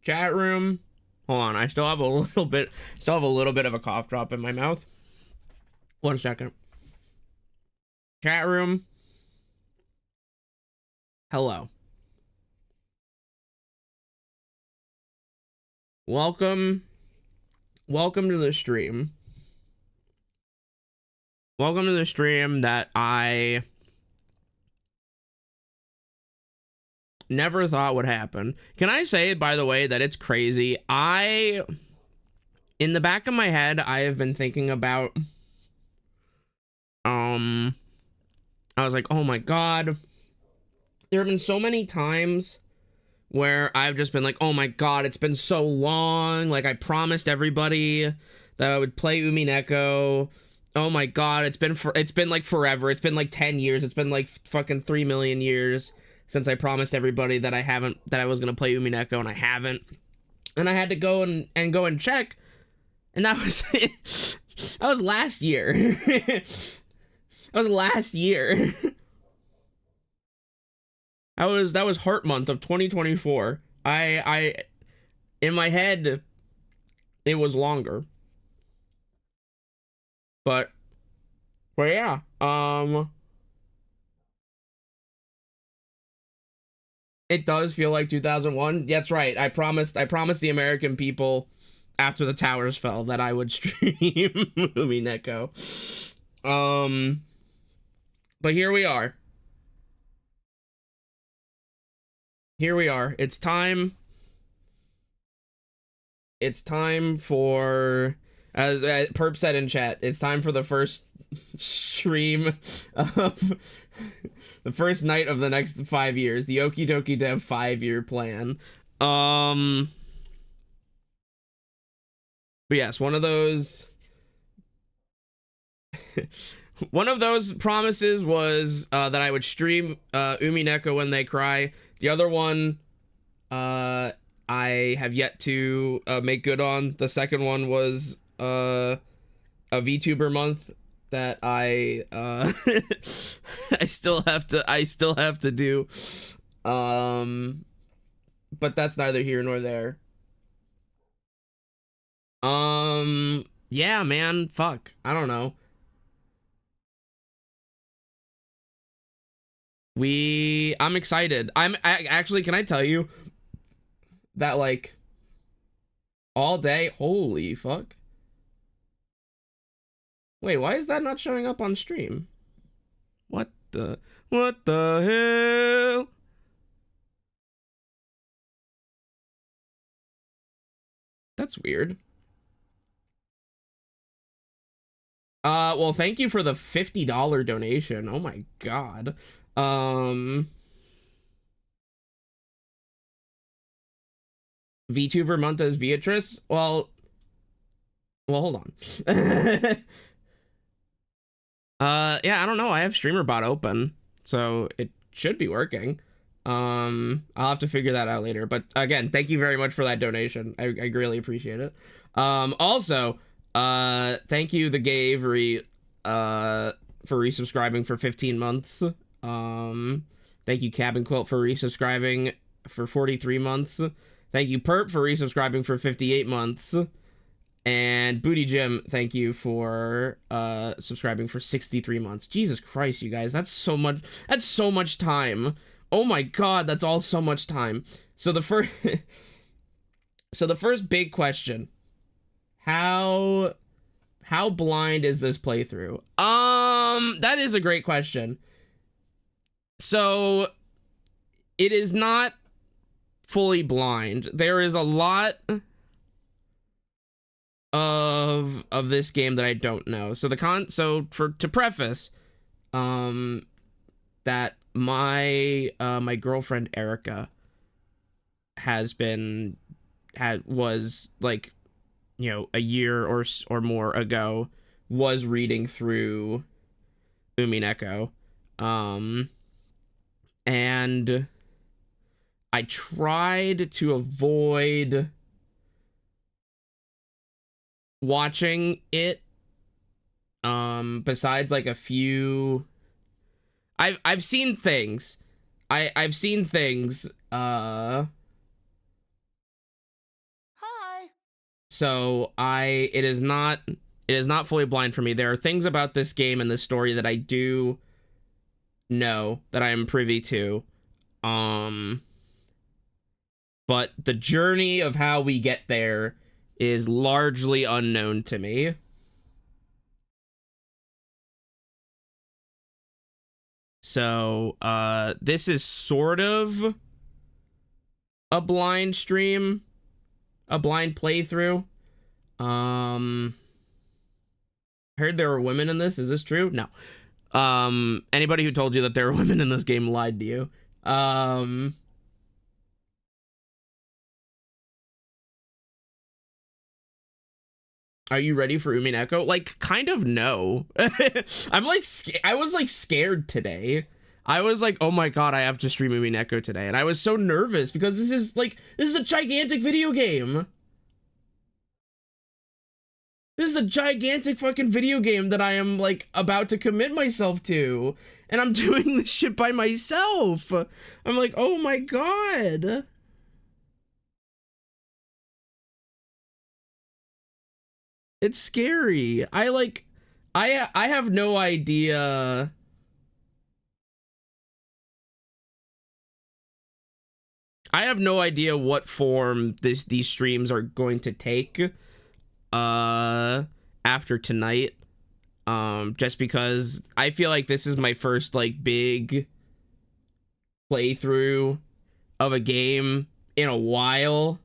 Chat room. Hold on, I still have a little bit of a cough drop in my mouth. 1 second. Chat room. Hello. Welcome to the stream. Welcome to the stream that I never thought would happen. Can I say, by the way, that it's crazy? In the back of my head, I have been thinking about, I was like, oh my God. There have been so many times where I've just been like, oh my God, it's been so long. Like, I promised everybody that I would play Umineko. Oh my God, it's been like forever. It's been like 10 years. It's been like fucking 3 million years since I promised everybody that I was gonna play Umineko, and I haven't. And I had to go and check, and that was that was last year. That was last year. That was Heart Month of 2024. I in my head it was longer. But yeah. It does feel like 2001. That's right. I promised the American people after the towers fell that I would stream Umineko. But here we are. It's time for, as Perp said in chat, it's time for the first stream of the first night of the next 5 years, the Okie Dokie Dev 5-year plan. But yes, one of those promises was that I would stream Umineko when they cry. The other one, I have yet to make good on. The second one was a VTuber month that I I still have to do. But that's neither here nor there. Yeah, man, fuck. I don't know. I'm excited. Actually, can I tell you that, like, all day, holy fuck. Wait, why is that not showing up on stream? What the hell? That's weird. Well, thank you for the $50 donation. Oh my God. VTuber month as Beatrice? Well, hold on. Yeah, I don't know. I have StreamerBot open, so it should be working. I'll have to figure that out later. But again, thank you very much for that donation. I really appreciate it. Also, thank you, the Gay Avery, for resubscribing for 15 months. Thank you, Cabin Quilt, for resubscribing for 43 months. Thank you, Perp, for resubscribing for 58 months. And Booty Jim, thank you for subscribing for 63 months. Jesus Christ, you guys, that's so much time. Oh my God, that's all so much time. So the first big question, how blind is this playthrough? That is a great question. So it is not fully blind. There is a lot of this game that I don't know. So to preface, that my girlfriend Erica was like, you know, a year or more ago, was reading through Umineko, and I tried to avoid watching it, besides like a few. I've seen things. I've seen things So it is not fully blind for me. There are things about this game and this story that I do know, that I am privy to. But the journey of how we get there is largely unknown to me. So, this is sort of a blind stream, a blind playthrough. Heard there were women in this. Is this true? No. Anybody who told you that there were women in this game lied to you. Are you ready for Umineko? Like, kind of no. I'm like, I was like scared today. I was like, oh my god, I have to stream Umineko today. And I was so nervous because this is a gigantic video game. This is a gigantic fucking video game that I am like about to commit myself to. And I'm doing this shit by myself. I'm like, oh my god. It's scary. I have no idea. I have no idea what form these streams are going to take after tonight. Just because I feel like this is my first like big playthrough of a game in a while.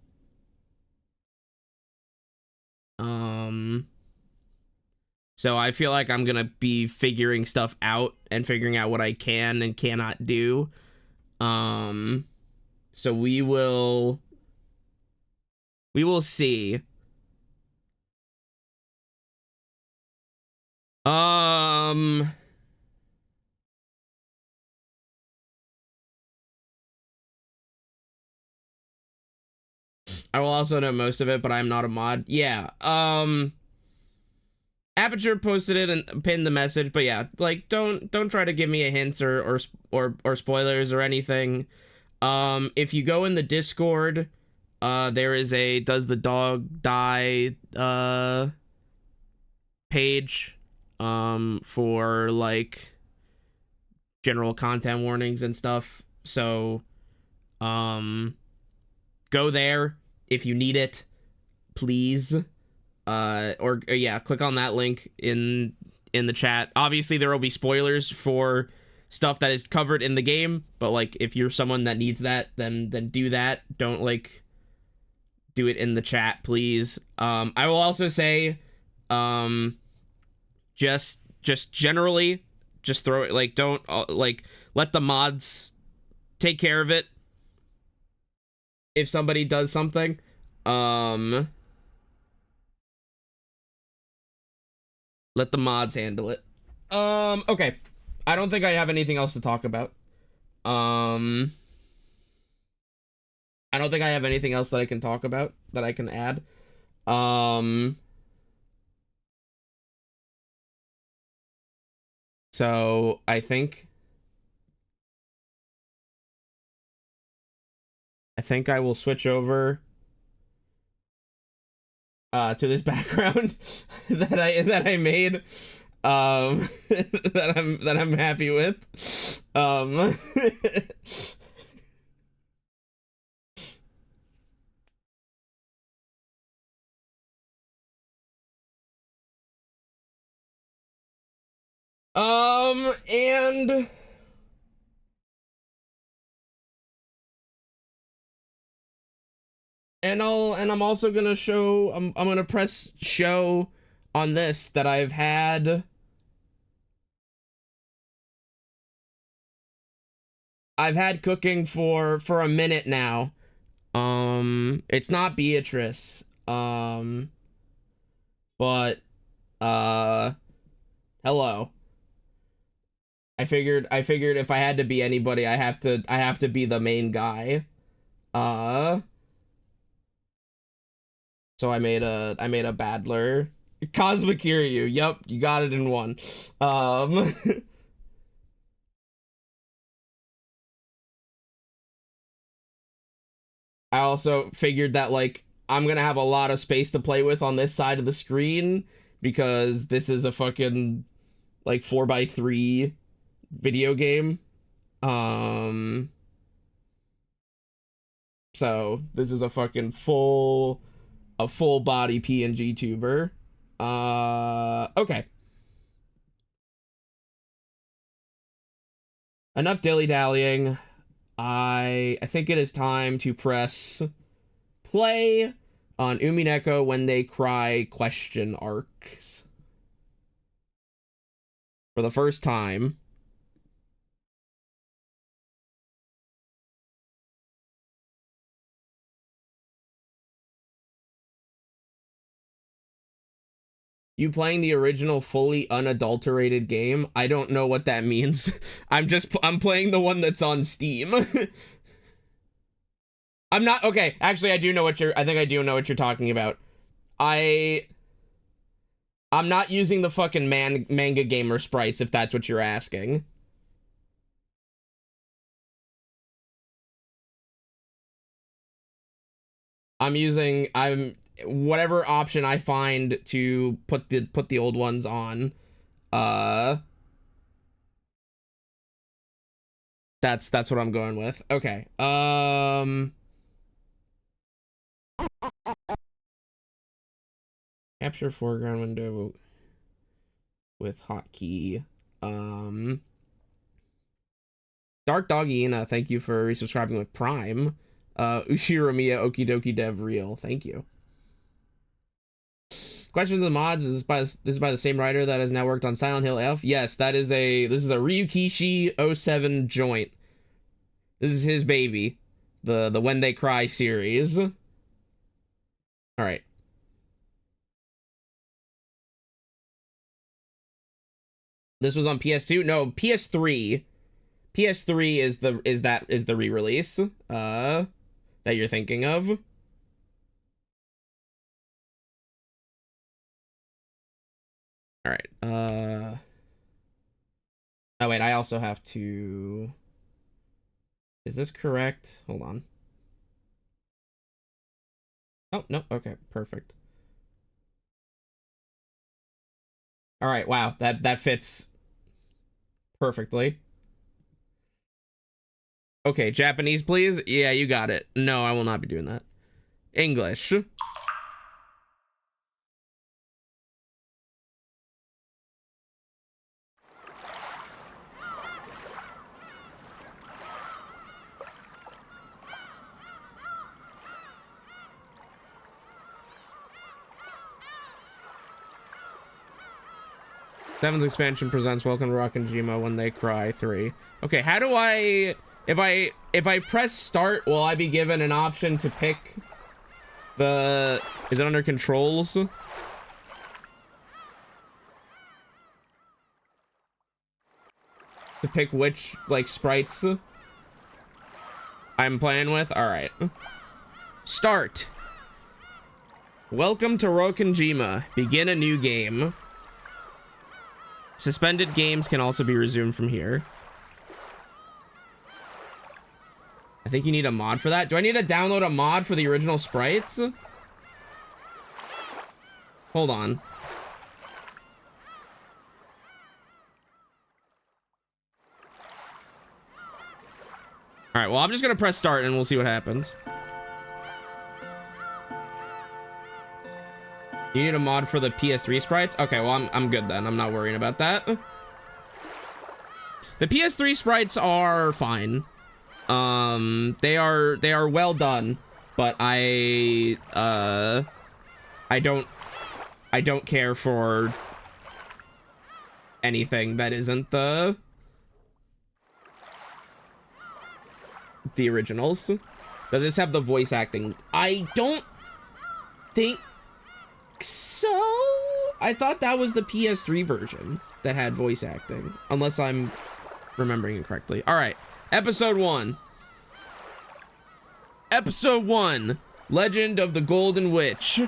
So I feel like I'm gonna be figuring stuff out and figuring out what I can and cannot do. So we will see. I will also know most of it, but I'm not a mod. Yeah. Aperture posted it and pinned the message, but yeah, like don't try to give me a hints or spoilers or anything. If you go in the Discord, there is a does the dog die page for like general content warnings and stuff. So go there if you need it, please. Or yeah, click on that link in the chat. Obviously there will be spoilers for stuff that is covered in the game, but like if you're someone that needs that, then do that. Don't like do it in the chat, please. I will also say just generally just throw it, like don't like let the mods take care of it if somebody does something. Let the mods handle it. Okay. I don't think I have anything else to talk about. I don't think I have anything else that I can talk about, that I can add. So I think I will switch over to this background that I made, that I'm happy with. And I'm also gonna show, I'm gonna press show on this that I've had cooking for a minute now. It's not Beatrice. But hello. I figured if I had to be anybody, I have to be the main guy. So I made a Badler. Cosmic Kiryu. Yep, you got it in one. I also figured that like I'm gonna have a lot of space to play with on this side of the screen because this is a fucking like 4x3 video game. So this is a fucking full body PNG tuber. Okay. Enough dilly-dallying. I think it is time to press play on Umineko When They Cry question arcs. For the first time. You playing the original fully unadulterated game? I don't know what that means. I'm playing the one that's on Steam. I'm not okay. Actually, I think I do know what you're talking about. I'm not using the fucking manga gamer sprites if that's what you're asking. I'm whatever option I find to put the old ones on. That's what I'm going with. Okay. Capture foreground window with hotkey. Dark Doggy Ina, thank you for resubscribing with Prime. Ushiromiya Okidoki Dev Real, thank you. Question of the mods, is this by the same writer that has now worked on Silent Hill F? Yes, this is a Ryukishi 07 joint. This is his baby. The When They Cry series. Alright. This was on PS2? No, PS3. PS3 is the re-release that you're thinking of. All right. Oh wait, I also have to. Is this correct? Hold on. Oh, no. Okay, perfect. All right, wow. That fits perfectly. Okay, Japanese, please. Yeah, you got it. No, I will not be doing that. English. Seventh expansion presents Welcome to Rockinjima When They Cry 3. Okay, how do I... If I press start, will I be given an option to pick the... Is it under controls? To pick which, like, sprites I'm playing with? Alright. Start. Welcome to Rockinjima. Begin a new game. Suspended games can also be resumed from here. I think you need a mod for that. Do I need to download a mod for the original sprites? Hold on. All right, well, I'm just gonna press start and we'll see what happens. You need a mod for the PS3 sprites? Okay, well, I'm good then. I'm not worrying about that. The PS3 sprites are fine. They are well done, but I don't care for anything that isn't the originals. Does this have the voice acting? I don't think so. I thought that was the PS3 version that had voice acting, unless I'm remembering it correctly. All right, episode 1. Episode 1, Legend of the Golden Witch.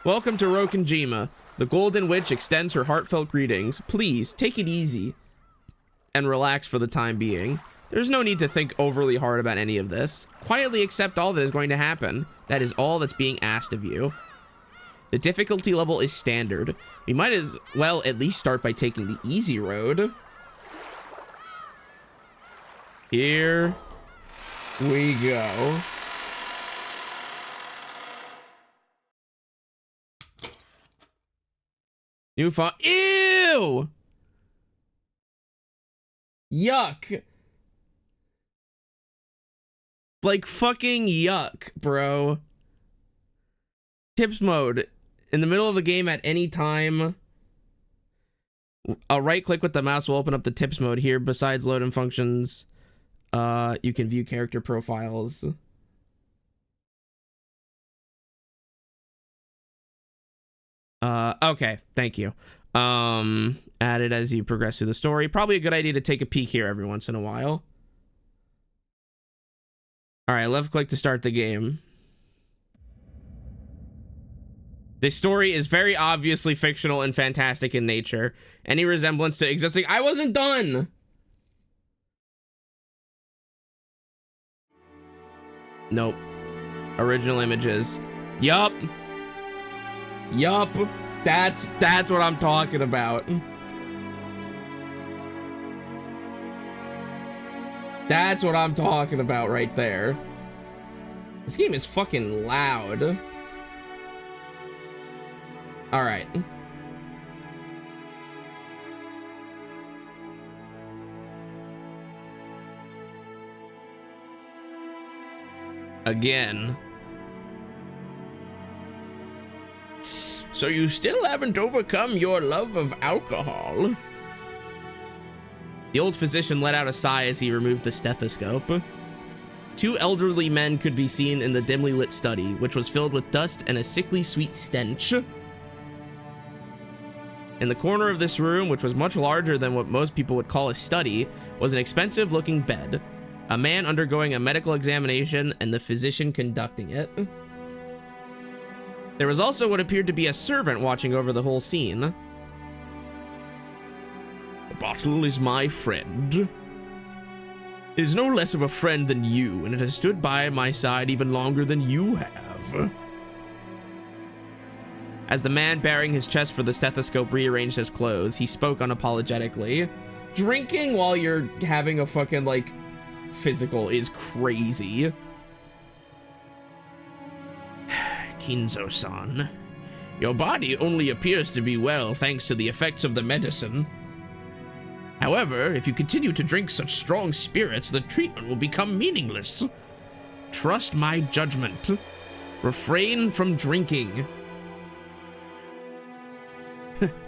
Welcome to Rockinjima. The Golden Witch extends her heartfelt greetings. Please take it easy and relax for the time being. There's no need to think overly hard about any of this. Quietly accept all that is going to happen. That is all that's being asked of you. The difficulty level is standard. We might as well at least start by taking the easy road. Here we go. New font. Ew! Yuck. Like fucking yuck, bro. Tips mode. In the middle of the game at any time, a right click with the mouse will open up the tips mode. Here, besides load-in functions, you can view character profiles. Okay, thank you. Added as you progress through the story. Probably a good idea to take a peek here every once in a while. All right, left click to start the game. This story is very obviously fictional and fantastic in nature. Any resemblance to existing... I wasn't done! Nope. Original images. Yup. Yup. That's what I'm talking about. That's what I'm talking about right there. This game is fucking loud. All right. Again. So you still haven't overcome your love of alcohol? The old physician let out a sigh as he removed the stethoscope. Two elderly men could be seen in the dimly lit study, which was filled with dust and a sickly sweet stench. In the corner of this room, which was much larger than what most people would call a study, was an expensive-looking bed, a man undergoing a medical examination, and the physician conducting it. There was also what appeared to be a servant watching over the whole scene. The bottle is my friend. It is no less of a friend than you, and it has stood by my side even longer than you have. As the man bearing his chest for the stethoscope rearranged his clothes, he spoke unapologetically. Drinking while you're having a fucking, like, physical is crazy. Kinzo-san, your body only appears to be well thanks to the effects of the medicine. However, if you continue to drink such strong spirits, the treatment will become meaningless. Trust my judgment. Refrain from drinking.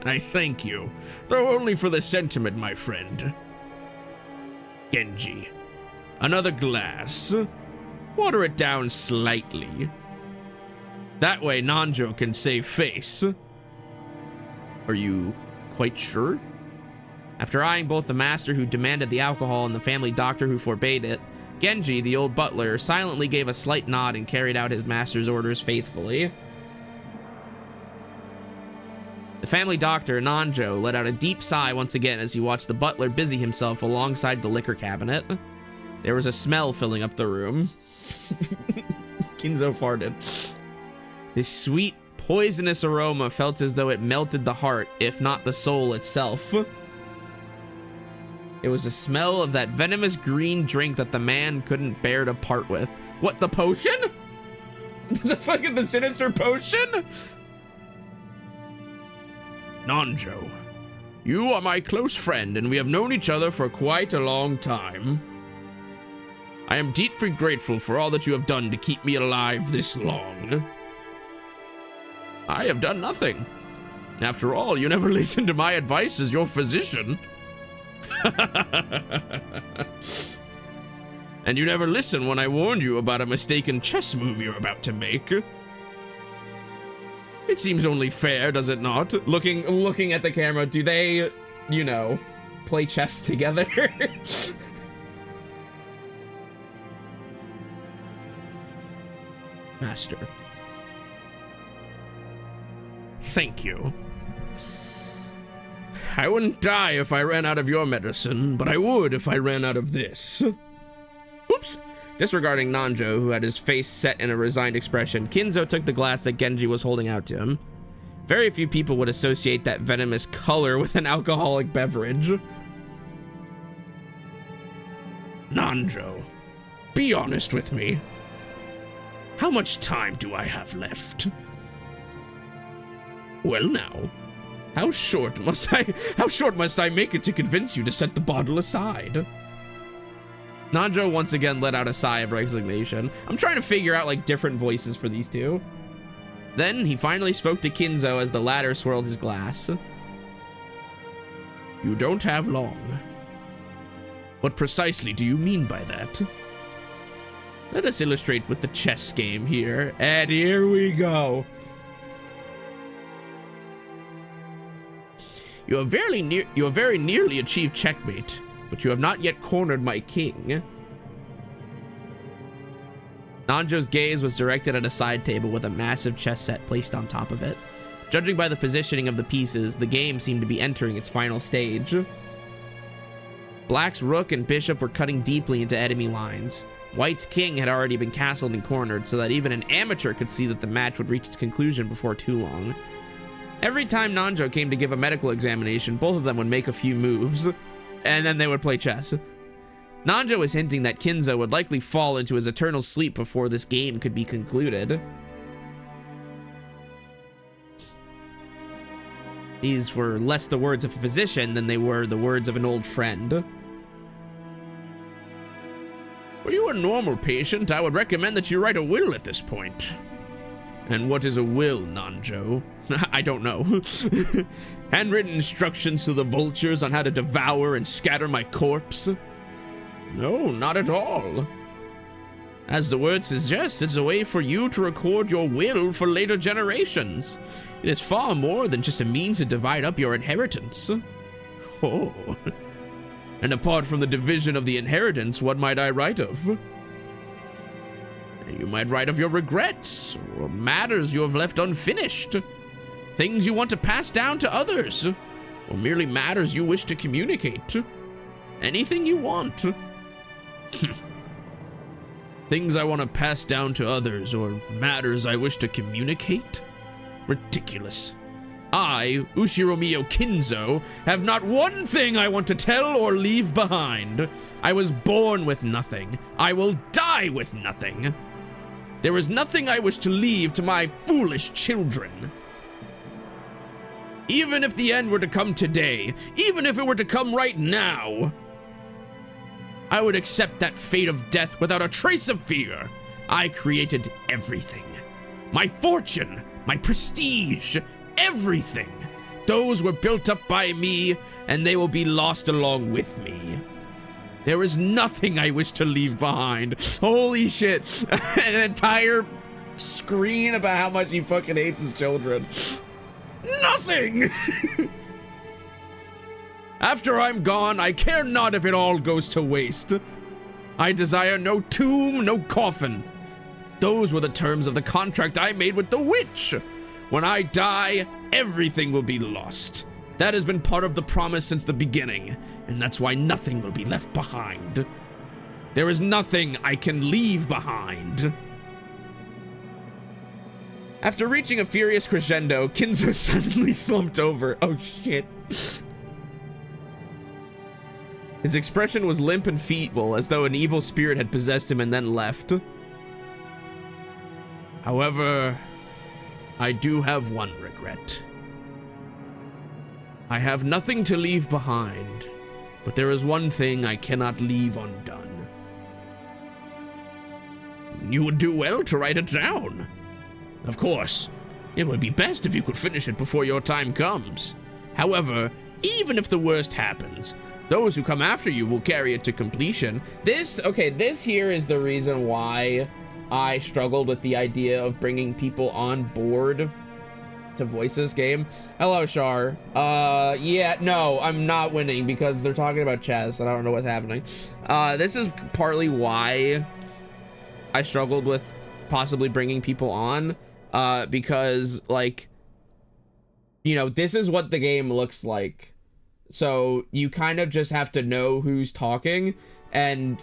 I thank you, though only for the sentiment, my friend. Genji, another glass. Water it down slightly. That way Nanjo can save face. Are you quite sure? After eyeing both the master who demanded the alcohol and the family doctor who forbade it, Genji, the old butler, silently gave a slight nod and carried out his master's orders faithfully. The family doctor, Nanjo, let out a deep sigh once again as he watched the butler busy himself alongside the liquor cabinet. There was a smell filling up the room. Kinzo farted. This sweet, poisonous aroma felt as though it melted the heart, if not the soul itself. It was a smell of that venomous green drink that the man couldn't bear to part with. What, the potion? the sinister potion? Nanjo, you are my close friend, and we have known each other for quite a long time. I am deeply grateful for all that you have done to keep me alive this long. I have done nothing. After all, you never listened to my advice as your physician. And you never listened when I warned you about a mistaken chess move you're about to make. It seems only fair, does it not? Looking at the camera, do they, you know, play chess together? Master. Thank you. I wouldn't die if I ran out of your medicine, but I would if I ran out of this. Oops. Disregarding Nanjo, who had his face set in a resigned expression, Kinzo took the glass that Genji was holding out to him. Very few people would associate that venomous color with an alcoholic beverage. Nanjo, be honest with me. How much time do I have left? Well now, how short must I make it to convince you to set the bottle aside? Nanjo once again let out a sigh of resignation. I'm trying to figure out like different voices for these two. Then he finally spoke to Kinzo as the latter swirled his glass. You don't have long. What precisely do you mean by that? Let us illustrate with the chess game here. And here we go. You have very nearly achieved checkmate, but you have not yet cornered my king. Nanjo's gaze was directed at a side table with a massive chess set placed on top of it. Judging by the positioning of the pieces, the game seemed to be entering its final stage. Black's rook and bishop were cutting deeply into enemy lines. White's king had already been castled and cornered, so that even an amateur could see that the match would reach its conclusion before too long. Every time Nanjo came to give a medical examination, both of them would make a few moves, and then they would play chess. Nanjo was hinting that Kinzo would likely fall into his eternal sleep before this game could be concluded. These were less the words of a physician than they were the words of an old friend. Were you a normal patient, I would recommend that you write a will at this point. And what is a will, Nanjo? I don't know. Handwritten instructions to the vultures on how to devour and scatter my corpse? No, not at all. As the word suggests, it's a way for you to record your will for later generations. It is far more than just a means to divide up your inheritance. Oh. And apart from the division of the inheritance, what might I write of? You might write of your regrets, or matters you have left unfinished. Things you want to pass down to others, or merely matters you wish to communicate. Anything you want. Things I want to pass down to others, or matters I wish to communicate? Ridiculous. I, Ushiromiyo Kinzo, have not one thing I want to tell or leave behind. I was born with nothing. I will die with nothing. There is nothing I wish to leave to my foolish children. Even if the end were to come today, even if it were to come right now, I would accept that fate of death without a trace of fear. I created everything. My fortune, my prestige, everything. Those were built up by me, and they will be lost along with me. There is nothing I wish to leave behind. Holy shit. An entire screen about how much he fucking hates his children. Nothing! After I'm gone, I care not if it all goes to waste. I desire no tomb, no coffin. Those were the terms of the contract I made with the witch. When I die, everything will be lost. That has been part of the promise since the beginning, and that's why nothing will be left behind. There is nothing I can leave behind. After reaching a furious crescendo, Kinzo suddenly slumped over. Oh shit. His expression was limp and feeble, as though an evil spirit had possessed him and then left. However, I do have one regret. I have nothing to leave behind, but there is one thing I cannot leave undone. You would do well to write it down. Of course, it would be best if you could finish it before your time comes. However, even if the worst happens, those who come after you will carry it to completion. This here is the reason why I struggled with the idea of bringing people on board to voice this game. Hello, Shar. Yeah, no, I'm not winning because they're talking about chess and I don't know what's happening. This is partly why I struggled with possibly bringing people on, because, like, you know, this is what the game looks like So you kind of just have to know who's talking, and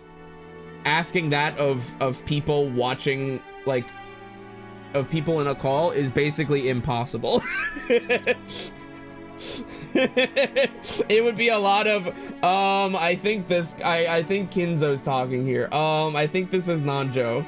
asking that of people watching, like, of people in a call is basically impossible. It would be a lot of, I think Kinzo's talking here. I think this is Nanjo.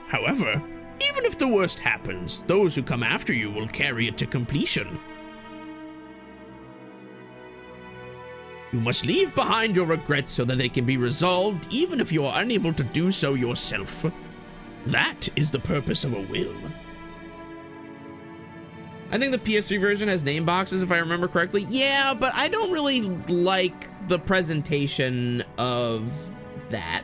However, even if the worst happens, those who come after you will carry it to completion. You must leave behind your regrets so that they can be resolved, even if you are unable to do so yourself. That is the purpose of a will. I think the PS3 version has name boxes, if I remember correctly. Yeah, but I don't really like the presentation of that.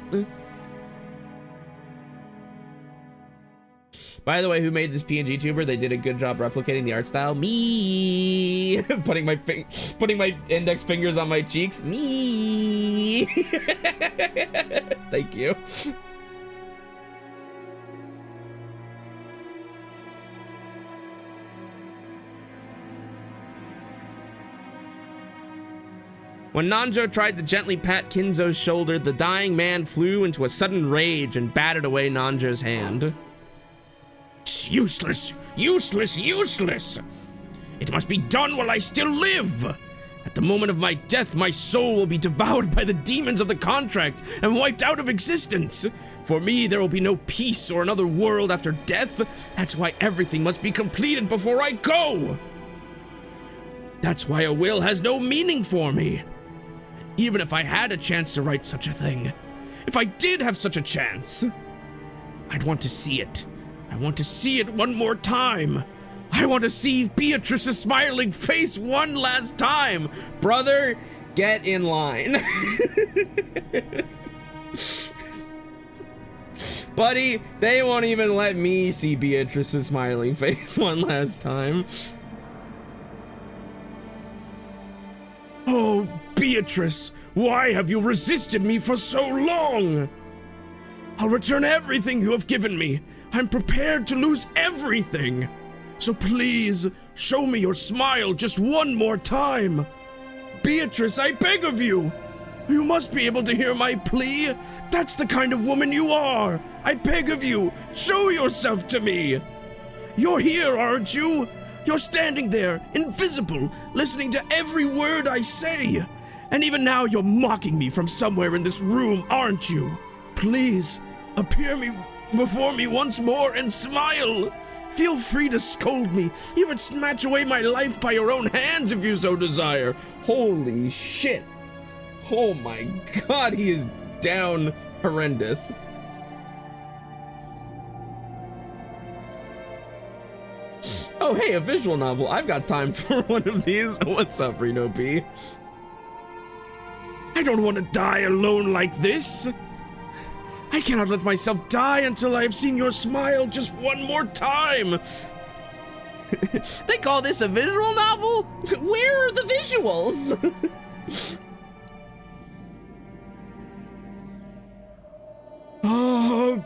By the way, who made this PNG tuber? They did a good job replicating the art style. Me, putting my index fingers on my cheeks. Me. Thank you. When Nanjo tried to gently pat Kinzo's shoulder, the dying man flew into a sudden rage and batted away Nanjo's hand. Useless, useless, useless! It must be done while I still live! At the moment of my death, my soul will be devoured by the demons of the contract and wiped out of existence. For me, there will be no peace or another world after death. That's why everything must be completed before I go. That's why a will has no meaning for me. Even if I had a chance to write such a thing, if I did have such a chance, I'd want to see it. I want to see it one more time. I want to see Beatrice's smiling face one last time. Brother, get in line. Buddy, they won't even let me see Beatrice's smiling face one last time. Oh, Beatrice, why have you resisted me for so long? I'll return everything you have given me. I'm prepared to lose everything. So please, show me your smile just one more time. Beatrice, I beg of you. You must be able to hear my plea. That's the kind of woman you are. I beg of you, show yourself to me. You're here, aren't you? You're standing there, invisible, listening to every word I say. And even now you're mocking me from somewhere in this room, aren't you? Please, appear before me once more and smile. Feel free to scold me, even snatch away my life by your own hands if you so desire. Holy shit. Oh my god, he is down horrendous. Oh hey, a visual novel. I've got time for one of these. What's up, Reno B? I don't want to die alone like this. I cannot let myself die until I have seen your smile just one more time. They call this a visual novel? Where are the visuals? Oh,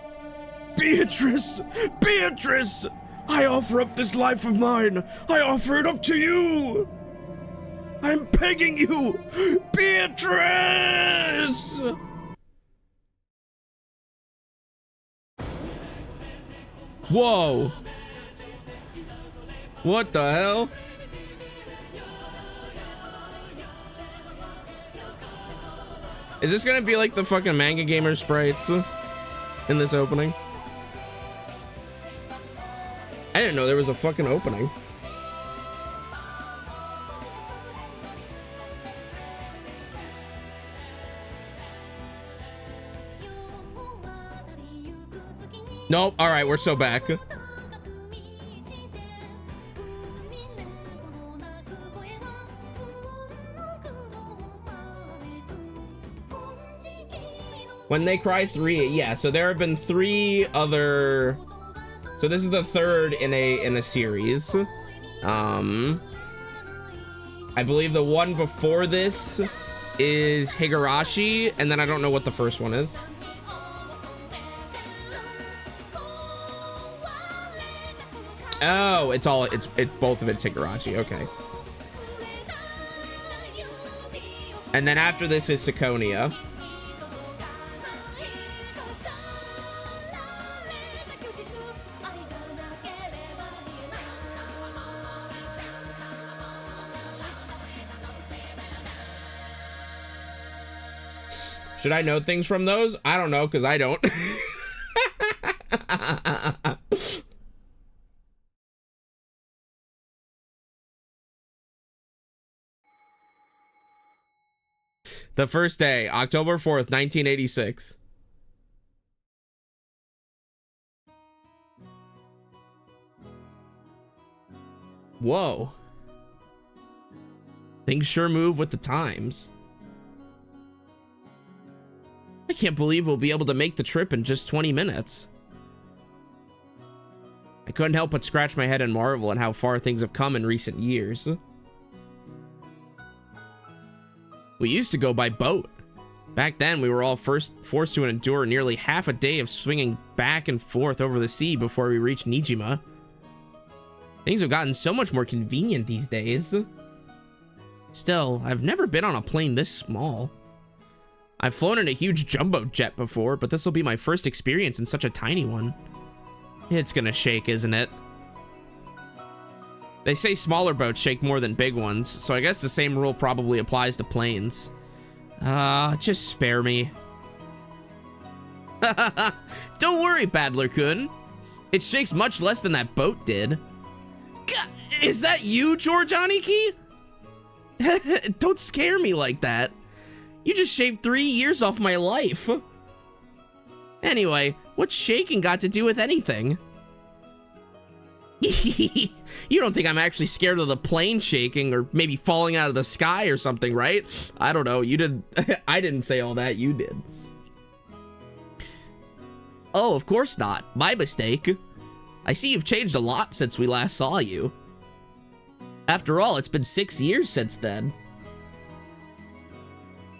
Beatrice! Beatrice! I offer up this life of mine. I offer it up to you. I'm begging you, Beatrice! Whoa. What the hell? Is this gonna be like the fucking manga gamer sprites in this opening? I didn't know there was a fucking opening. Nope. All right, we're so back. When They Cry 3, yeah, so there have been 3 other, so this is the 3rd in a series. I believe the one before this is Higurashi, and then I don't know what the first one is. Oh, it's both of it's Higurashi. Okay. And then after this is Sakonia. Should I know things from those? I don't know, because I don't. The first day, October 4th, 1986. Whoa. Things sure move with the times. I can't believe we'll be able to make the trip in just 20 minutes. I couldn't help but scratch my head and marvel at how far things have come in recent years. We used to go by boat. Back then, we were all forced to endure nearly half a day of swinging back and forth over the sea before we reached Nijima. Things have gotten so much more convenient these days. Still, I've never been on a plane this small. I've flown in a huge jumbo jet before, but this will be my first experience in such a tiny one. It's gonna shake, isn't it? They say smaller boats shake more than big ones, so I guess the same rule probably applies to planes. Just spare me. Don't worry, Battler-kun. It shakes much less than that boat did. God, is that you, George Aniki? Don't scare me like that. You just shaved 3 years off my life. Anyway, what's shaking got to do with anything? You don't think I'm actually scared of the plane shaking or maybe falling out of the sky or something, right? I don't know. You did. I didn't say all that. You did. Oh, of course not. My mistake. I see you've changed a lot since we last saw you. After all, it's been 6 years since then.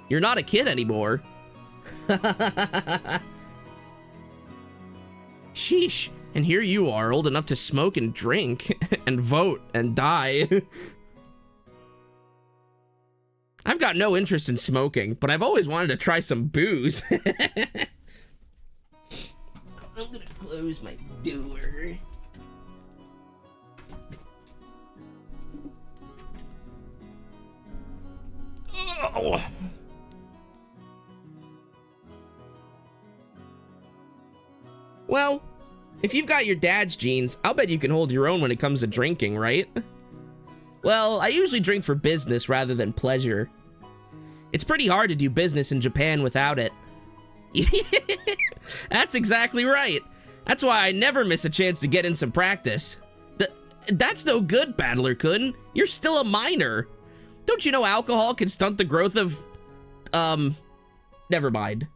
You're not a kid anymore. Sheesh. And here you are, old enough to smoke and drink, and vote, and die. I've got no interest in smoking, but I've always wanted to try some booze. I'm gonna close my door. Oh. Well, if you've got your dad's genes, I'll bet you can hold your own when it comes to drinking, right? Well, I usually drink for business rather than pleasure. It's pretty hard to do business in Japan without it. That's exactly right. That's why I never miss a chance to get in some practice. That's no good, Battler-kun. You're still a minor. Don't you know alcohol can stunt the growth of, never mind.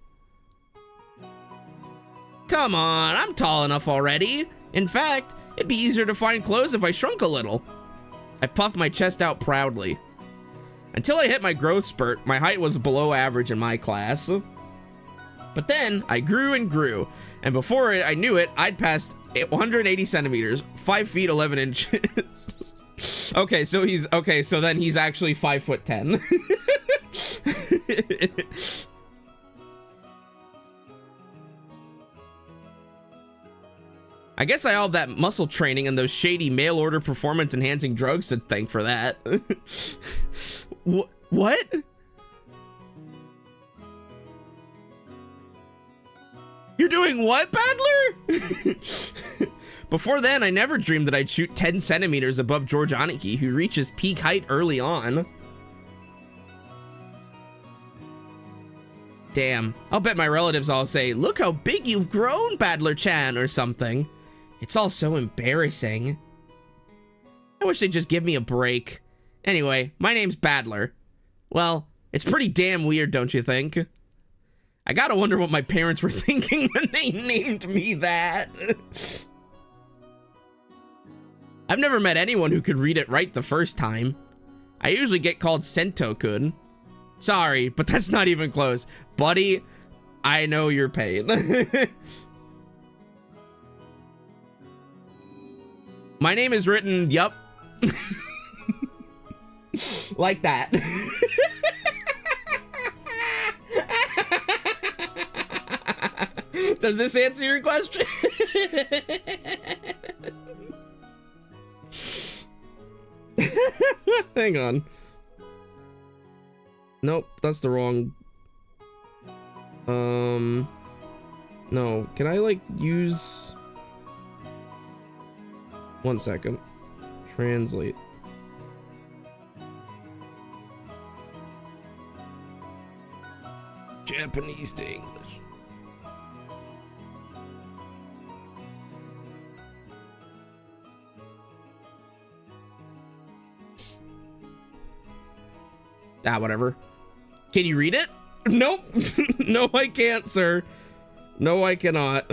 Come on, I'm tall enough already. In fact, it'd be easier to find clothes if I shrunk a little. I puffed my chest out proudly. Until I hit my growth spurt, my height was below average in my class. But then, I grew and grew, and before I knew it, I'd passed 180 centimeters, 5 feet 11 inches. Okay, so then he's actually 5'10". I guess I have that muscle training and those shady mail-order performance-enhancing drugs to thank for that. What? You're doing what, Battler? Before then, I never dreamed that I'd shoot 10 centimeters above George Aniki, who reaches peak height early on. Damn, I'll bet my relatives all say, "Look how big you've grown, Battler-chan," or something. It's all so embarrassing. I wish they'd just give me a break. Anyway, my name's Battler. Well, it's pretty damn weird, don't you think? I gotta wonder what my parents were thinking when they named me that. I've never met anyone who could read it right the first time. I usually get called Sento-kun. Sorry, but that's not even close. Buddy, I know your pain. My name is written, yup. Like that. Does this answer your question? Hang on. Nope, that's the wrong. No, can I like use... One second. Translate. Japanese to English. Ah, whatever. Can you read it? Nope. No, I can't, sir. No, I cannot.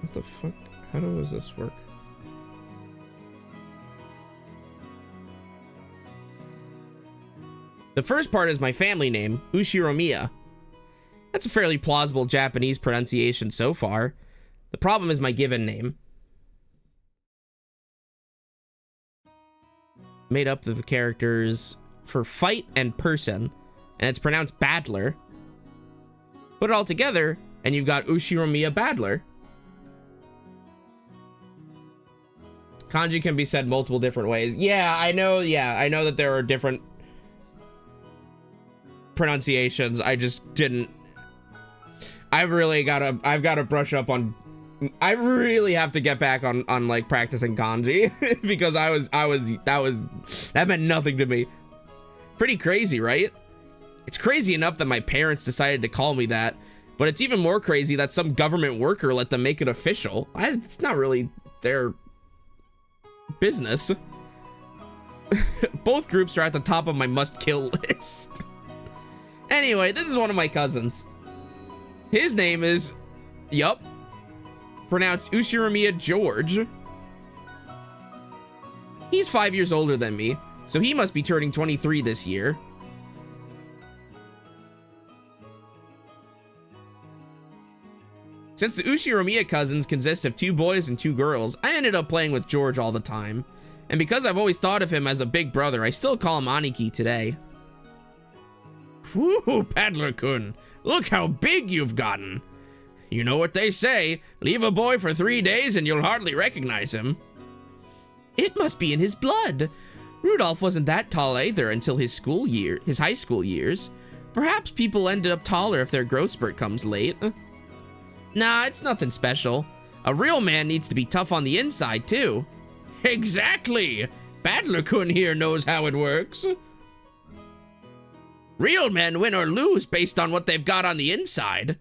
What the fuck? How does this work? The first part is my family name, Ushiromiya. That's a fairly plausible Japanese pronunciation so far. The problem is my given name. Made up of the characters for fight and person, and it's pronounced Badler. Put it all together, and you've got Ushiromiya Badler. Kanji can be said multiple different ways. Yeah, I know that there are different pronunciations. I just didn't. I've got to brush up on. I really have to get back on like practicing kanji because that meant nothing to me. Pretty crazy, right? It's crazy enough that my parents decided to call me that, but it's even more crazy that some government worker let them make it official. It's not really their business. Both groups are at the top of my must-kill list. Anyway, this is one of my cousins. His name is, yup, pronounced Ushiromiya George. He's 5 years older than me, so he must be turning 23 this year. Since the Ushiromiya cousins consist of 2 boys and 2 girls, I ended up playing with George all the time. And because I've always thought of him as a big brother, I still call him Aniki today. Whoo, Paddler-kun, look how big you've gotten. You know what they say, leave a boy for 3 days and you'll hardly recognize him. It must be in his blood. Rudolph wasn't that tall either until his high school years. Perhaps people ended up taller if their growth spurt comes late. Nah, it's nothing special. A real man needs to be tough on the inside, too. Exactly! Paddler-kun here knows how it works. Real men win or lose based on what they've got on the inside.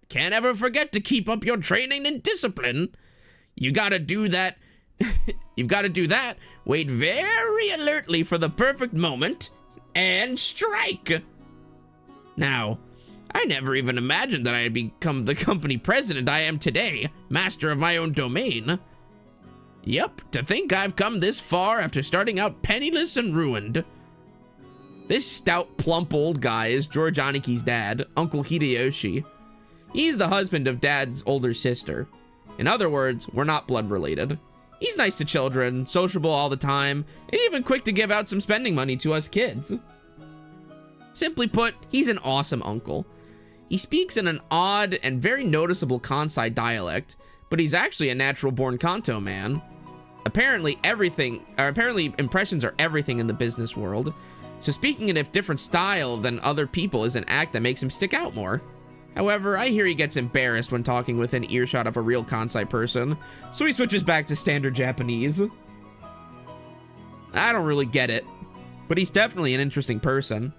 Can't ever forget to keep up your training and discipline. You gotta do that. You've gotta do that. Wait very alertly for the perfect moment and strike. Now, I never even imagined that I'd become the company president I am today, master of my own domain. Yep, to think I've come this far after starting out penniless and ruined. This stout, plump old guy is George Aniki's dad, Uncle Hideyoshi. He's the husband of Dad's older sister. In other words, we're not blood related. He's nice to children, sociable all the time, and even quick to give out some spending money to us kids. Simply put, he's an awesome uncle. He speaks in an odd and very noticeable Kansai dialect, but he's actually a natural-born Kanto man. Apparently impressions are everything in the business world, so speaking in a different style than other people is an act that makes him stick out more. However, I hear he gets embarrassed when talking within earshot of a real Kansai person, so he switches back to standard Japanese. I don't really get it, but he's definitely an interesting person.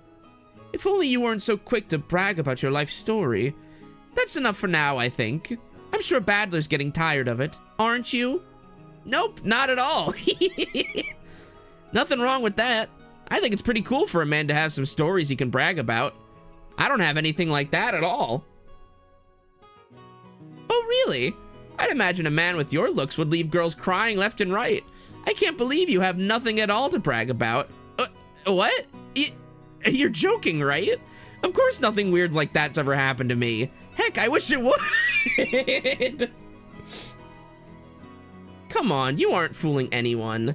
If only you weren't so quick to brag about your life story. That's enough for now, I think. I'm sure Badler's getting tired of it, aren't you? Nope, not at all. Nothing wrong with that. I think it's pretty cool for a man to have some stories he can brag about. I don't have anything like that at all. Really? I'd imagine a man with your looks would leave girls crying left and right. I can't believe you have nothing at all to brag about. What? You're joking, right? Of course nothing weird like that's ever happened to me. Heck, I wish it would. Come on, you aren't fooling anyone.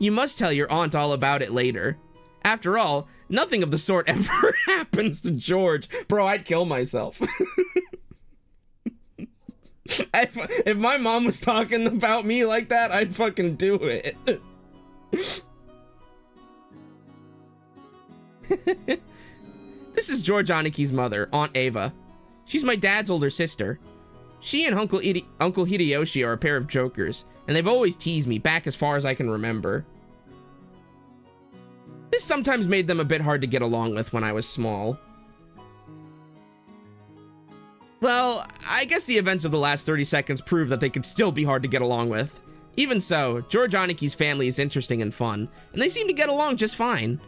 You must tell your aunt all about it later. After all, nothing of the sort ever happens to George. Bro, I'd kill myself. If my mom was talking about me like that, I'd fucking do it. This is George Aniki's mother, Aunt Ava. She's my dad's older sister. She and Uncle Hideyoshi are a pair of jokers, and they've always teased me back as far as I can remember. This sometimes made them a bit hard to get along with when I was small. Well, I guess the events of the last 30 seconds prove that they could still be hard to get along with. Even so, George Aniki's family is interesting and fun, and they seem to get along just fine.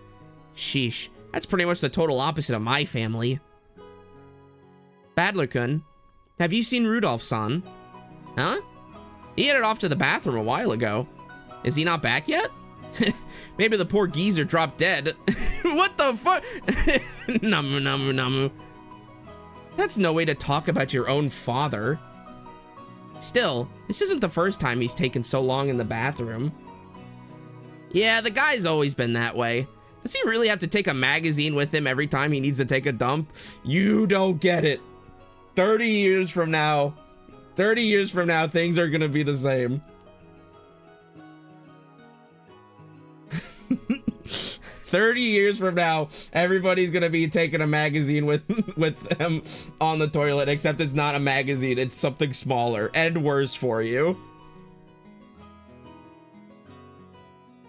Sheesh, that's pretty much the total opposite of my family. Badler-kun, have you seen Rudolph-san? Huh? He headed off to the bathroom a while ago. Is he not back yet? Maybe the poor geezer dropped dead. What the fuck? Namu namu namu. That's no way to talk about your own father. Still, this isn't the first time he's taken so long in the bathroom. Yeah, the guy's always been that way. Does he really have to take a magazine with him every time he needs to take a dump? You don't get it. 30 years from now, things are gonna be the same. 30 years from now, everybody's gonna be taking a magazine with them on the toilet, except it's not a magazine, it's something smaller and worse for you.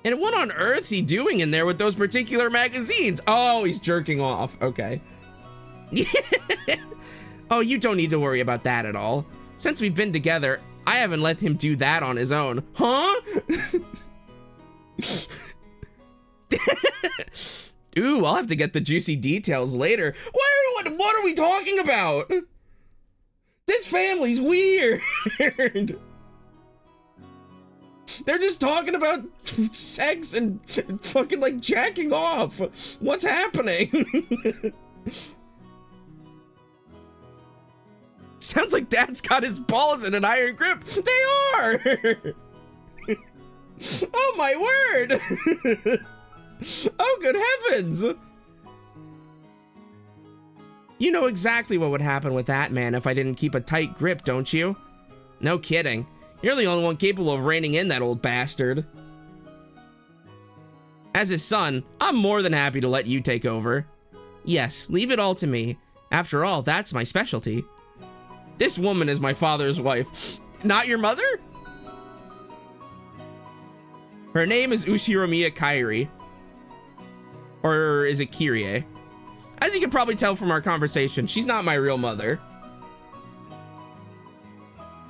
And what on earth's he doing in there with those particular magazines? Oh, he's jerking off. Okay. Oh, you don't need to worry about that at all. Since we've been together, I haven't let him do that on his own. Huh? Ooh, I'll have to get the juicy details later. What are we talking about? This family's weird. They're just talking about sex and fucking like jacking off. What's happening? Sounds like Dad's got his balls in an iron grip. They are. Oh my word. Oh, good heavens! You know exactly what would happen with that man if I didn't keep a tight grip, don't you? No kidding. You're the only one capable of reining in that old bastard. As his son, I'm more than happy to let you take over. Yes, leave it all to me. After all, that's my specialty. This woman is my father's wife. Not your mother? Her name is Ushiromiya Kairi. Or is it Kirie? As you can probably tell from our conversation, she's not my real mother.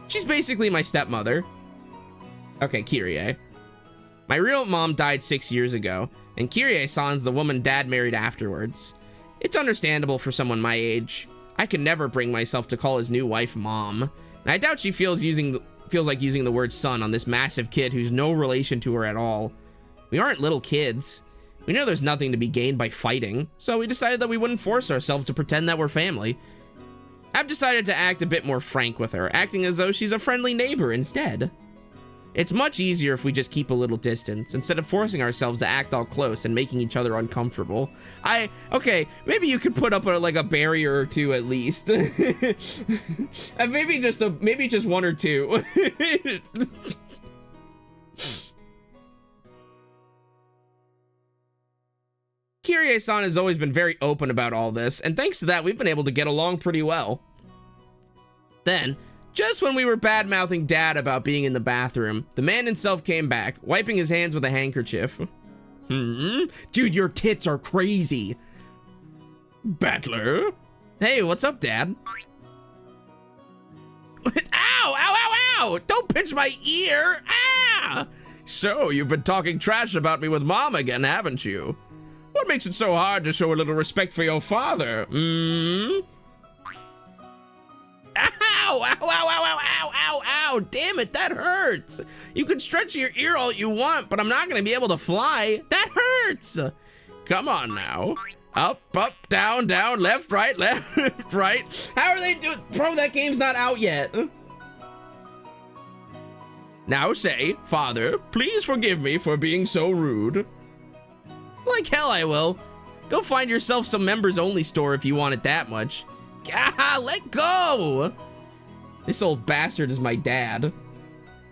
She's basically my stepmother. Okay, Kirie. My real mom died 6 years ago, and Kirie-san's the woman Dad married afterwards. It's understandable for someone my age. I could never bring myself to call his new wife Mom, and I doubt she feels like using the word son on this massive kid who's no relation to her at all. We aren't little kids. We know there's nothing to be gained by fighting, so we decided that we wouldn't force ourselves to pretend that we're family. I've decided to act a bit more frank with her, acting as though she's a friendly neighbor instead. It's much easier if we just keep a little distance, instead of forcing ourselves to act all close and making each other uncomfortable. Okay, maybe you could put up a barrier or two at least. maybe just one or two. Kirie-san has always been very open about all this, and thanks to that, we've been able to get along pretty well. Then, just when we were bad-mouthing Dad about being in the bathroom, the man himself came back, wiping his hands with a handkerchief. Dude, your tits are crazy. Battler? Hey, what's up, Dad? Ow, ow, ow, ow! Don't pinch my ear! Ah! So, you've been talking trash about me with Mom again, haven't you? What makes it so hard to show a little respect for your father? Ow! Ow, ow, ow, ow, ow, ow, ow, ow. Damn it, that hurts. You can stretch your ear all you want, but I'm not gonna be able to fly. That hurts. Come on now. Up, up, down, down, left, right, right. How are they doing? Bro, that game's not out yet. Now say, Father, please forgive me for being so rude. Like hell I will. Go find yourself some members only store if you want it that much. Ah, let go! This old bastard is my dad.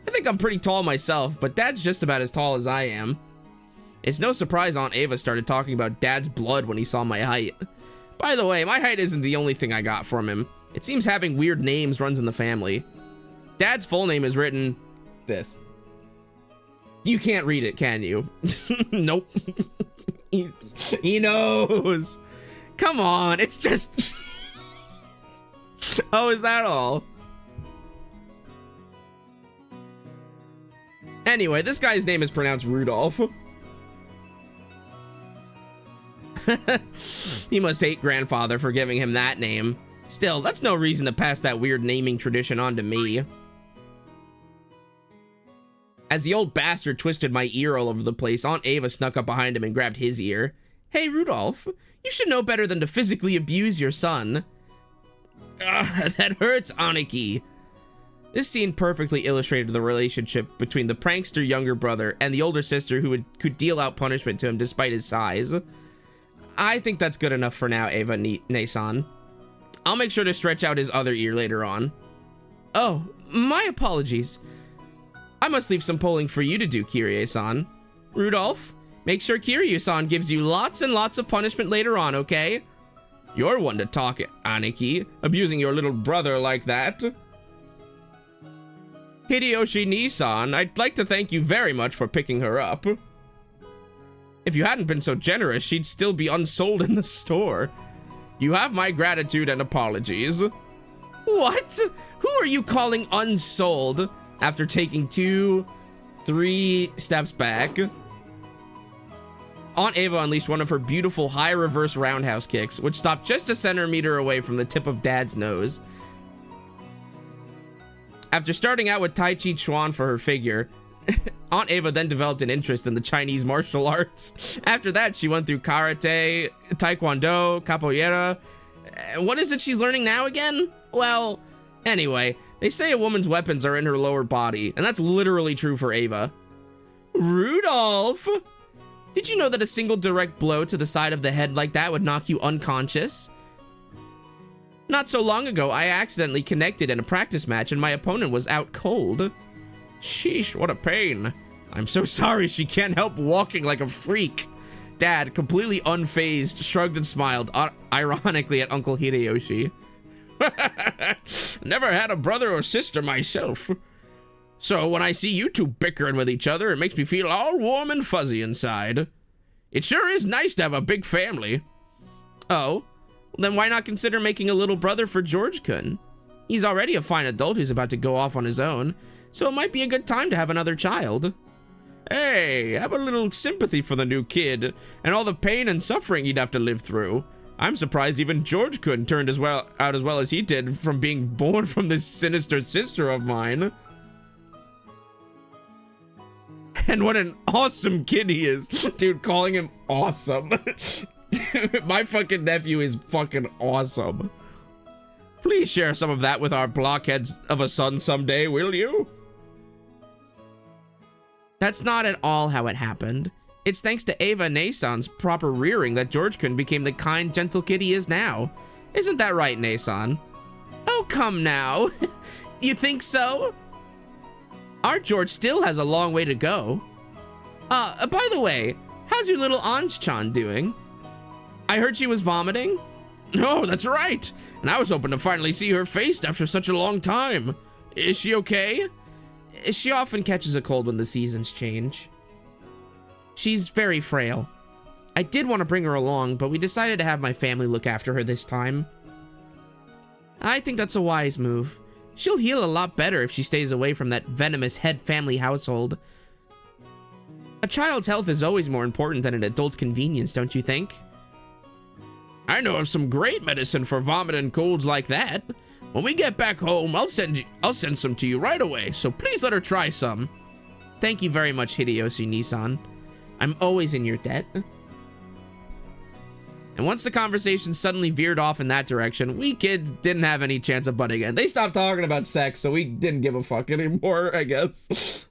I think I'm pretty tall myself, but Dad's just about as tall as I am. It's no surprise Aunt Ava started talking about Dad's blood when he saw my height. By the way, my height isn't the only thing I got from him. It seems having weird names runs in the family. Dad's full name is written this. You can't read it, can you? Nope. He knows. Come on, it's just... Oh, is that all? Anyway, this guy's name is pronounced Rudolph. He must hate grandfather for giving him that name. Still, that's no reason to pass that weird naming tradition on to me. As the old bastard twisted my ear all over the place, Aunt Ava snuck up behind him and grabbed his ear. Hey, Rudolph, you should know better than to physically abuse your son. That hurts, Aniki. This scene perfectly illustrated the relationship between the prankster younger brother and the older sister who could deal out punishment to him despite his size. I think that's good enough for now, Ava Nason. I'll make sure to stretch out his other ear later on. Oh, my apologies. I must leave some polling for you to do, Kirie-san. Rudolph, make sure Kiryu-san gives you lots and lots of punishment later on, okay? You're one to talk, Aniki, abusing your little brother like that. Hideyoshi Nisan, I'd like to thank you very much for picking her up. If you hadn't been so generous, she'd still be unsold in the store. You have my gratitude and apologies. What? Who are you calling unsold? After taking 2-3 steps back, Aunt Ava unleashed one of her beautiful high reverse roundhouse kicks, which stopped just a centimeter away from the tip of Dad's nose. After starting out with Tai Chi Chuan for her figure, Aunt Ava then developed an interest in the Chinese martial arts. After that, she went through karate, taekwondo, capoeira. What is it she's learning now again? Well, anyway, they say a woman's weapons are in her lower body, and that's literally true for Ava. Rudolph! Did you know that a single direct blow to the side of the head like that would knock you unconscious? Not so long ago, I accidentally connected in a practice match and my opponent was out cold. Sheesh, what a pain. I'm so sorry she can't help walking like a freak. Dad, completely unfazed, shrugged and smiled, ironically at Uncle Hideyoshi. Never had a brother or sister myself. So when I see you two bickering with each other, it makes me feel all warm and fuzzy inside. It sure is nice to have a big family. Oh, then why not consider making a little brother for George-kun? He's already a fine adult who's about to go off on his own, so it might be a good time to have another child. Hey, have a little sympathy for the new kid, and all the pain and suffering he'd have to live through. I'm surprised even George-kun turned out as well as he did from being born from this sinister sister of mine. And what an awesome kid he is. Dude, calling him awesome. My fucking nephew is fucking awesome. Please share some of that with our blockheads of a son someday, will you? That's not at all how it happened. It's thanks to Ava Nasan's proper rearing that George-kun became the kind, gentle kid he is now. Isn't that right, Nasan? Oh, come now. You think so? Our George still has a long way to go. By the way, how's your little Anj-chan doing? I heard she was vomiting? No, that's right. And I was hoping to finally see her face after such a long time. Is she okay? She often catches a cold when the seasons change. She's very frail. I did want to bring her along, but we decided to have my family look after her this time. I think that's a wise move. She'll heal a lot better if she stays away from that venomous head family household. A child's health is always more important than an adult's convenience, don't you think? I know of some great medicine for vomit and colds like that. When we get back home, I'll send some to you right away, so please let her try some. Thank you very much, Hideyoshi Nissan. I'm always in your debt. And once the conversation suddenly veered off in that direction, we kids didn't have any chance of butting in. They stopped talking about sex, so we didn't give a fuck anymore, I guess.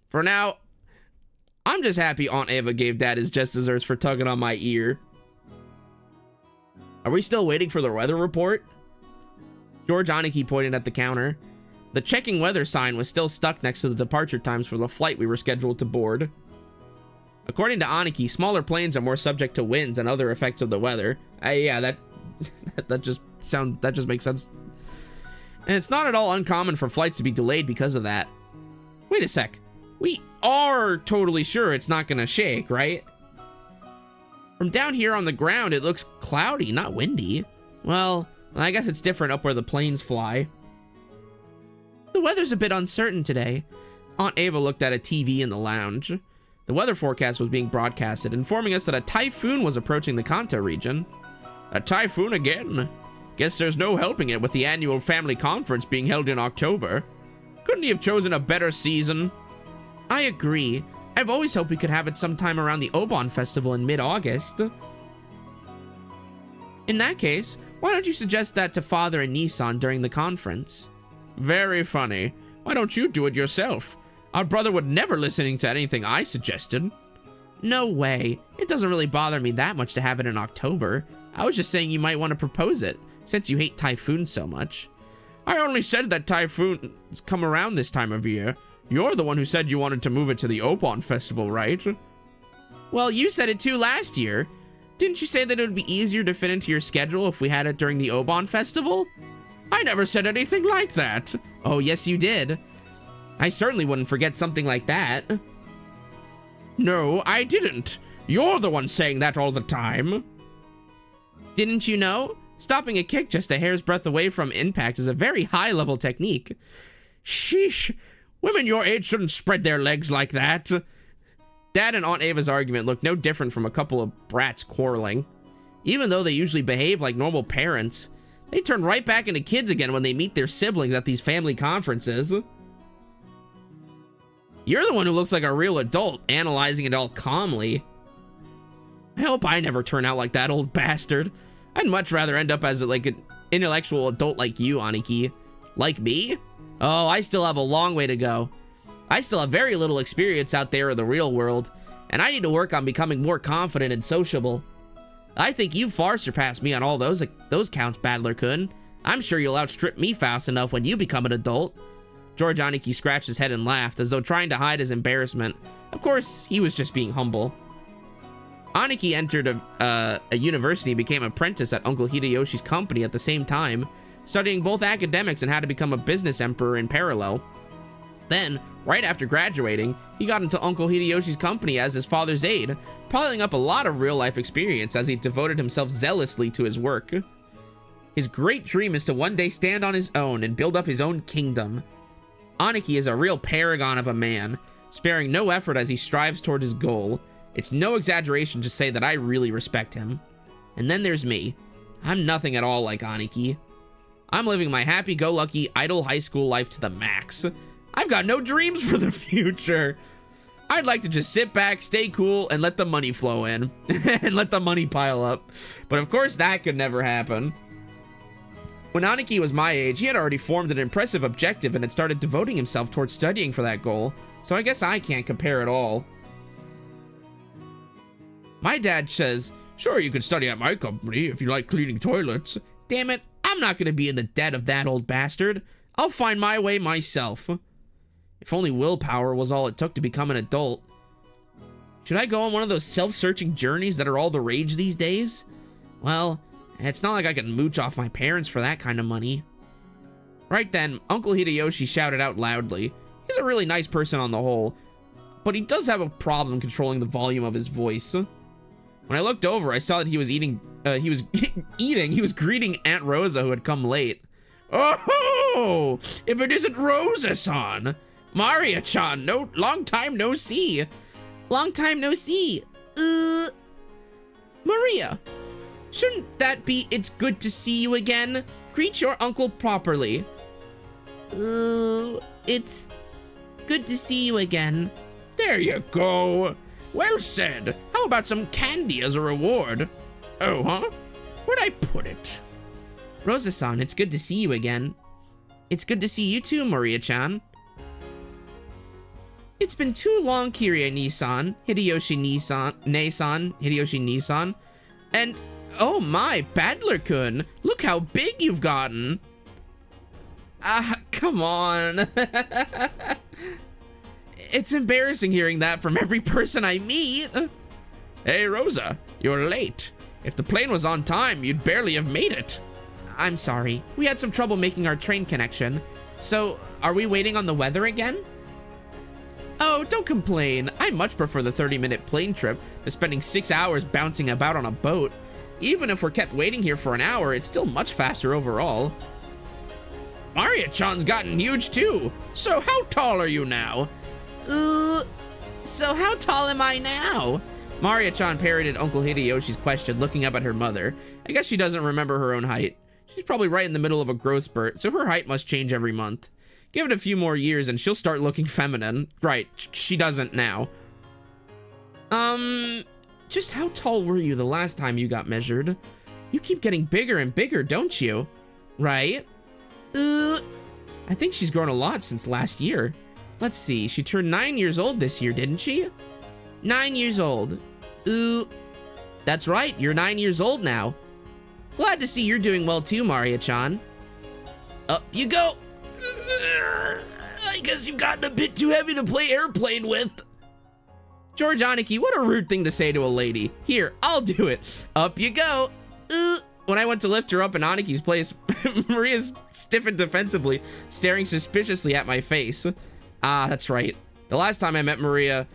For now, I'm just happy Aunt Ava gave Dad his just desserts for tugging on my ear. Are we still waiting for the weather report? George Aniki pointed at the counter. The checking weather sign was still stuck next to the departure times for the flight we were scheduled to board. According to Aniki, smaller planes are more subject to winds and other effects of the weather. Yeah, that just makes sense. And it's not at all uncommon for flights to be delayed because of that. Wait a sec. We are totally sure it's not gonna shake, right? From down here on the ground, it looks cloudy, not windy. Well, I guess it's different up where the planes fly. The weather's a bit uncertain today. Aunt Ava looked at a TV in the lounge. The weather forecast was being broadcasted, informing us that a typhoon was approaching the Kanto region. A typhoon again? Guess there's no helping it with the annual family conference being held in October. Couldn't he have chosen a better season? I agree. I've always hoped we could have it sometime around the Obon Festival in mid-August. In that case, why don't you suggest that to Father and Nissan during the conference? Very funny. Why don't you do it yourself? Our brother would never listen to anything I suggested. No way. It doesn't really bother me that much to have it in October. I was just saying you might want to propose it, since you hate typhoons so much. I only said that typhoons come around this time of year. You're the one who said you wanted to move it to the Obon Festival, right? Well, you said it too last year. Didn't you say that it would be easier to fit into your schedule if we had it during the Obon Festival? I never said anything like that. Oh, yes, you did. I certainly wouldn't forget something like that. No, I didn't. You're the one saying that all the time. Didn't you know? Stopping a kick just a hair's breadth away from impact is a very high-level technique. Sheesh. Women your age shouldn't spread their legs like that. Dad and Aunt Ava's argument looked no different from a couple of brats quarreling. Even though they usually behave like normal parents, they turn right back into kids again when they meet their siblings at these family conferences. You're the one who looks like a real adult, analyzing it all calmly. I hope I never turn out like that old bastard. I'd much rather end up as like an intellectual adult like you, Aniki. Like me? Oh, I still have a long way to go. I still have very little experience out there in the real world, and I need to work on becoming more confident and sociable. I think you far surpassed me on all those counts, Battler-kun. I'm sure you'll outstrip me fast enough when you become an adult. George Aniki scratched his head and laughed, as though trying to hide his embarrassment. Of course, he was just being humble. Aniki entered a university and became an apprentice at Uncle Hideyoshi's company at the same time, studying both academics and how to become a business emperor in parallel. Then, right after graduating, he got into Uncle Hideyoshi's company as his father's aide, piling up a lot of real-life experience as he devoted himself zealously to his work. His great dream is to one day stand on his own and build up his own kingdom. Aniki is a real paragon of a man, sparing no effort as he strives toward his goal. It's no exaggeration to say that I really respect him. And then there's me. I'm nothing at all like Aniki. I'm living my happy-go-lucky, idle high school life to the max. I've got no dreams for the future. I'd like to just sit back, stay cool, and let the money flow in. And let the money pile up. But of course that could never happen. When Aniki was my age, he had already formed an impressive objective and had started devoting himself towards studying for that goal, so I guess I can't compare at all. My dad says, sure, you could study at my company if you like cleaning toilets. Damn it, I'm not going to be in the debt of that old bastard. I'll find my way myself. If only willpower was all it took to become an adult. Should I go on one of those self-searching journeys that are all the rage these days? Well, it's not like I can mooch off my parents for that kind of money. Right then, Uncle Hideyoshi shouted out loudly. He's a really nice person on the whole, but he does have a problem controlling the volume of his voice. When I looked over, I saw that he was greeting Aunt Rosa, who had come late. Oh, if it isn't Rosa-san! Maria-chan, long time no see. Long time no see. Maria. Shouldn't that be it's good to see you again? Greet your uncle properly. It's good to see you again. There you go. Well said. How about some candy as a reward? Oh, huh? Where'd I put it? Rosa-san, it's good to see you again. It's good to see you too, Maria-chan. It's been too long, Kiria-ni-san, Hideyoshi-ni-san, and oh my, Badler-kun, look how big you've gotten. Come on. It's embarrassing hearing that from every person I meet. Hey, Rosa, you're late. If the plane was on time, you'd barely have made it. I'm sorry. We had some trouble making our train connection. So, are we waiting on the weather again? Oh, don't complain. I much prefer the 30-minute plane trip to spending 6 hours bouncing about on a boat. Even if we're kept waiting here for an hour, it's still much faster overall. Maria-chan's gotten huge too. So how tall are you now? So how tall am I now? Maria-chan parroted Uncle Hideyoshi's question, looking up at her mother. I guess she doesn't remember her own height. She's probably right in the middle of a growth spurt, so her height must change every month. Give it a few more years and she'll start looking feminine. Right, she doesn't now. Just how tall were you the last time you got measured? You keep getting bigger and bigger, don't you? Right? I think she's grown a lot since last year. Let's see, she turned 9 years old this year, didn't she? 9 years old. That's right, you're 9 years old now. Glad to see you're doing well too, Maria-chan. Up you go. I guess you've gotten a bit too heavy to play airplane with. George Aniki, what a rude thing to say to a lady. Here, I'll do it. Up you go. When I went to lift her up in Aniki's place, Maria's stiffened defensively, staring suspiciously at my face. Ah, that's right. The last time I met Maria,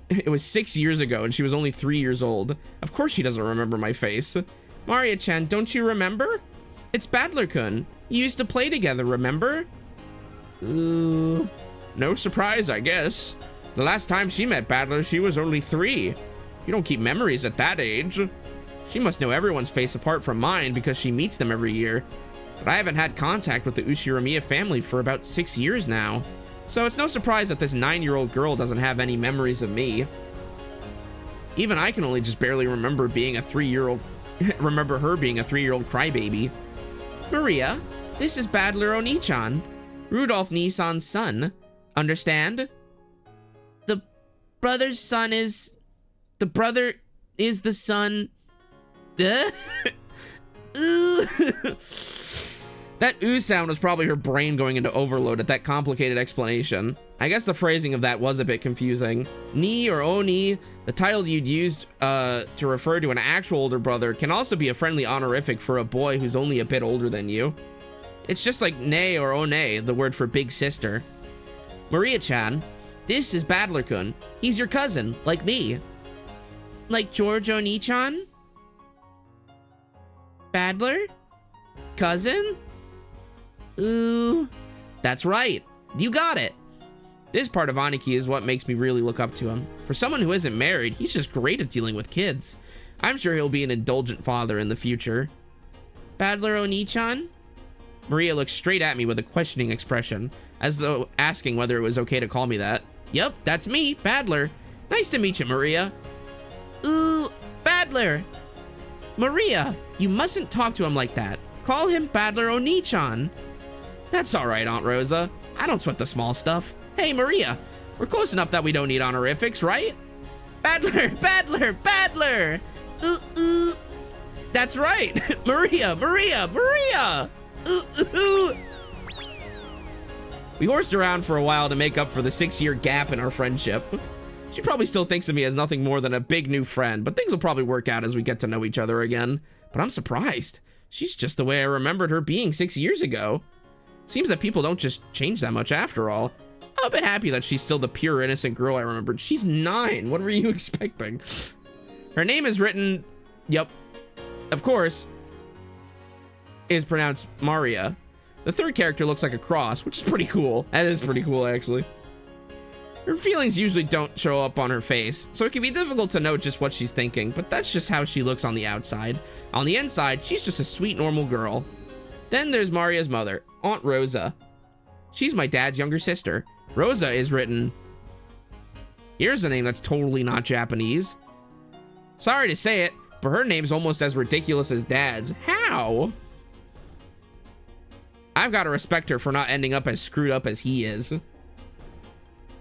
it was 6 years ago, and she was only 3 years old. Of course she doesn't remember my face. Maria-chan, don't you remember? It's Badler-kun. You used to play together, remember? No surprise, I guess. The last time she met Badler, she was only 3. You don't keep memories at that age. She must know everyone's face apart from mine because she meets them every year. But I haven't had contact with the Ushiramiya family for about 6 years now. So it's no surprise that this 9-year-old girl doesn't have any memories of me. Even I can only just barely remember being a 3-year-old, remember her being a 3-year-old crybaby. Maria, this is Badler Oni-chan, Rudolph Nissan's son. Understand? The brother is the son. That ooh sound was probably her brain going into overload at that complicated explanation. I guess the phrasing of that was a bit confusing. Ni or Oni, the title you'd used to refer to an actual older brother, can also be a friendly honorific for a boy who's only a bit older than you. It's just like ne or one, the word for big sister. Maria-chan, this is Badler-kun. He's your cousin, like me. Like George Oni-chan? Badler? Cousin? Ooh, that's right. You got it. This part of Aniki is what makes me really look up to him. For someone who isn't married, he's just great at dealing with kids. I'm sure he'll be an indulgent father in the future. Badler Oni-chan? Maria looks straight at me with a questioning expression, as though asking whether it was okay to call me that. Yup, that's me, Badler. Nice to meet you, Maria. Ooh, Badler. Maria, you mustn't talk to him like that. Call him Badler Oni-chan. That's all right, Aunt Rosa. I don't sweat the small stuff. Hey, Maria, we're close enough that we don't need honorifics, right? Badler, Badler, Badler! That's right! Maria, Maria, Maria! We horsed around for a while to make up for the 6-year gap in our friendship. She probably still thinks of me as nothing more than a big new friend, but things will probably work out as we get to know each other again. But I'm surprised. She's just the way I remembered her being 6 years ago. Seems that people don't just change that much after all. I'm a bit happy that she's still the pure, innocent girl I remembered. She's 9. What were you expecting? Her name is written, yep, of course, is pronounced Maria. The third character looks like a cross, which is pretty cool. That is pretty cool, actually. Her feelings usually don't show up on her face, so it can be difficult to know just what she's thinking, but that's just how she looks on the outside. On the inside, she's just a sweet, normal girl. Then there's Maria's mother, Aunt Rosa. She's my dad's younger sister. Rosa is written... Here's a name that's totally not Japanese. Sorry to say it, but her name's almost as ridiculous as Dad's. How? I've got to respect her for not ending up as screwed up as he is.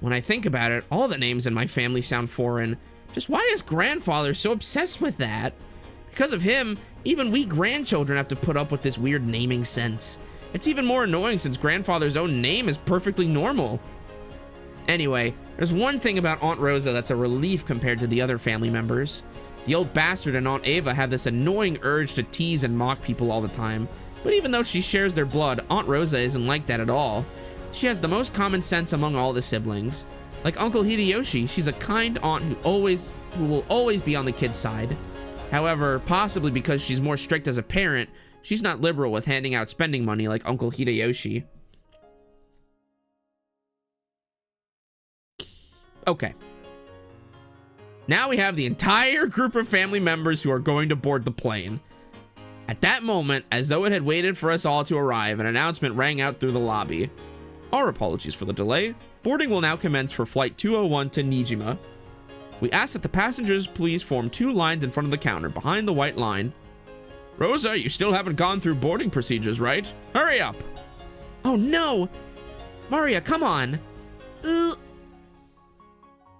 When I think about it, all the names in my family sound foreign. Just why is grandfather so obsessed with that? Because of him, even we grandchildren have to put up with this weird naming sense. It's even more annoying since grandfather's own name is perfectly normal. Anyway, there's one thing about Aunt Rosa that's a relief compared to the other family members. The old bastard and Aunt Ava have this annoying urge to tease and mock people all the time. But even though she shares their blood, Aunt Rosa isn't like that at all. She has the most common sense among all the siblings. Like Uncle Hideyoshi, she's a kind aunt who will always be on the kid's side. However, possibly because she's more strict as a parent, she's not liberal with handing out spending money like Uncle Hideyoshi. Okay. Now we have the entire group of family members who are going to board the plane. At that moment, as though it had waited for us all to arrive, an announcement rang out through the lobby. Our apologies for the delay. Boarding will now commence for Flight 201 to Nijima. We ask that the passengers please form 2 lines in front of the counter, behind the white line. Rosa, you still haven't gone through boarding procedures, right? Hurry up! Oh no! Maria, come on!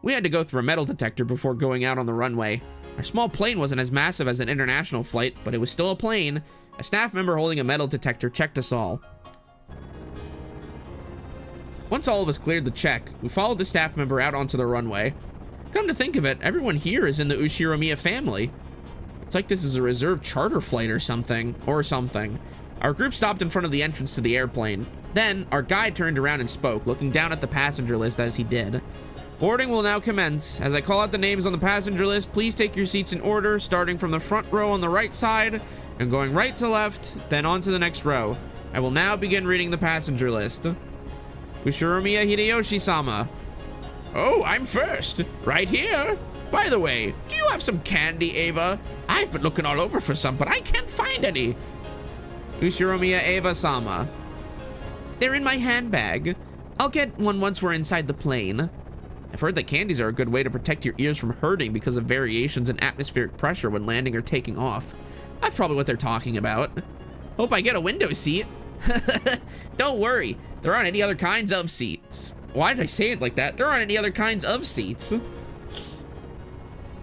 We had to go through a metal detector before going out on the runway. Our small plane wasn't as massive as an international flight, but it was still a plane. A staff member holding a metal detector checked us all. Once all of us cleared the check, we followed the staff member out onto the runway. Come to think of it, everyone here is in the Ushiromiya family. It's like this is a reserved charter flight or something. Our group stopped in front of the entrance to the airplane. Then, our guide turned around and spoke, looking down at the passenger list as he did. Boarding will now commence. As I call out the names on the passenger list, please take your seats in order, starting from the front row on the right side, and going right to left, then on to the next row. I will now begin reading the passenger list. Ushiromiya Hideyoshi-sama. Oh, I'm first. Right here. By the way, do you have some candy, Ava? I've been looking all over for some, but I can't find any. Ushiromiya Ava-sama. They're in my handbag. I'll get one once we're inside the plane. I've heard that candies are a good way to protect your ears from hurting because of variations in atmospheric pressure when landing or taking off. That's probably what they're talking about. Hope I get a window seat. Don't worry, there aren't any other kinds of seats. Why did I say it like that? There aren't any other kinds of seats.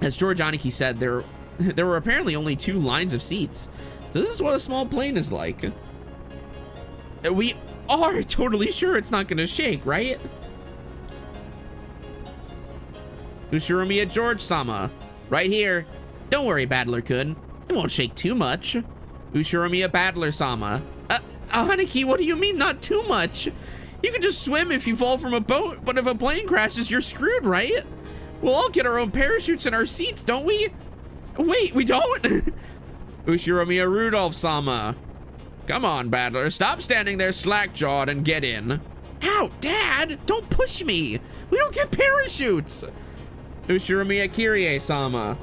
As George Aniki said, there were apparently only 2 lines of seats. So this is what a small plane is like. We are totally sure it's not gonna shake, right? Ushiromiya George-sama. Right here. Don't worry, Battler-kun. It won't shake too much. Ushiromiya Battler-sama. Haneki, what do you mean not too much? You can just swim if you fall from a boat, but if a plane crashes, you're screwed, right? We'll all get our own parachutes in our seats, don't we? Wait, we don't? Ushiromiya Rudolph-sama. Come on, Battler. Stop standing there slack-jawed and get in. Ow, Dad! Don't push me! We don't get parachutes! Ushiromiya Kirie-sama.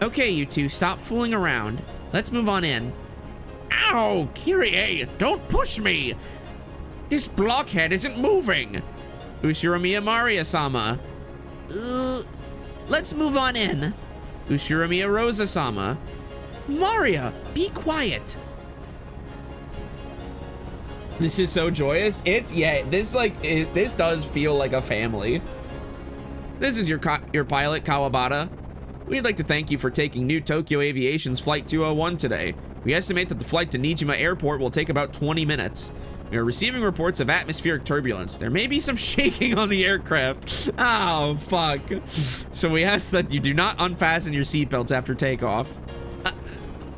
Okay, you two, stop fooling around. Let's move on in. Ow, Kirie, don't push me! This blockhead isn't moving! Ushiromiya Maria-sama. Let's move on in. Ushiromiya Rosa-sama. Maria, be quiet. This is so joyous. This does feel like a family. This is your pilot, Kawabata. We'd like to thank you for taking New Tokyo Aviation's Flight 201 today. We estimate that the flight to Nijima Airport will take about 20 minutes. We are receiving reports of atmospheric turbulence. There may be some shaking on the aircraft. Oh, fuck. So we ask that you do not unfasten your seatbelts after takeoff.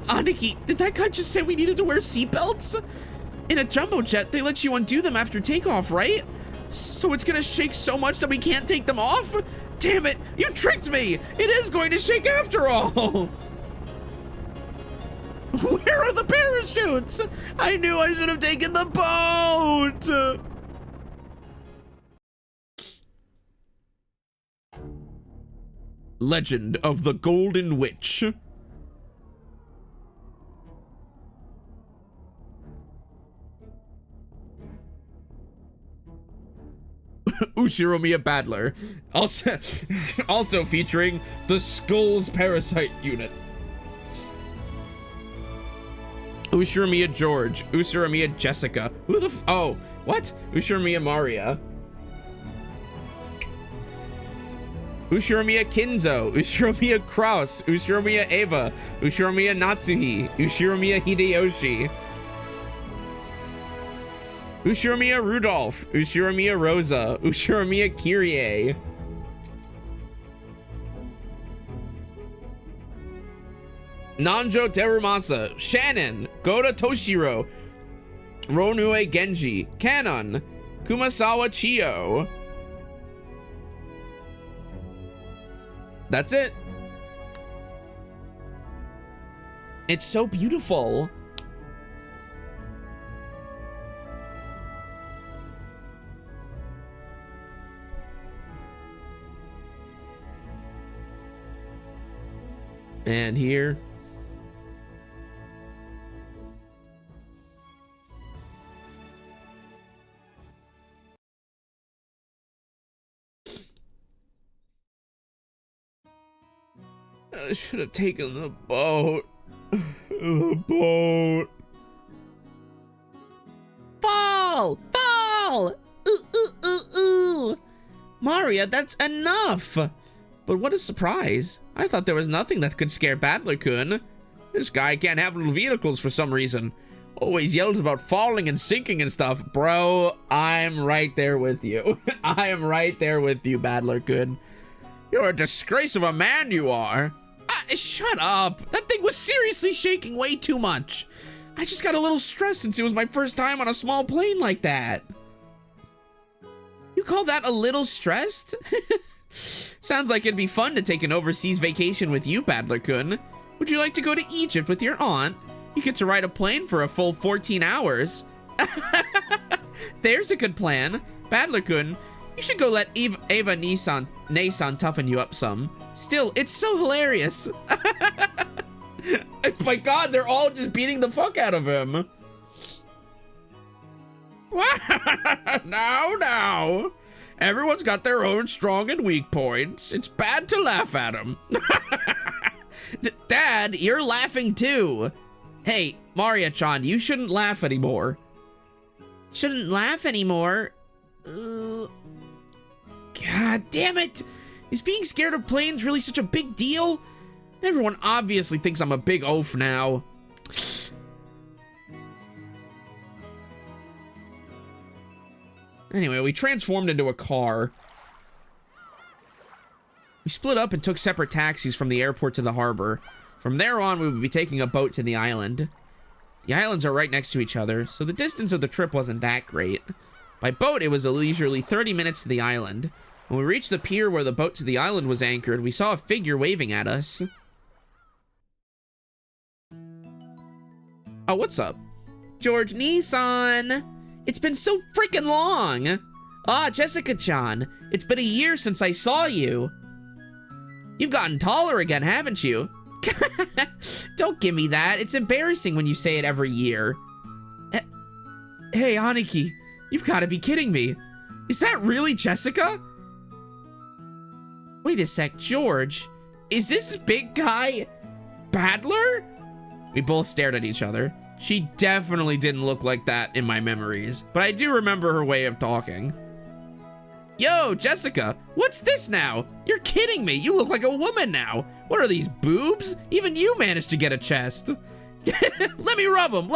Aniki, did that guy just say we needed to wear seatbelts? In a jumbo jet, they let you undo them after takeoff, right? So it's gonna shake so much that we can't take them off? Damn it, you tricked me! It is going to shake after all! Where are the parachutes? I knew I should have taken the boat! Legend of the Golden Witch. Ushiromiya Battler. Also, also featuring the Skulls Parasite unit. Ushiromiya George. Ushiromiya Jessica. Who the oh, what? Ushiromiya Maria. Ushiromiya Kinzo, Ushiromiya Kraus, Ushiromiya Eva, Ushiromiya Natsuhi, Ushiromiya Hideyoshi, Ushiromiya Rudolph, Ushiromiya Rosa, Ushiromiya Kyrie, Nanjo Terumasa, Shannon, Goda Toshiro, Ronue Genji, Kanon, Kumasawa Chiyo. That's it. It's so beautiful. And here. I should have taken the boat. The boat. Fall! Fall! Ooh, ooh, ooh, ooh. Maria, that's enough. But what a surprise. I thought there was nothing that could scare Battler-kun. This guy can't have little vehicles for some reason. Always yells about falling and sinking and stuff. Bro, I'm right there with you. I am right there with you, Battler-kun. You're a disgrace of a man, you are. Shut up. That thing was seriously shaking way too much. I just got a little stressed since it was my first time on a small plane like that. You call that a little stressed? Sounds like it'd be fun to take an overseas vacation with you, Battler-kun. Would you like to go to Egypt with your aunt? You get to ride a plane for a full 14 hours. There's a good plan. Battler-kun, you should go let Eva Nason toughen you up some. Still, it's so hilarious. My God, they're all just beating the fuck out of him. Now. Everyone's got their own strong and weak points. It's bad to laugh at them. Dad, you're laughing too. Hey, Maria-chan, you shouldn't laugh anymore. Shouldn't laugh anymore? God damn it. Is being scared of planes really such a big deal? Everyone obviously thinks I'm a big oaf now. Anyway, we transformed into a car. We split up and took separate taxis from the airport to the harbor. From there on, we would be taking a boat to the island. The islands are right next to each other, so the distance of the trip wasn't that great. By boat, it was a leisurely 30 minutes to the island. When we reached the pier where the boat to the island was anchored, we saw a figure waving at us. Oh, what's up? George Nissan! It's been so freaking long! Ah, Jessica-chan, it's been a year since I saw you. You've gotten taller again, haven't you? Don't give me that. It's embarrassing when you say it every year. Hey, Aniki, you've got to be kidding me. Is that really Jessica? Wait a sec, George. Is this big guy Battler? We both stared at each other. She definitely didn't look like that in my memories, but I do remember her way of talking. Yo, Jessica, what's this now? You're kidding me. You look like a woman now. What are these, boobs? Even you managed to get a chest. Let me rub them.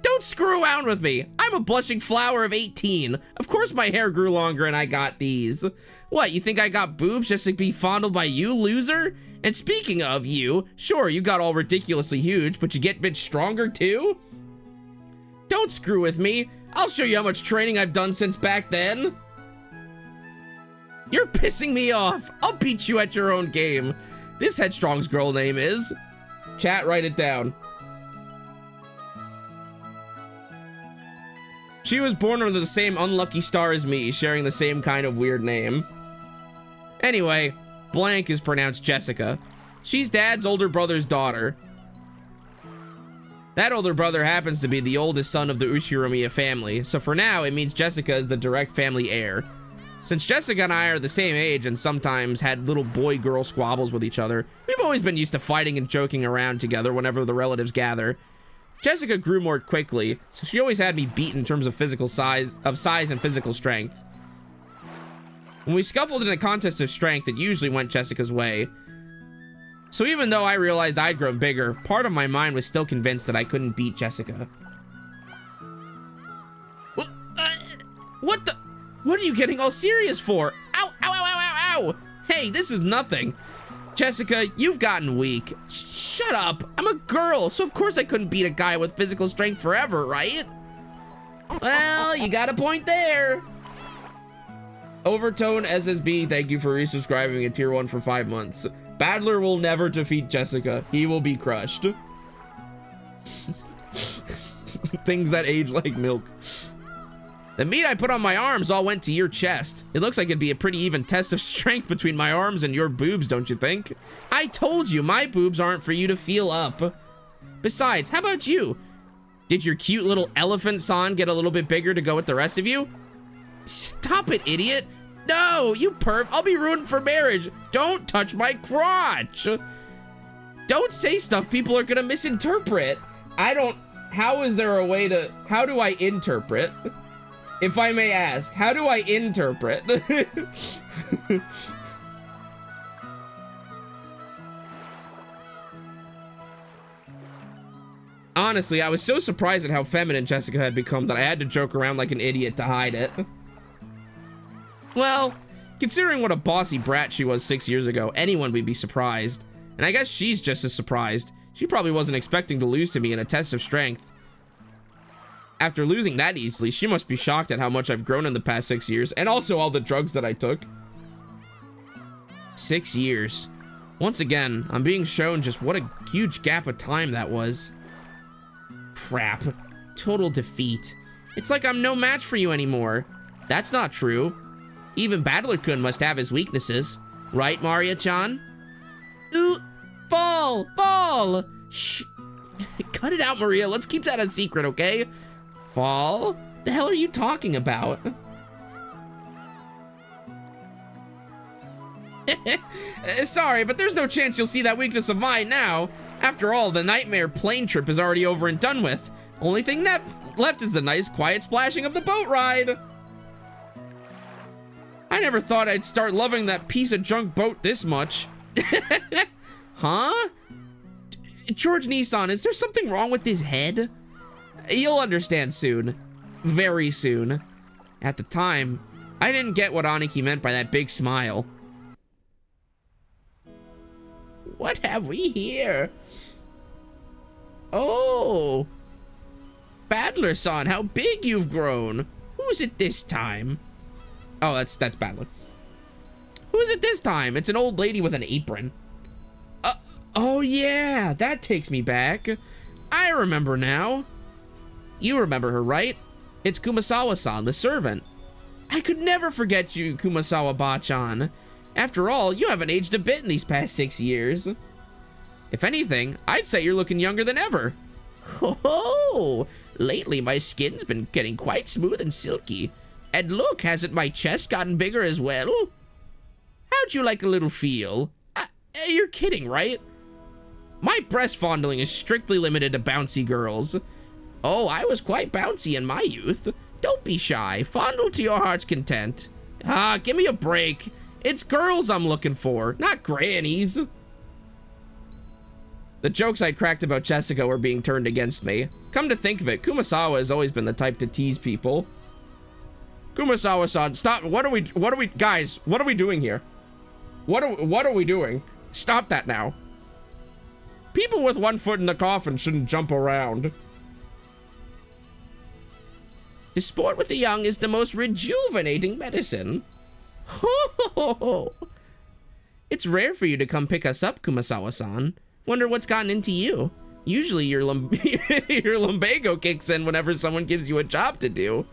Don't screw around with me. I'm a blushing flower of 18. Of course my hair grew longer and I got these. What, you think I got boobs just to be fondled by you, loser? And speaking of you, sure, you got all ridiculously huge, but you get a bit stronger too? Don't screw with me. I'll show you how much training I've done since back then. You're pissing me off. I'll beat you at your own game. This headstrong's girl name is... Chat, write it down. She was born under the same unlucky star as me, sharing the same kind of weird name. Anyway, blank is pronounced Jessica. She's Dad's older brother's daughter. That older brother happens to be the oldest son of the Ushiromiya family, so for now, it means Jessica is the direct family heir. Since Jessica and I are the same age and sometimes had little boy-girl squabbles with each other, we've always been used to fighting and joking around together whenever the relatives gather. Jessica grew more quickly, so she always had me beat in terms of size and physical strength. When we scuffled in a contest of strength, it usually went Jessica's way. So even though I realized I'd grown bigger, part of my mind was still convinced that I couldn't beat Jessica. What the? What are you getting all serious for? Ow, ow, ow, ow, ow, ow! Hey, this is nothing. Jessica, you've gotten weak. Shut up. I'm a girl, so of course I couldn't beat a guy with physical strength forever, right? Well, you got a point there. Overtone SSB, thank you for resubscribing at tier 1 for 5 months. Battler will never defeat Jessica. He will be crushed. Things that age like milk. The meat I put on my arms all went to your chest. It looks like it'd be a pretty even test of strength between my arms and your boobs, don't you think? I told you, my boobs aren't for you to feel up. Besides, how about you? Did your cute little elephant-san get a little bit bigger to go with the rest of you? Stop it, idiot. No, you perv. I'll be ruined for marriage. Don't touch my crotch. Don't say stuff people are gonna misinterpret. How is there a way to, how do I interpret? If I may ask, how do I interpret? Honestly, I was so surprised at how feminine Jessica had become that I had to joke around like an idiot to hide it. Well, considering what a bossy brat she was 6 years ago, anyone would be surprised. And I guess she's just as surprised. She probably wasn't expecting to lose to me in a test of strength. After losing that easily, she must be shocked at how much I've grown in the past 6 years, and also all the drugs that I took. 6 years. Once again, I'm being shown just what a huge gap of time that was. Crap. Total defeat. It's like I'm no match for you anymore. That's not true. Even Battler-kun must have his weaknesses. Right, Maria-chan? Ooh, fall! Fall! Shh. Cut it out, Maria. Let's keep that a secret, okay? Fall? The hell are you talking about? Sorry, but there's no chance you'll see that weakness of mine now. After all, the nightmare plane trip is already over and done with. Only thing left is the nice, quiet splashing of the boat ride. I never thought I'd start loving that piece of junk boat this much. Huh? George Nissan, is there something wrong with his head? You'll understand soon. Very soon. At the time, I didn't get what Aniki meant by that big smile. What have we here? Oh! Battler-san, how big you've grown! Who's it this time? Oh, that's Battler. Who is it this time? It's an old lady with an apron. Oh yeah, that takes me back. I remember now. You remember her, right? It's Kumasawa-san, the servant. I could never forget you, Kumasawa-ba-chan. After all, you haven't aged a bit in these past 6 years. If anything, I'd say you're looking younger than ever. Oh, lately my skin's been getting quite smooth and silky. And look, hasn't my chest gotten bigger as well? How'd you like a little feel? You're kidding, right? My breast fondling is strictly limited to bouncy girls. Oh, I was quite bouncy in my youth. Don't be shy. Fondle to your heart's content. Ah, give me a break. It's girls I'm looking for, not grannies. The jokes I cracked about Jessica were being turned against me. Come to think of it, Kumasawa has always been the type to tease people. Kumasawa-san, stop. What are we, guys, what are we doing here? What are we doing? Stop that now. People with one foot in the coffin shouldn't jump around. To sport with the young is the most rejuvenating medicine. It's rare for you to come pick us up, Kumasawa-san. Wonder what's gotten into you. Usually your lumbago kicks in whenever someone gives you a job to do.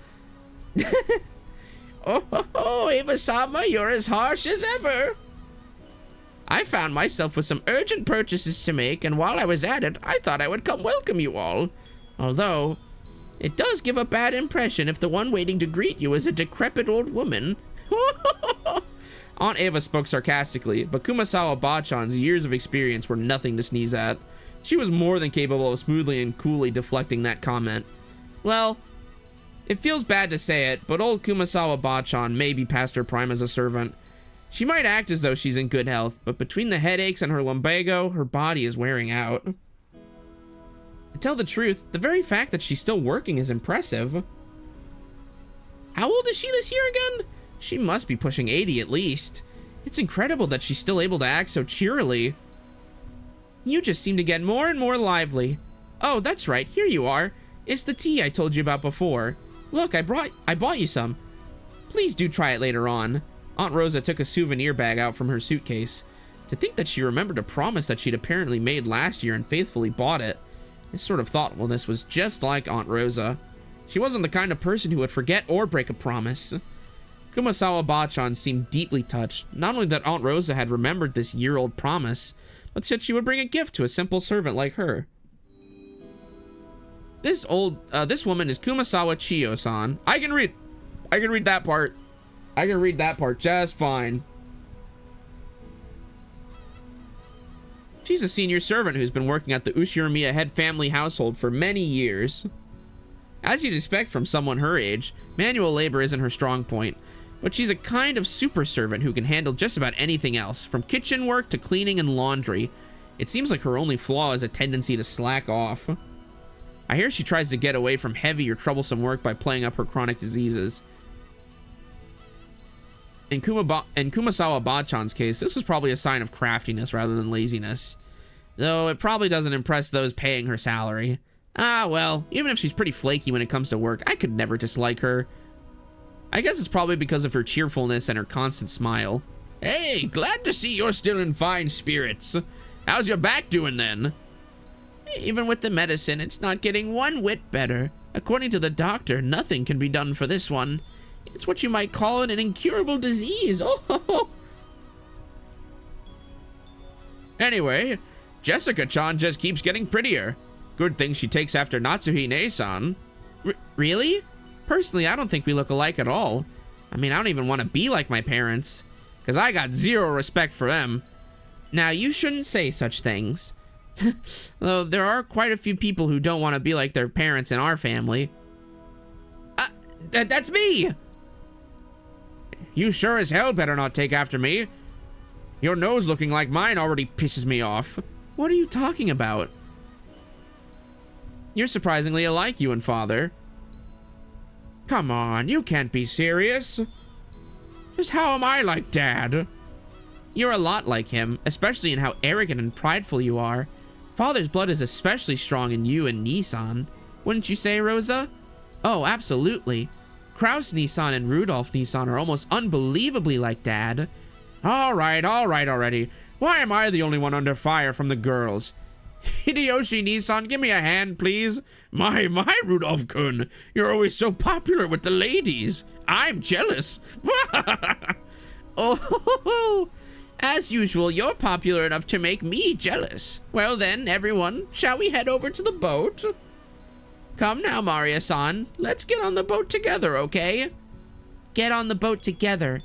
Eva-sama, you're as harsh as ever. I found myself with some urgent purchases to make, and while I was at it, I thought I would come welcome you all. Although, it does give a bad impression if the one waiting to greet you is a decrepit old woman. Aunt Ava spoke sarcastically, but Kumasawa Bachan's years of experience were nothing to sneeze at. She was more than capable of smoothly and coolly deflecting that comment. Well, it feels bad to say it, but old Kumasawa Bachan may be past her prime as a servant. She might act as though she's in good health, but between the headaches and her lumbago, her body is wearing out. To tell the truth, the very fact that she's still working is impressive. How old is she this year again? She must be pushing 80 at least. It's incredible that she's still able to act so cheerily. You just seem to get more and more lively. Oh, that's right, here you are. It's the tea I told you about before. Look, I bought you some. Please do try it later on. Aunt Rosa took a souvenir bag out from her suitcase. To think that she remembered a promise that she'd apparently made last year and faithfully bought it. This sort of thoughtfulness was just like Aunt Rosa. She wasn't the kind of person who would forget or break a promise. Kumasawa Bachan seemed deeply touched, not only that Aunt Rosa had remembered this year-old promise, but that she would bring a gift to a simple servant like her. This woman is Kumasawa Chiyo-san. I can read that part. I can read that part just fine. She's a senior servant who's been working at the Ushiramiya head family household for many years. As you'd expect from someone her age, manual labor isn't her strong point, but she's a kind of super servant who can handle just about anything else, from kitchen work to cleaning and laundry. It seems like her only flaw is a tendency to slack off. I hear she tries to get away from heavy or troublesome work by playing up her chronic diseases. In Kumasawa Bachan's case, this was probably a sign of craftiness rather than laziness. Though it probably doesn't impress those paying her salary. Ah, well, even if she's pretty flaky when it comes to work, I could never dislike her. I guess it's probably because of her cheerfulness and her constant smile. Hey, glad to see you're still in fine spirits. How's your back doing then? Even with the medicine, it's not getting one whit better. According to the doctor, nothing can be done for this one. It's what you might call an incurable disease. Oh. Anyway, Jessica-chan just keeps getting prettier. Good thing she takes after Natsuhine-san. Really? Personally, I don't think we look alike at all. I mean, I don't even want to be like my parents, because I got zero respect for them. Now, you shouldn't say such things. Though there are quite a few people who don't want to be like their parents in our family. That's me! You sure as hell better not take after me. Your nose looking like mine already pisses me off. What are you talking about? You're surprisingly alike you and father. Come on, you can't be serious. Just how am I like Dad? You're a lot like him, especially in how arrogant and prideful you are. Father's blood is especially strong in you and Nissan. Wouldn't you say, Rosa? Oh, absolutely. Kraus Nissan and Rudolph Nissan are almost unbelievably like Dad. All right already. Why am I the only one under fire from the girls? Hideyoshi Nissan, give me a hand, please. My, Rudolph-kun, you're always so popular with the ladies. I'm jealous. Oh, as usual, you're popular enough to make me jealous. Well then, everyone, shall we head over to the boat? Come now, Maria-san. Let's get on the boat together, okay? Get on the boat together.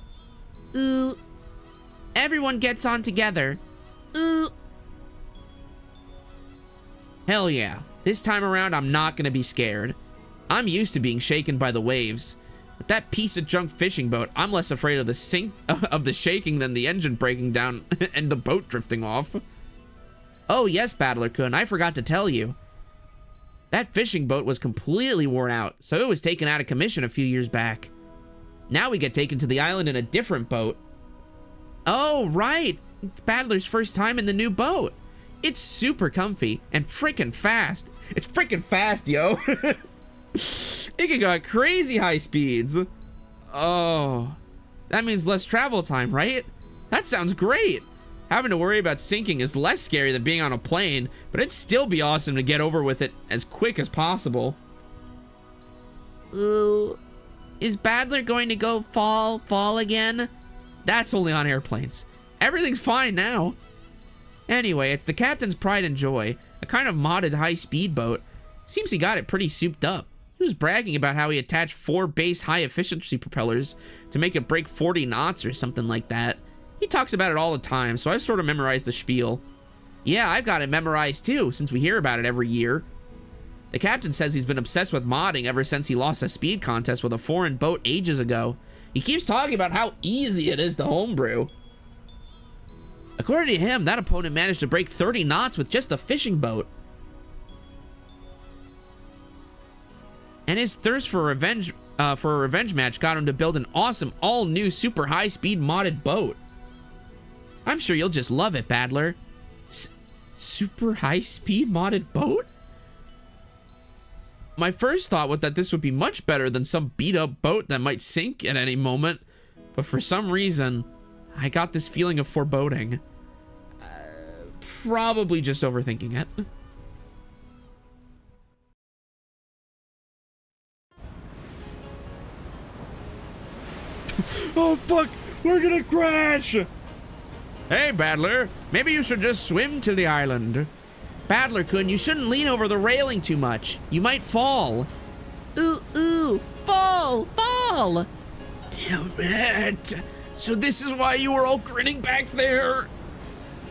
Everyone gets on together. Hell yeah. This time around, I'm not gonna be scared. I'm used to being shaken by the waves. With that piece of junk fishing boat, I'm less afraid of the shaking than the engine breaking down and the boat drifting off. Oh yes, Battler-kun, I forgot to tell you. That fishing boat was completely worn out, so it was taken out of commission a few years back. Now we get taken to the island in a different boat. Oh, right. It's Battler's first time in the new boat. It's super comfy and freaking fast. It's freaking fast, yo. It can go at crazy high speeds. Oh, that means less travel time, right? That sounds great. Having to worry about sinking is less scary than being on a plane, but it'd still be awesome to get over with it as quick as possible. Ooh, is Badler going to go fall again? That's only on airplanes. Everything's fine now. Anyway, it's the captain's pride and joy, a kind of modded high-speed boat. Seems he got it pretty souped up. He was bragging about how he attached 4 base high-efficiency propellers to make it break 40 knots or something like that. He talks about it all the time, so I've sort of memorized the spiel. Yeah, I've got it memorized too, since we hear about it every year. The captain says he's been obsessed with modding ever since he lost a speed contest with a foreign boat ages ago. He keeps talking about how easy it is to homebrew. According to him, that opponent managed to break 30 knots with just a fishing boat. And his thirst for a revenge match got him to build an awesome, all-new, super high-speed modded boat. I'm sure you'll just love it, Battler. Super high-speed modded boat? My first thought was that this would be much better than some beat-up boat that might sink at any moment, but for some reason, I got this feeling of foreboding. Probably just overthinking it. Oh fuck, we're gonna crash! Hey, Battler, maybe you should just swim to the island. Battler-kun, you shouldn't lean over the railing too much. You might fall. Ooh, fall! Damn it! So this is why you were all grinning back there?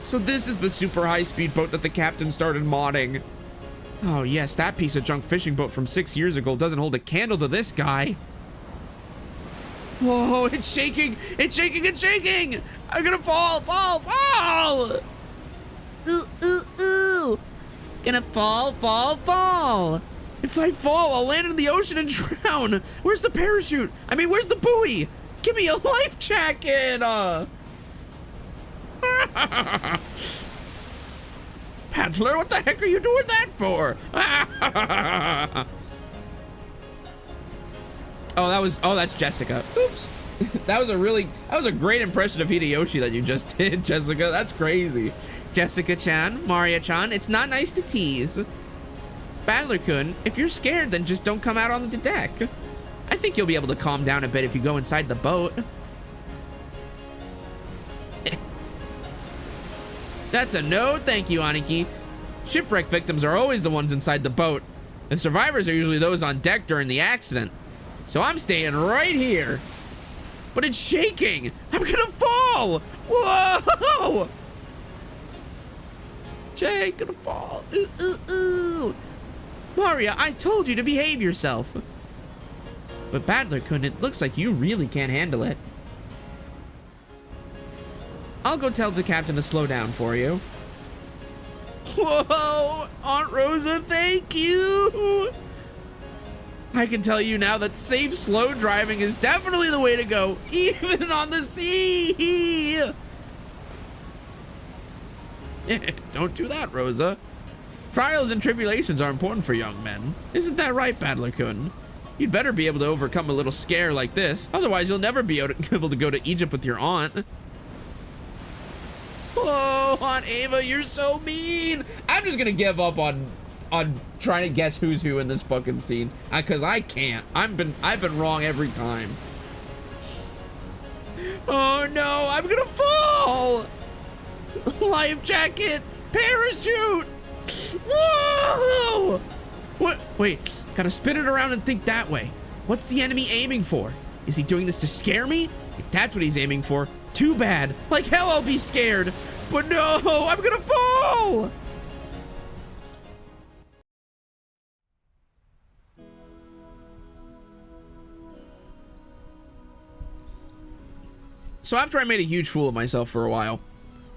So this is the super high-speed boat that the captain started modding. Oh yes, that piece of junk fishing boat from 6 years ago doesn't hold a candle to this guy. Whoa, it's shaking! It's shaking! I'm gonna fall! Ooh! Gonna fall! If I fall, I'll land in the ocean and drown! Where's the parachute? I mean, where's the buoy? Give me a life jacket! Paddler, what the heck are you doing that for? Oh, that's Jessica. Oops. That was a great impression of Hideyoshi that you just did, Jessica. That's crazy. Jessica-chan, Maria-chan, it's not nice to tease. Battler-kun, if you're scared, then just don't come out on the deck. I think you'll be able to calm down a bit if you go inside the boat. That's a no thank you, Aniki. Shipwreck victims are always the ones inside the boat, and survivors are usually those on deck during the accident. So I'm staying right here. But it's shaking! I'm gonna fall! Whoa! Jay, gonna fall. Ooh. Maria, I told you to behave yourself. But Battler-kun, it looks like you really can't handle it. I'll go tell the captain to slow down for you. Whoa! Aunt Rosa, thank you! I can tell you now that safe, slow driving is definitely the way to go, even on the sea! Don't do that, Rosa. Trials and tribulations are important for young men. Isn't that right, Battler-kun? You'd better be able to overcome a little scare like this, otherwise you'll never be able to go to Egypt with your aunt. Whoa, Aunt Ava, you're so mean! I'm just gonna give up on trying to guess who's who in this fucking scene, because I can't. I've been wrong every time. Oh no, I'm gonna fall! Life jacket, parachute! Whoa! What? Wait, gotta spin it around and think that way. What's the enemy aiming for? Is he doing this to scare me? If that's what he's aiming for, too bad. Like hell I'll be scared. But no, I'm gonna fall! So after I made a huge fool of myself for a while,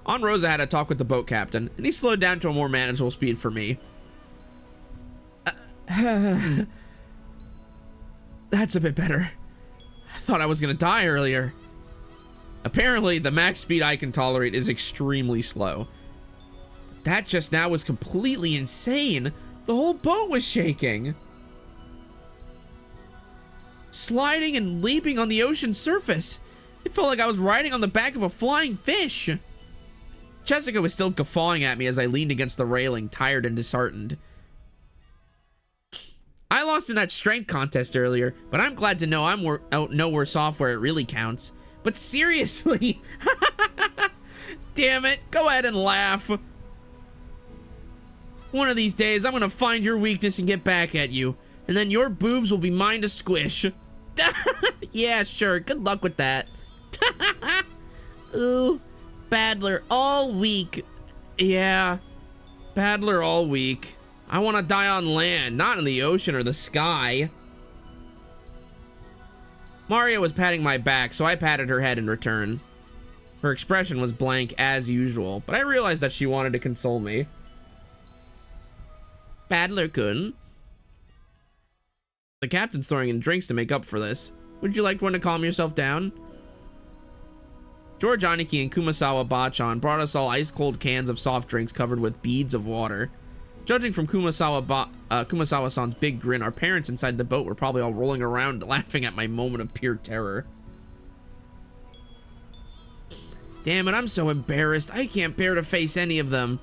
Aunt Rosa had a talk with the boat captain, and he slowed down to a more manageable speed for me. That's a bit better. I thought I was gonna die earlier. Apparently, the max speed I can tolerate is extremely slow. That just now was completely insane. The whole boat was shaking. Sliding and leaping on the ocean's surface. It felt like I was riding on the back of a flying fish. Jessica was still guffawing at me as I leaned against the railing, tired and disheartened. I lost in that strength contest earlier, but I'm glad to know I'm no worse off where it really counts. But seriously, damn it, go ahead and laugh. One of these days, I'm gonna find your weakness and get back at you. and then your boobs will be mine to squish. Yeah, sure. Good luck with that. Ooh, Badler all week. Yeah, Badler all week. I want to die on land, not in the ocean or the sky. Maria was patting my back, so I patted her head in return. Her expression was blank as usual, but I realized that she wanted to console me. Badler-kun. The captain's throwing in drinks to make up for this. Would you like one to calm yourself down? George Aniki and Kumasawa Bachan brought us all ice-cold cans of soft drinks covered with beads of water. Judging from Kumasawa-san's big grin, our parents inside the boat were probably all rolling around laughing at my moment of pure terror. Damn it, I'm so embarrassed. I can't bear to face any of them.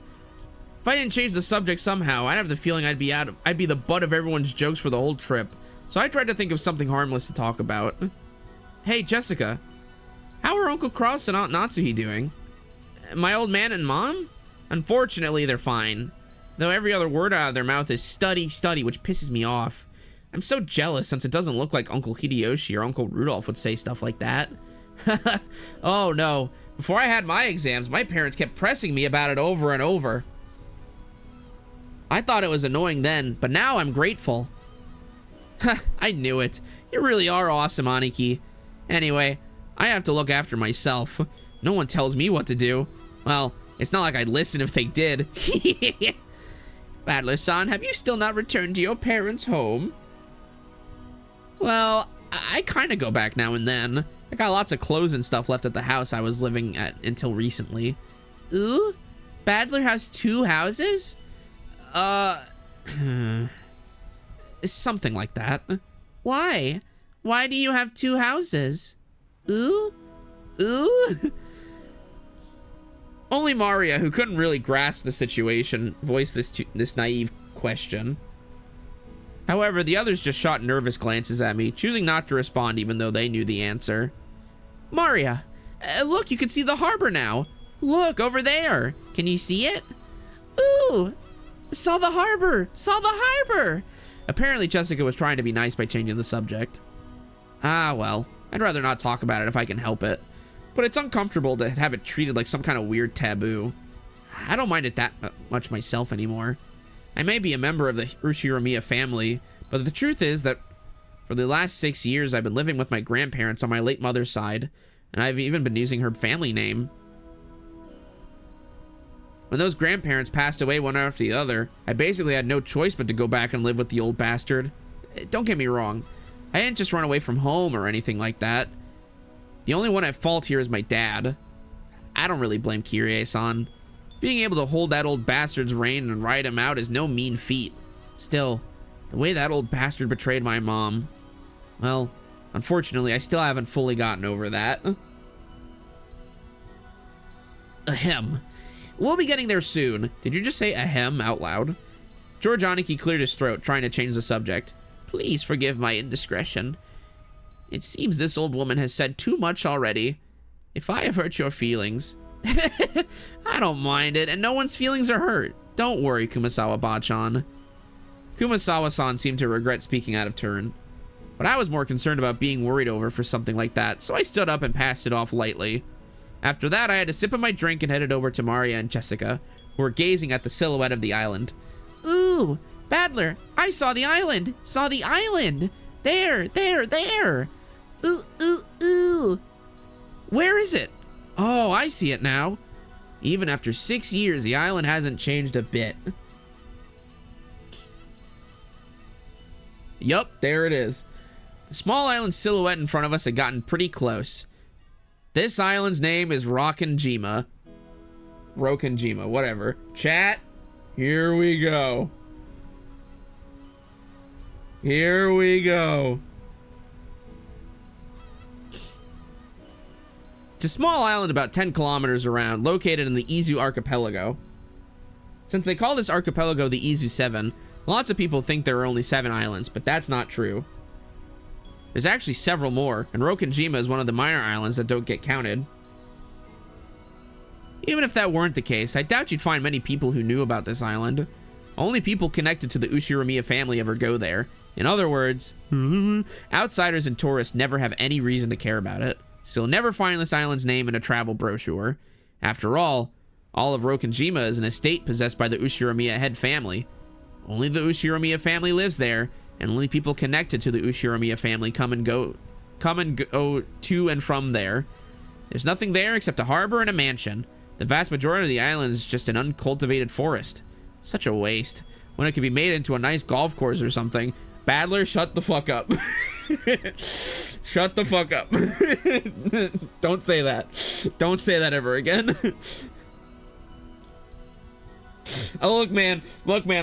If I didn't change the subject somehow, I'd have the feeling I'd be the butt of everyone's jokes for the whole trip. So I tried to think of something harmless to talk about. Hey, Jessica. How are Uncle Cross and Aunt Natsuhi doing? My old man and mom? Unfortunately, they're fine. Though every other word out of their mouth is study, study, which pisses me off. I'm so jealous since it doesn't look like Uncle Hideyoshi or Uncle Rudolph would say stuff like that. Oh no. Before I had my exams, my parents kept pressing me about it over and over. I thought it was annoying then, but now I'm grateful. I knew it. You really are awesome, Aniki. Anyway, I have to look after myself. No one tells me what to do. Well, it's not like I'd listen if they did. Badler-san, have you still not returned to your parents' home? Well, I kind of go back now and then. I got lots of clothes and stuff left at the house I was living at until recently. Ooh? Badler has 2 houses? Something like that. Why? Why do you have 2 houses? Ooh? Ooh? Only Maria, who couldn't really grasp the situation, voiced this naive question. However, the others just shot nervous glances at me, choosing not to respond even though they knew the answer. Maria, look, you can see the harbor now. Look, over there. Can you see it? Ooh, saw the harbor, saw the harbor. Apparently, Jessica was trying to be nice by changing the subject. Ah, well, I'd rather not talk about it if I can help it. But it's uncomfortable to have it treated like some kind of weird taboo. I don't mind it that much myself anymore. I may be a member of the Ushiramiya family, but the truth is that for the last 6 years I've been living with my grandparents on my late mother's side, and I've even been using her family name. When those grandparents passed away one after the other, I basically had no choice but to go back and live with the old bastard. Don't get me wrong, I didn't just run away from home or anything like that. The only one at fault here is my dad. I don't really blame Kirie-san. Being able to hold that old bastard's rein and ride him out is no mean feat. Still, the way that old bastard betrayed my mom, well, unfortunately, I still haven't fully gotten over that. Ahem. We'll be getting there soon. Did you just say ahem out loud? George Aniki cleared his throat, trying to change the subject. Please forgive my indiscretion. It seems this old woman has said too much already. If I have hurt your feelings... I don't mind it, and no one's feelings are hurt. Don't worry, Kumasawa-bachan. Kumasawa-san seemed to regret speaking out of turn. But I was more concerned about being worried over for something like that, so I stood up and passed it off lightly. After that, I had a sip of my drink and headed over to Maria and Jessica, who were gazing at the silhouette of the island. Ooh, Badler, I saw the island! Saw the island! There, there, there! Ooh, ooh, ooh! Where is it? Oh, I see it now. Even after 6 years, the island hasn't changed a bit. Yup, there it is. The small island silhouette in front of us had gotten pretty close. This island's name is Rokenjima. Rokenjima, whatever. Chat, here we go. Here we go. It's a small island about 10 kilometers around, located in the Izu archipelago. Since they call this archipelago the Izu 7, lots of people think there are only 7 islands, but that's not true. There's actually several more, and Rokenjima is one of the minor islands that don't get counted. Even if that weren't the case, I doubt you'd find many people who knew about this island. Only people connected to the Ushiramiya family ever go there, In other words, outsiders and tourists never have any reason to care about it, so you'll never find this island's name in a travel brochure. After all of Rokenjima is an estate possessed by the Ushiromiya head family. Only the Ushiromiya family lives there, and only people connected to the Ushiromiya family come and go to and from there. There's nothing there except a harbor and a mansion. The vast majority of the island is just an uncultivated forest. Such a waste, when it could be made into a nice golf course or something. Badler, shut the fuck up. Shut the fuck up. Don't say that. Don't say that ever again. Oh, look, man,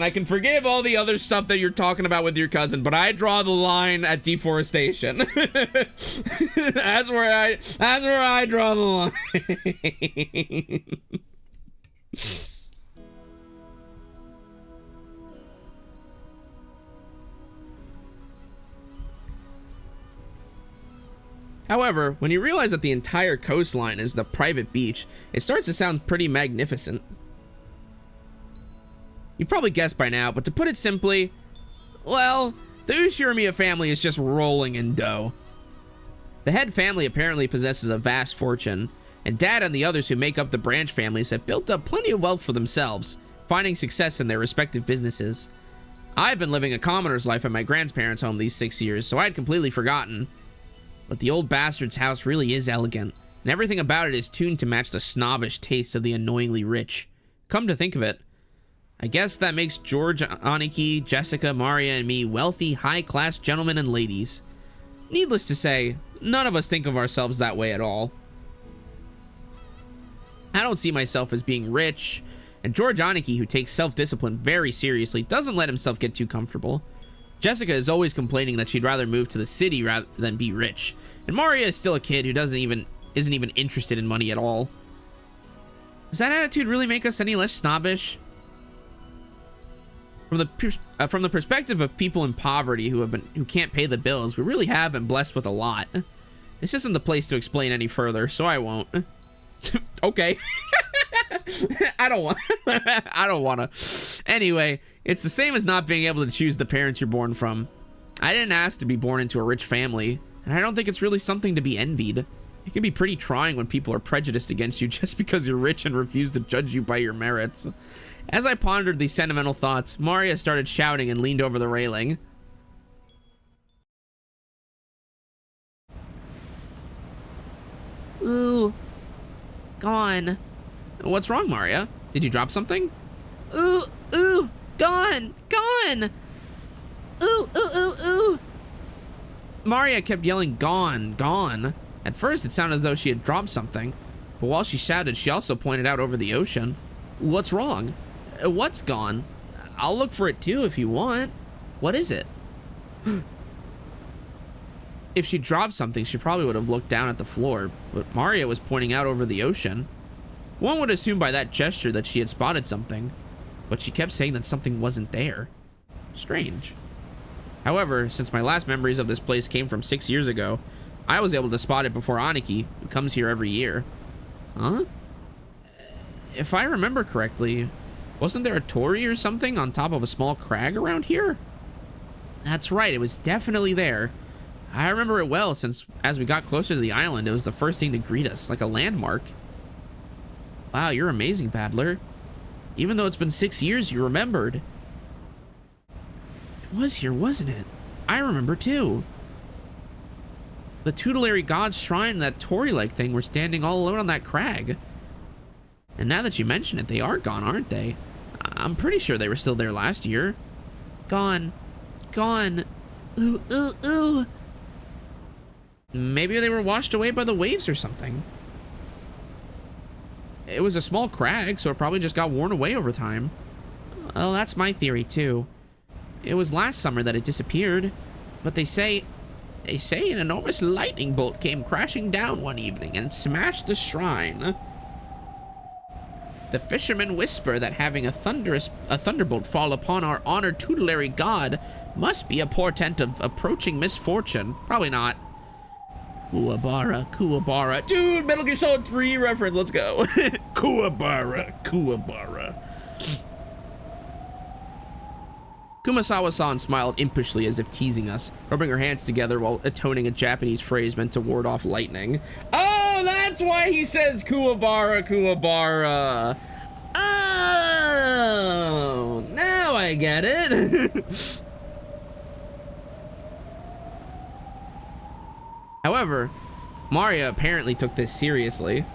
I can forgive all the other stuff that you're talking about with your cousin, but I draw the line at deforestation. That's where I draw the line. However, when you realize that the entire coastline is the private beach, it starts to sound pretty magnificent. You've probably guessed by now, but to put it simply, well, the Ushiromiya family is just rolling in dough. The head family apparently possesses a vast fortune, and Dad and the others who make up the branch families have built up plenty of wealth for themselves, finding success in their respective businesses. I've been living a commoner's life at my grandparents' home these 6 years, so I had completely forgotten. But the old bastard's house really is elegant, and everything about it is tuned to match the snobbish tastes of the annoyingly rich. Come to think of it, I guess that makes George, Aniki, Jessica, Maria, and me wealthy, high-class gentlemen and ladies. Needless to say, none of us think of ourselves that way at all. I don't see myself as being rich, and George Aniki, who takes self-discipline very seriously, doesn't let himself get too comfortable. Jessica is always complaining that she'd rather move to the city rather than be rich, and Maria is still a kid who isn't even interested in money at all. Does that attitude really make us any less snobbish? From the perspective of people in poverty who can't pay the bills, we really have been blessed with a lot. This isn't the place to explain any further, so I won't. Okay. I don't wanna. Anyway, it's the same as not being able to choose the parents you're born from. I didn't ask to be born into a rich family, and I don't think it's really something to be envied. It can be pretty trying when people are prejudiced against you just because you're rich and refuse to judge you by your merits. As I pondered these sentimental thoughts, Maria started shouting and leaned over the railing. Ooh. Gone. What's wrong, Maria? Did you drop something? Ooh, ooh, gone, gone. Ooh, ooh, ooh, ooh. Maria kept yelling, gone, gone. At first, it sounded as though she had dropped something, but while she shouted, she also pointed out over the ocean. What's wrong? What's gone? I'll look for it too if you want. What is it? If she dropped something, she probably would have looked down at the floor, but Maria was pointing out over the ocean. One would assume by that gesture that she had spotted something, but she kept saying that something wasn't there. Strange. However, since my last memories of this place came from 6 years ago, I was able to spot it before Aniki, who comes here every year. Huh? If I remember correctly, wasn't there a torii or something on top of a small crag around here? That's right, it was definitely there. I remember it well since as we got closer to the island, it was the first thing to greet us, like a landmark. Wow, you're amazing, Badler. Even though it's been 6 years, you remembered. It was here, wasn't it? I remember too. The tutelary god's shrine and that torii-like thing were standing all alone on that crag. And now that you mention it, they are gone, aren't they? I'm pretty sure they were still there last year. Gone. Gone. Ooh, ooh, ooh. Maybe they were washed away by the waves or something. It was a small crag, so it probably just got worn away over time. Well, that's my theory, too. It was last summer that it disappeared, but they say an enormous lightning bolt came crashing down one evening and smashed the shrine. The fishermen whisper that having a thunderbolt fall upon our honored tutelary god must be a portent of approaching misfortune. Probably not. Kuwabara, Kuwabara. Dude, Metal Gear Solid 3 reference, let's go. Kuwabara, Kuwabara. Kumasawa-san smiled impishly as if teasing us, rubbing her hands together while intoning a Japanese phrase meant to ward off lightning. Oh, that's why he says Kuwabara, Kuwabara. Oh, now I get it. However, Maria apparently took this seriously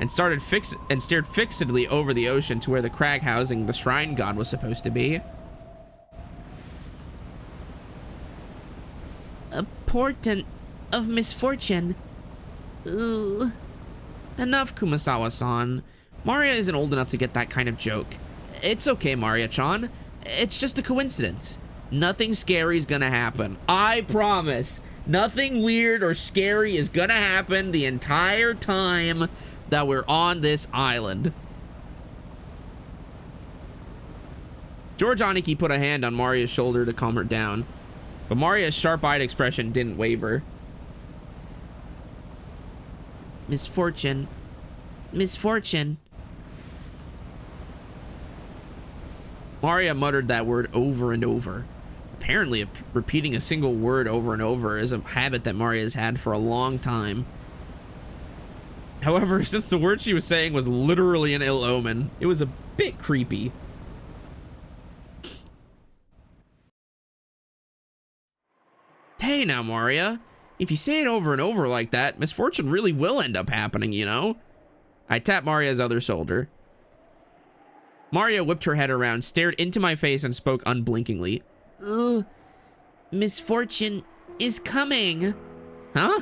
and stared fixedly over the ocean to where the crag housing the shrine god was supposed to be. A portent of misfortune. Ugh. Enough, Kumasawa-san. Maria isn't old enough to get that kind of joke. It's okay, Maria-chan. It's just a coincidence. Nothing scary is gonna happen. I promise. Nothing weird or scary is gonna happen the entire time that we're on this island. George Aniki put a hand on Maria's shoulder to calm her down, but Maria's sharp-eyed expression didn't waver. Misfortune. Misfortune. Maria muttered that word over and over. Apparently, repeating a single word over and over is a habit that Maria has had for a long time. However, since the word she was saying was literally an ill omen, it was a bit creepy. Hey now, Maria. If you say it over and over like that, misfortune really will end up happening, you know? I tapped Maria's other shoulder. Maria whipped her head around, stared into my face, and spoke unblinkingly. Ugh. Misfortune is coming. Huh?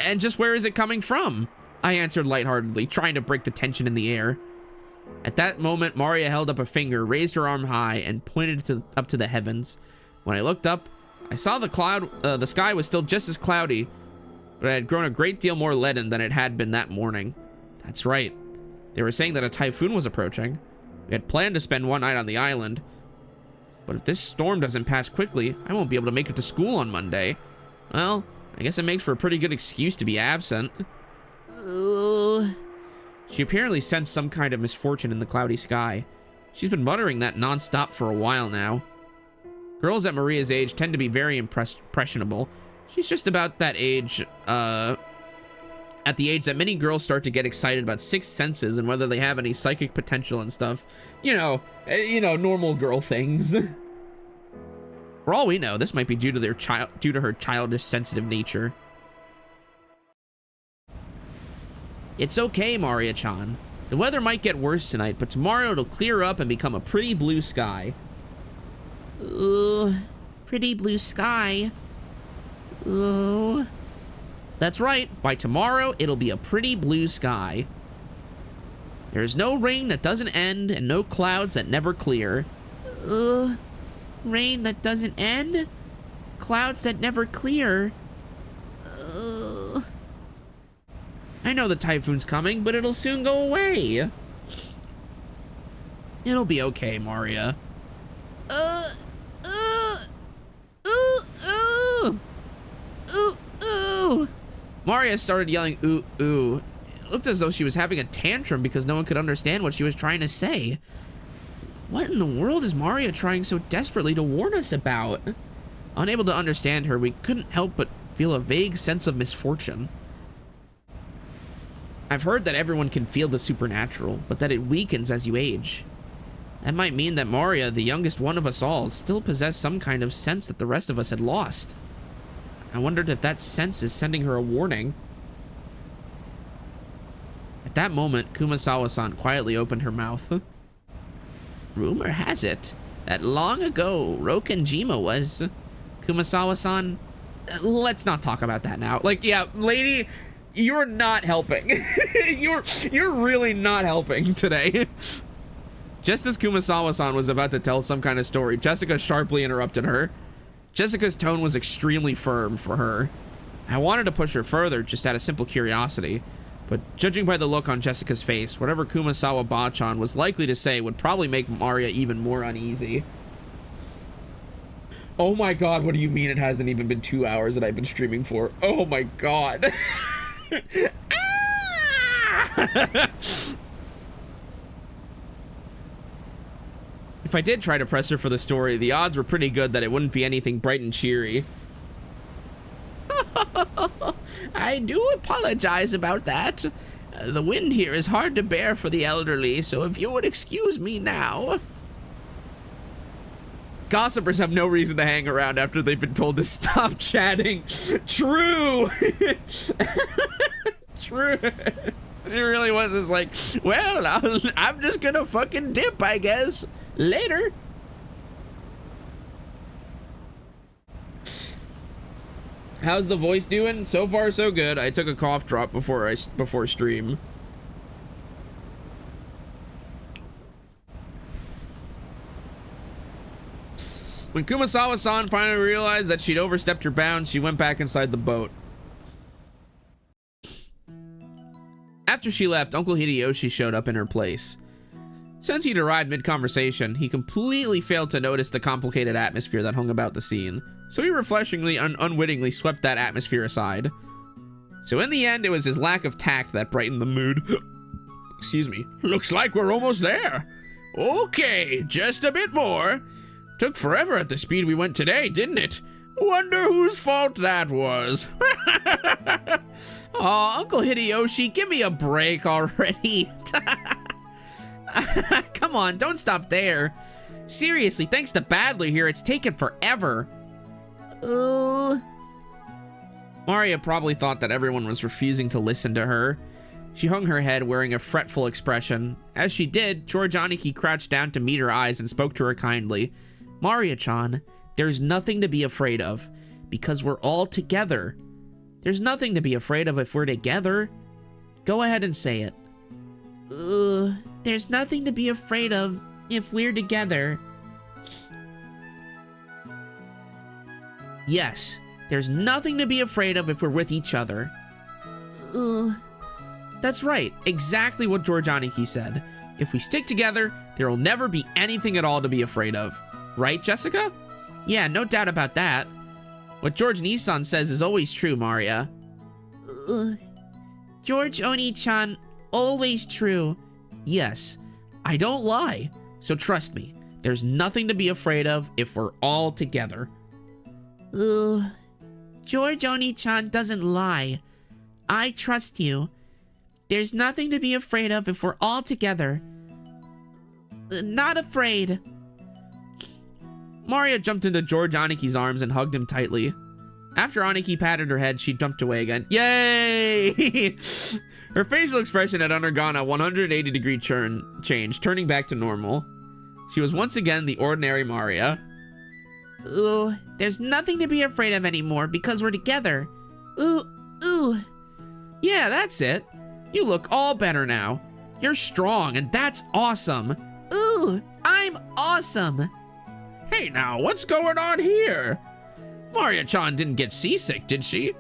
And just where is it coming from? I answered lightheartedly, trying to break the tension in the air. At that moment, Maria held up a finger, raised her arm high, and pointed up to the heavens. When I looked up, I saw the sky was still just as cloudy, but it had grown a great deal more leaden than it had been that morning. That's right. They were saying that a typhoon was approaching. We had planned to spend one night on the island. But if this storm doesn't pass quickly, I won't be able to make it to school on Monday. Well, I guess it makes for a pretty good excuse to be absent. She apparently sensed some kind of misfortune in the cloudy sky. She's been muttering that nonstop for a while now. Girls at Maria's age tend to be very impressionable. She's just about that age, at the age that many girls start to get excited about sixth senses and whether they have any psychic potential and stuff. You know, normal girl things. For all we know, this might be due to her childish, sensitive nature. It's okay, Maria-chan. The weather might get worse tonight, but tomorrow it'll clear up and become a pretty blue sky. Ooh, pretty blue sky. Ooh. That's right, by tomorrow it'll be a pretty blue sky. There's no rain that doesn't end and no clouds that never clear. Rain that doesn't end? Clouds that never clear? I know the typhoon's coming, but it'll soon go away. It'll be okay, Maria. Maria started yelling, ooh, ooh. It looked as though she was having a tantrum because no one could understand what she was trying to say. What in the world is Maria trying so desperately to warn us about? Unable to understand her, we couldn't help but feel a vague sense of misfortune. I've heard that everyone can feel the supernatural, but that it weakens as you age. That might mean that Maria, the youngest one of us all, still possessed some kind of sense that the rest of us had lost. I wondered if that sense is sending her a warning. At that moment, Kumasawa-san quietly opened her mouth. Rumor has it that long ago, Rokenjima was... Kumasawa-san, let's not talk about that now. Like, yeah, lady, you're not helping. You're really not helping today. Just as Kumasawa-san was about to tell some kind of story, Jessica sharply interrupted her. Jessica's tone was extremely firm for her. I wanted to push her further just out of simple curiosity, but judging by the look on Jessica's face, whatever Kumasawa Bachan was likely to say would probably make Maria even more uneasy. Oh my god, what do you mean it hasn't even been 2 hours that I've been streaming for? Oh my god. If I did try to press her for the story, the odds were pretty good that it wouldn't be anything bright and cheery. I do apologize about that. The wind here is hard to bear for the elderly, so if you would excuse me now. Gossipers have no reason to hang around after they've been told to stop chatting. True. True. It really was just like, well, I'm just gonna fucking dip, I guess. Later. How's the voice doing? So far, so good. I took a cough drop before stream. When Kumasawa-san finally realized that she'd overstepped her bounds, she went back inside the boat. After she left, Uncle Hideyoshi showed up in her place. Since he'd arrived mid-conversation, he completely failed to notice the complicated atmosphere that hung about the scene, so he refreshingly and unwittingly swept that atmosphere aside. So in the end, it was his lack of tact that brightened the mood. Excuse me. Looks like we're almost there. Okay, just a bit more. Took forever at the speed we went today, didn't it? Wonder whose fault that was. Aw, Uncle Hideyoshi, give me a break already. Come on, don't stop there. Seriously, thanks to Badler here, it's taken forever. Maria probably thought that everyone was refusing to listen to her. She hung her head, wearing a fretful expression. As she did, George Aniki crouched down to meet her eyes and spoke to her kindly. Maria-chan, there's nothing to be afraid of, because we're all together. There's nothing to be afraid of if we're together. Go ahead and say it. There's nothing to be afraid of if we're together. Yes, there's nothing to be afraid of if we're with each other. That's right, exactly what George Aniki said. If we stick together, there will never be anything at all to be afraid of. Right, Jessica? Yeah, no doubt about that. What George Nissan says is always true, Maria. George Oni-chan, always true. Yes, I don't lie. So trust me, there's nothing to be afraid of if we're all together. George Oni-chan doesn't lie. I trust you. There's nothing to be afraid of if we're all together. Not afraid. Maria jumped into George Aniki's arms and hugged him tightly. After Aniki patted her head, she jumped away again. Yay! Her facial expression had undergone a 180-degree change, turning back to normal. She was once again the ordinary Maria. There's nothing to be afraid of anymore because we're together. Yeah, that's it. You look all better now. You're strong, and that's awesome. I'm awesome. Hey now, what's going on here? Maria-chan didn't get seasick, did she?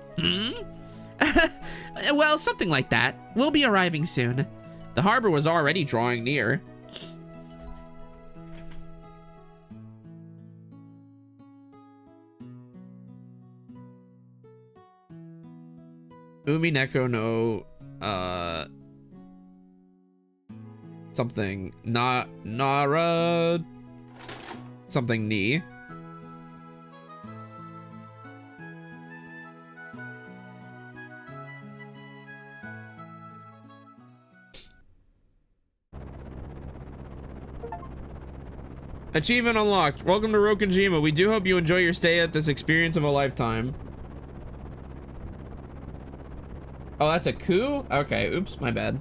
Well, something like that. We'll be arriving soon. The harbor was already drawing near. Umineko no, something, Nara, something ni. Achievement unlocked. Welcome to Rokenjima. We do hope you enjoy your stay at this experience of a lifetime. Oh, that's a coup? Okay, oops, my bad.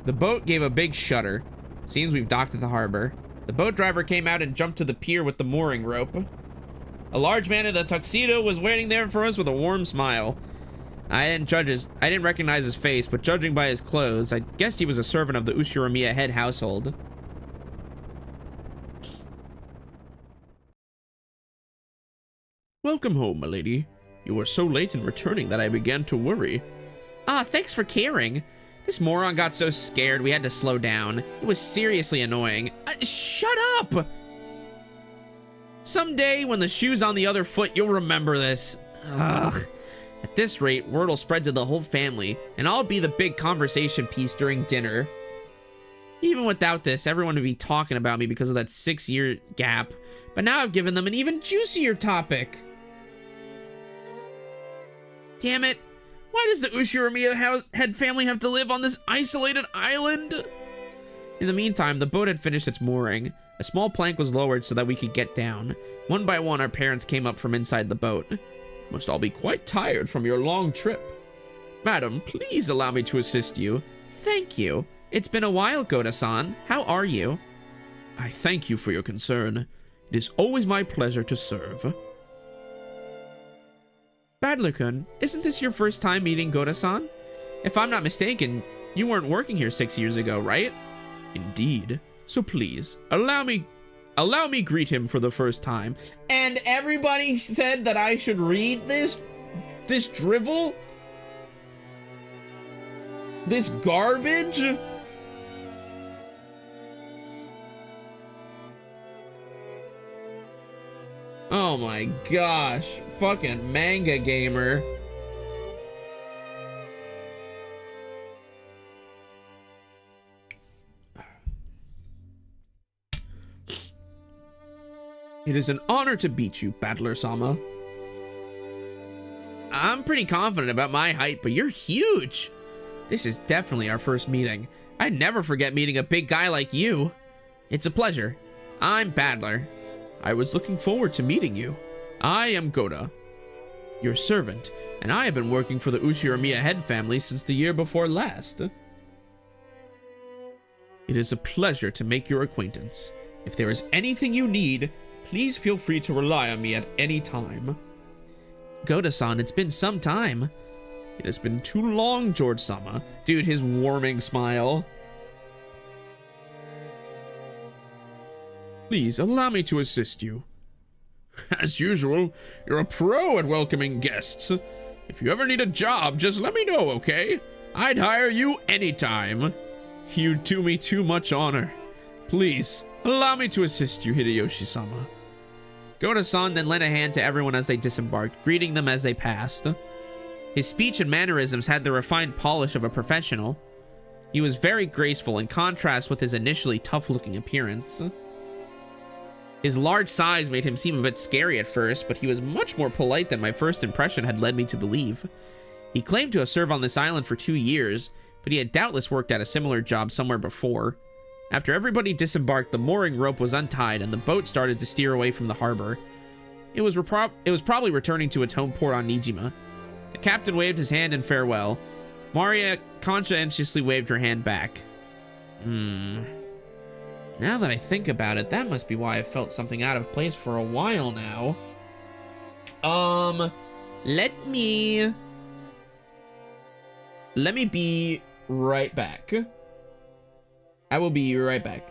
The boat gave a big shudder. Seems we've docked at the harbor. The boat driver came out and jumped to the pier with the mooring rope. A large man in a tuxedo was waiting there for us with a warm smile. I didn't recognize his face, but judging by his clothes, I guessed he was a servant of the Ushiromiya head household. Welcome home, my lady. You were so late in returning that I began to worry. Ah, thanks for caring. This moron got so scared we had to slow down. It was seriously annoying. Shut up! Someday, when the shoe's on the other foot, you'll remember this. Ugh. At this rate, word will spread to the whole family, and I'll be the big conversation piece during dinner. Even without this, everyone would be talking about me because of that 6-year gap. But now I've given them an even juicier topic. Damn it. Why does the Ushiramiya head family have to live on this isolated island? In the meantime, the boat had finished its mooring. A small plank was lowered so that we could get down. One by one, our parents came up from inside the boat. You must all be quite tired from your long trip. Madam, please allow me to assist you. Thank you. It's been a while, Goda-san. How are you? I thank you for your concern. It is always my pleasure to serve. Badler-kun, isn't this your first time meeting Goda-san? If I'm not mistaken, you weren't working here 6 years ago, right? Indeed. So please, allow me greet him for the first time. And everybody said that I should read this drivel? This garbage? Oh my gosh, fucking manga gamer. It is an honor to beat you, Battler-sama. I'm pretty confident about my height, but you're huge. This is definitely our first meeting. I'd never forget meeting a big guy like you. It's a pleasure. I'm Badler. I was looking forward to meeting you. I am Goda, your servant, and I have been working for the Ushiramiya head family since the year before last. It is a pleasure to make your acquaintance. If there is anything you need, please feel free to rely on me at any time. Goda-san, it's been some time. It has been too long, George-sama. Dude, his warming smile. Please allow me to assist you. As usual, you're a pro at welcoming guests. If you ever need a job, just let me know, okay? I'd hire you anytime. You do me too much honor. Please, allow me to assist you, Hideyoshi-sama. Goda-san then lent a hand to everyone as they disembarked, greeting them as they passed. His speech and mannerisms had the refined polish of a professional. He was very graceful in contrast with his initially tough-looking appearance. His large size made him seem a bit scary at first, but he was much more polite than my first impression had led me to believe. He claimed to have served on this island for 2 years, but he had doubtless worked at a similar job somewhere before. After everybody disembarked, the mooring rope was untied and the boat started to steer away from the harbor. It was probably returning to its home port on Nijima. The captain waved his hand in farewell. Maria conscientiously waved her hand back. Now that I think about it, that must be why I felt something out of place for a while now. Let me be right back. I will be right back.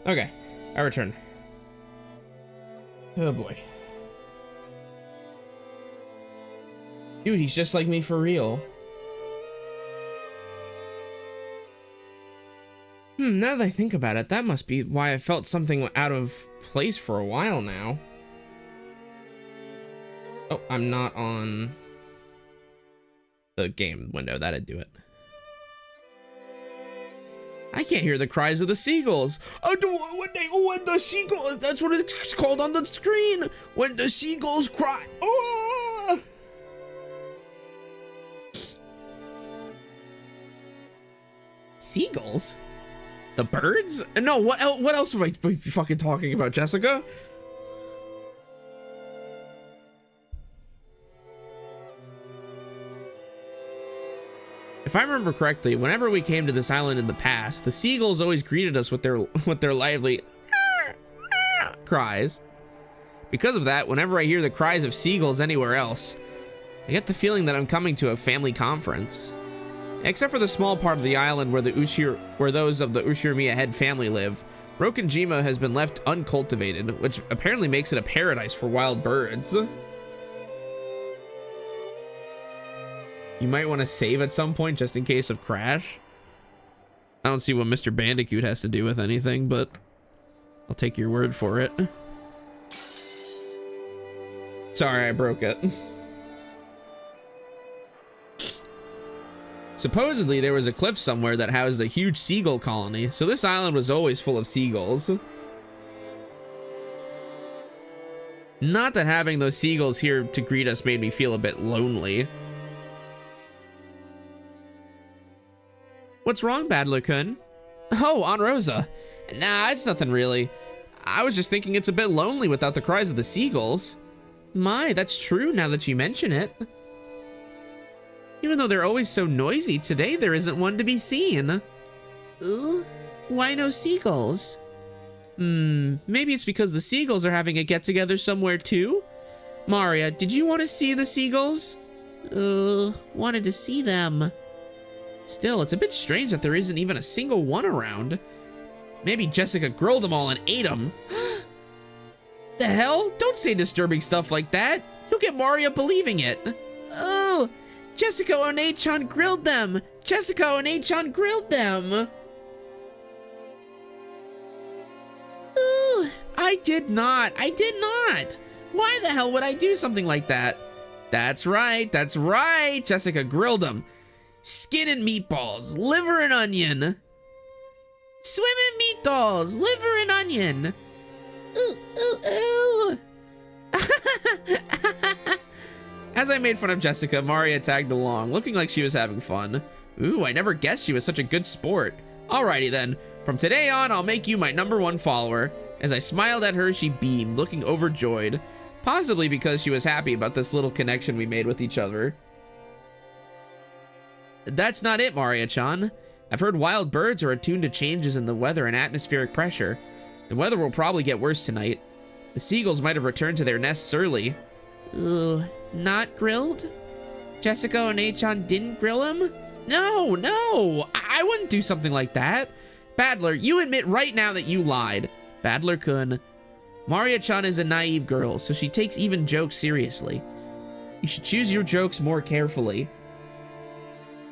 Okay, I return. Oh boy. Dude, he's just like me for real. Now that I think about it, that must be why I felt something out of place for a while now. Oh, I'm not on the game window. That'd do it. I can't hear the cries of the seagulls. Oh, when the seagulls, that's what it's called on the screen. When the seagulls cry. Oh! Seagulls? The birds? No, what else am I fucking talking about, Jessica? If I remember correctly, whenever we came to this island in the past, the seagulls always greeted us with their lively cries. Because of that, whenever I hear the cries of seagulls anywhere else, I get the feeling that I'm coming to a family conference. Except for the small part of the island where those of the Ushirimiya head family live, Rokenjima has been left uncultivated, which apparently makes it a paradise for wild birds. You might want to save at some point just in case of crash. I don't see what Mr. Bandicoot has to do with anything, but I'll take your word for it. Sorry, I broke it. Supposedly, there was a cliff somewhere that housed a huge seagull colony, so this island was always full of seagulls. Not that having those seagulls here to greet us made me feel a bit lonely. What's wrong, Badler-kun? Oh, Aunt Rosa. Nah, it's nothing really. I was just thinking it's a bit lonely without the cries of the seagulls. My, that's true now that you mention it. Even though they're always so noisy, today there isn't one to be seen. Ooh, why no seagulls? Maybe it's because the seagulls are having a get-together somewhere too? Maria, did you want to see the seagulls? Wanted to see them. Still, it's a bit strange that there isn't even a single one around. Maybe Jessica grilled them all and ate them. The hell? Don't say disturbing stuff like that. You'll get Maria believing it. Oh, Jessica One-chan grilled them. Jessica One-chan grilled them. Ooh, I did not. Why the hell would I do something like that? That's right. Jessica grilled them. Skin and meatballs, liver and onion. Swimming meatballs, liver and onion. Ooh. As I made fun of Jessica, Maria tagged along, looking like she was having fun. Ooh, I never guessed she was such a good sport. Alrighty then, from today on, I'll make you my #1 follower. As I smiled at her, she beamed, looking overjoyed. Possibly because she was happy about this little connection we made with each other. That's not it, Maria-chan. I've heard wild birds are attuned to changes in the weather and atmospheric pressure. The weather will probably get worse tonight. The seagulls might have returned to their nests early. Ooh, not grilled? Jessica One-chan didn't grill him? No, I wouldn't do something like that. Badler, you admit right now that you lied. Badler-kun, Maria-chan is a naive girl, so she takes even jokes seriously. You should choose your jokes more carefully.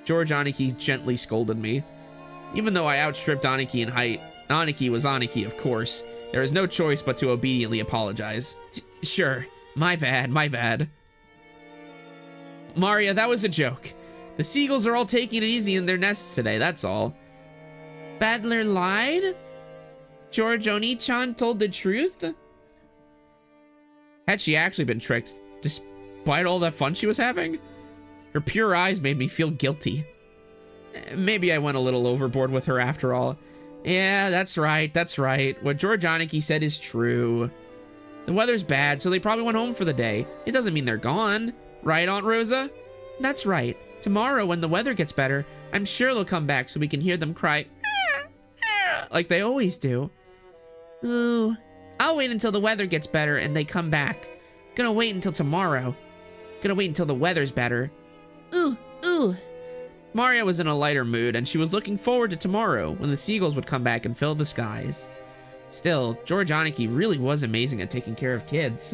George Aniki gently scolded me. Even though I outstripped Aniki in height, Aniki was Aniki, of course. There is no choice but to obediently apologize. Sure, my bad. Maria, that was a joke. The seagulls are all taking it easy in their nests today, that's all. Badler lied? George Oni-chan told the truth? Had she actually been tricked, despite all that fun she was having? Her pure eyes made me feel guilty. Maybe I went a little overboard with her after all. Yeah, that's right. What George Aniki said is true. The weather's bad, so they probably went home for the day. It doesn't mean they're gone. Right, Aunt Rosa? That's right. Tomorrow, when the weather gets better, I'm sure they'll come back so we can hear them cry like they always do. Ooh, I'll wait until the weather gets better and they come back. Gonna wait until tomorrow. Gonna wait until the weather's better. Ooh. Maria was in a lighter mood, and she was looking forward to tomorrow when the seagulls would come back and fill the skies. Still, George Aniki really was amazing at taking care of kids.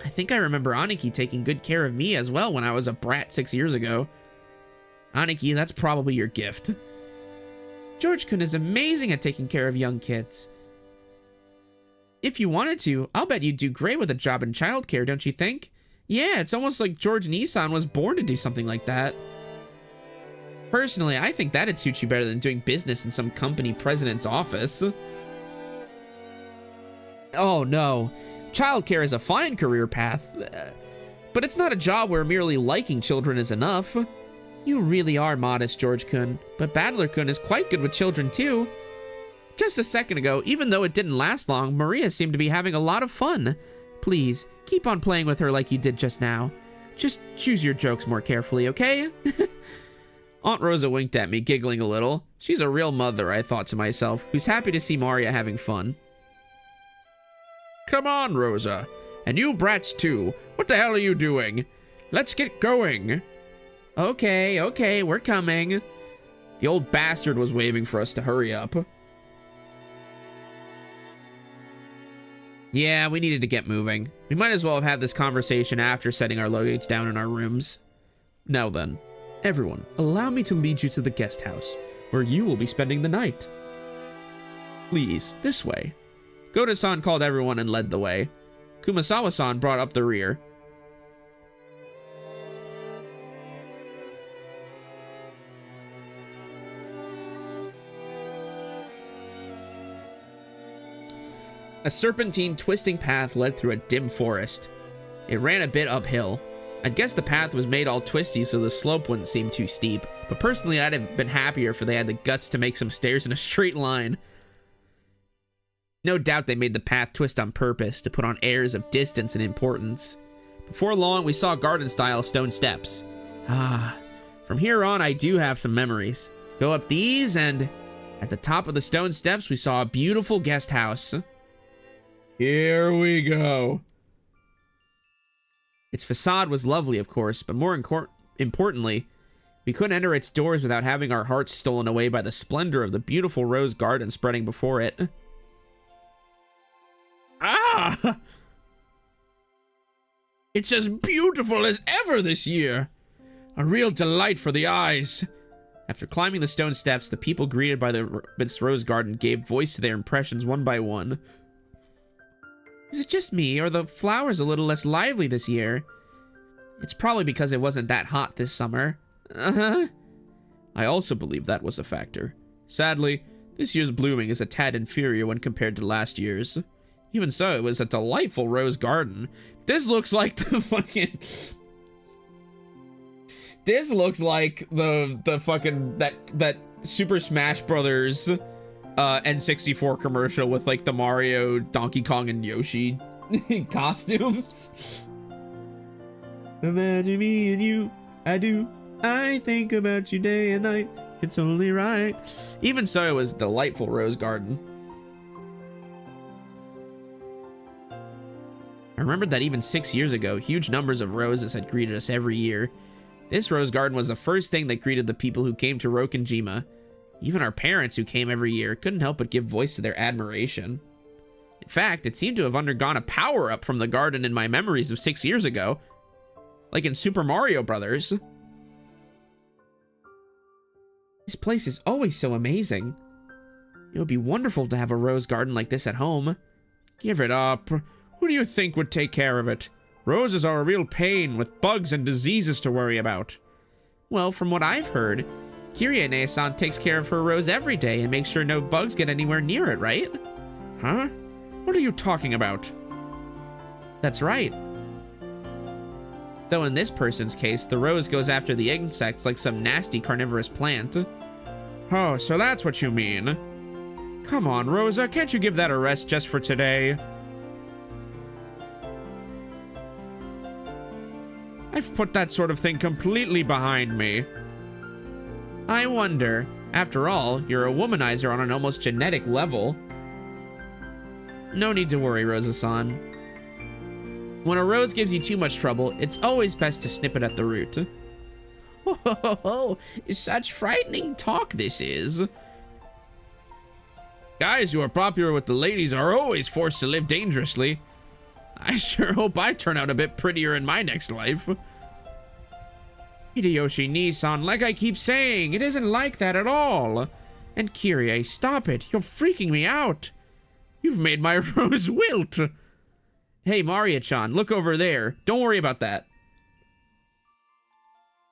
I think I remember Aniki taking good care of me as well when I was a brat 6 years ago. Aniki, that's probably your gift. George-kun is amazing at taking care of young kids. If you wanted to, I'll bet you'd do great with a job in childcare, don't you think? Yeah, it's almost like George Nissan was born to do something like that. Personally, I think that'd suit you better than doing business in some company president's office. Oh no, childcare is a fine career path, but it's not a job where merely liking children is enough. You really are modest, George-kun, but Battler-kun is quite good with children too. Just a second ago, even though it didn't last long, Maria seemed to be having a lot of fun. Please, keep on playing with her like you did just now. Just choose your jokes more carefully, okay? Aunt Rosa winked at me, giggling a little. She's a real mother, I thought to myself, who's happy to see Maria having fun. Come on, Rosa. And you brats too. What the hell are you doing? Let's get going. Okay, we're coming. The old bastard was waving for us to hurry up. Yeah, we needed to get moving. We might as well have had this conversation after setting our luggage down in our rooms. Now then, everyone, allow me to lead you to the guest house, where you will be spending the night. Please, this way. Goda-san called everyone and led the way. Kumasawa-san brought up the rear. A serpentine, twisting path led through a dim forest. It ran a bit uphill. I'd guess the path was made all twisty so the slope wouldn't seem too steep, but personally I'd have been happier if they had the guts to make some stairs in a straight line. No doubt they made the path twist on purpose to put on airs of distance and importance. Before long, we saw garden-style stone steps. From here on, I do have some memories. Go up these, and at the top of the stone steps, we saw a beautiful guest house. Here we go. Its facade was lovely, of course, but more importantly, we couldn't enter its doors without having our hearts stolen away by the splendor of the beautiful rose garden spreading before it. It's as beautiful as ever this year. A real delight for the eyes. After climbing the stone steps, the people greeted by this rose garden gave voice to their impressions one by one. Is it just me, or are the flowers a little less lively this year? It's probably because it wasn't that hot this summer. I also believe that was a factor. Sadly, this year's blooming is a tad inferior when compared to last year's. Even so, it was a delightful rose garden. This looks like the fucking... This looks like the fucking... That Super Smash Brothers... N64 commercial with like the Mario, Donkey Kong, and Yoshi costumes. Imagine me and you, I think about you day and night, it's only right. Even so, it was a delightful rose garden. I remembered that even 6 years ago, huge numbers of roses had greeted us every year. This rose garden was the first thing that greeted the people who came to Rokenjima. Even our parents, who came every year, couldn't help but give voice to their admiration. In fact, it seemed to have undergone a power-up from the garden in my memories of 6 years ago. Like in Super Mario Brothers. This place is always so amazing. It would be wonderful to have a rose garden like this at home. Give it up. Who do you think would take care of it? Roses are a real pain with bugs and diseases to worry about. Well, from what I've heard, Kirie-san takes care of her rose every day and makes sure no bugs get anywhere near it, right? Huh? What are you talking about? That's right. Though in this person's case, the rose goes after the insects like some nasty carnivorous plant. Oh, so that's what you mean. Come on, Rosa, can't you give that a rest just for today? I've put that sort of thing completely behind me. I wonder. After all, you're a womanizer on an almost genetic level. No need to worry, Rosa-san. When a rose gives you too much trouble, it's always best to snip it at the root. Oh, such frightening talk this is. Guys who are popular with the ladies are always forced to live dangerously. I sure hope I turn out a bit prettier in my next life. Hideyoshi Nissan, like I keep saying, it isn't like that at all. And Kyrie, stop it. You're freaking me out. You've made my rose wilt. Hey, Maria-chan, look over there. Don't worry about that.